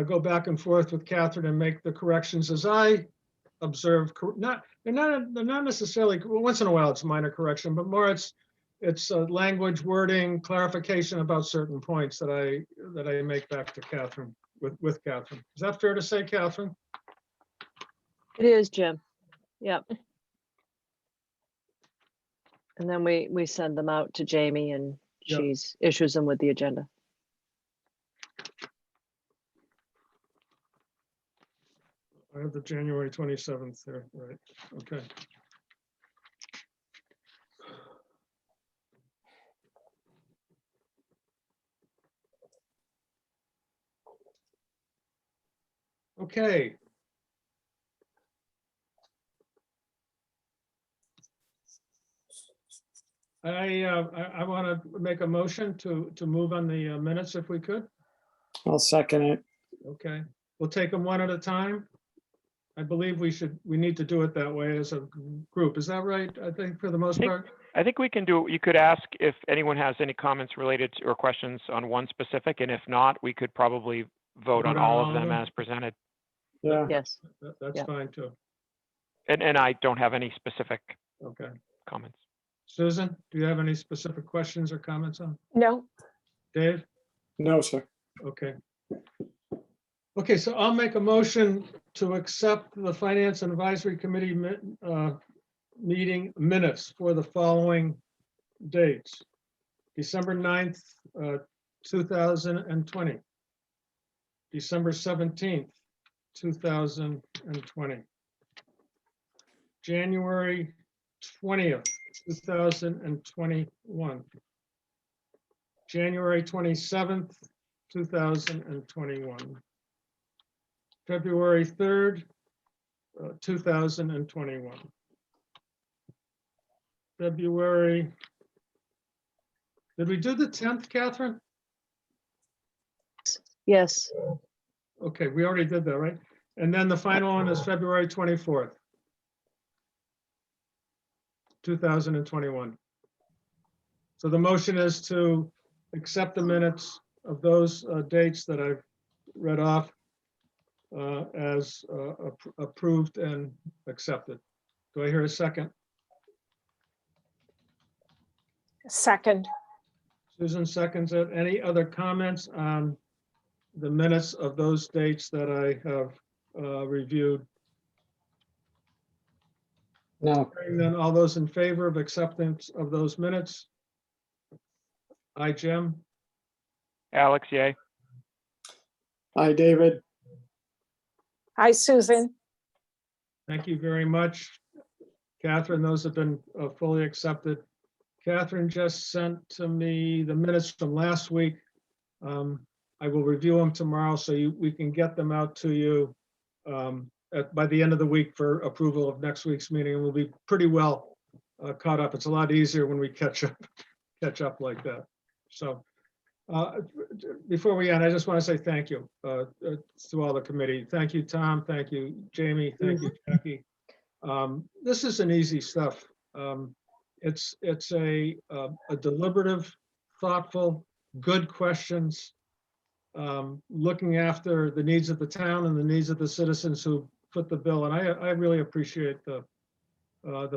go back and forth with Catherine and make the corrections as I observe. They're not necessarily, well, once in a while it's minor correction, but more it's language, wording, clarification about certain points that I make back to Catherine with Catherine. Is that fair to say, Catherine? It is, Jim. Yep. And then we send them out to Jamie, and Yep. she's issues them with the agenda. I have the January 27th there, right? Okay. Okay. I want to make a motion to move on the minutes if we could. I'll second it. Okay, we'll take them one at a time. I believe we need to do it that way as a group. Is that right? I think for the most part. I think we can do, you could ask if anyone has any comments related to, or questions on one specific, and if not, we could probably vote on all of them as presented. Yeah. Yes. That's Yeah. fine too. And I don't have any specific Okay. comments. Susan, do you have any specific questions or comments on? No, Dave? No, sir. Okay. Okay, so I'll make a motion to accept the Finance and Advisory Committee meeting minutes for the following dates. December 9th, 2020. December 17th, 2020. January 20th, 2021. January 27th, 2021. February 3rd, 2021. February, did we do the 10th, Catherine? Yes, Okay, we already did that, right? And then the final one is February 24th, 2021. So the motion is to accept the minutes of those dates that I've read off as approved and accepted. Do I hear a second? Second. Susan seconds it. Any other comments on the minutes of those dates that I have reviewed? No, Hearing none, all those in favor of acceptance of those minutes? Aye, Jim. Alex, yay. hi, David. Hi, Susan. Thank you very much. Catherine, those have been fully accepted. Catherine just sent to me the minutes from last week. I will review them tomorrow so we can get them out to you by the end of the week for approval of next week's meeting. And we'll be pretty well caught up. It's a lot easier when we catch up like that. So before we end, I just want to say thank you to all the committee. Thank you, Tom. Thank you, Jamie. Thank you, Jackie. This isn't easy stuff. It's a deliberative, thoughtful, good questions, looking after the needs of the town and the needs of the citizens who put the bill. And I really appreciate the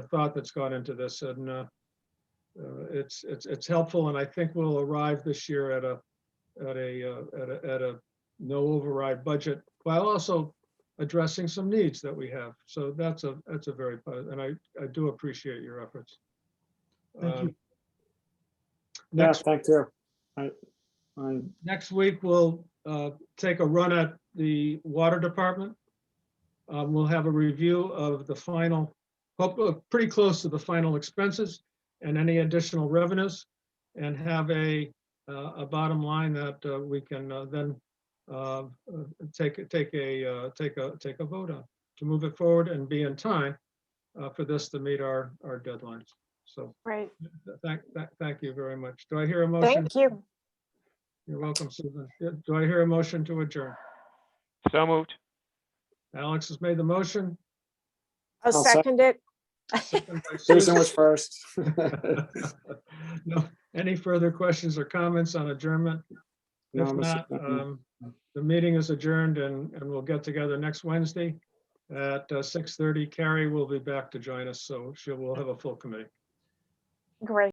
thought that's gone into this, and it's helpful. And I think we'll arrive this year at a no override budget while also addressing some needs that we have. So that's a very positive, and I do appreciate your efforts. Thank you. Yeah, Next, thank you. next week, we'll take a run at the water department. We'll have a review of the final, pretty close to the final expenses and any additional revenues, and have a bottom line that we can then take a vote on to move it forward and be in time for this to meet our deadlines. So Great. thank you very much. Do I hear a motion? Thank you. You're welcome, Susan. Do I hear a motion to adjourn? So moved. Alex has made the motion. I'll second it. Second by Susan was first. No, any further questions or comments on adjournment? No, If not, the meeting is adjourned, and we'll get together next Wednesday at 6:30. Carrie will be back to join us, so we'll have a full committee. Great.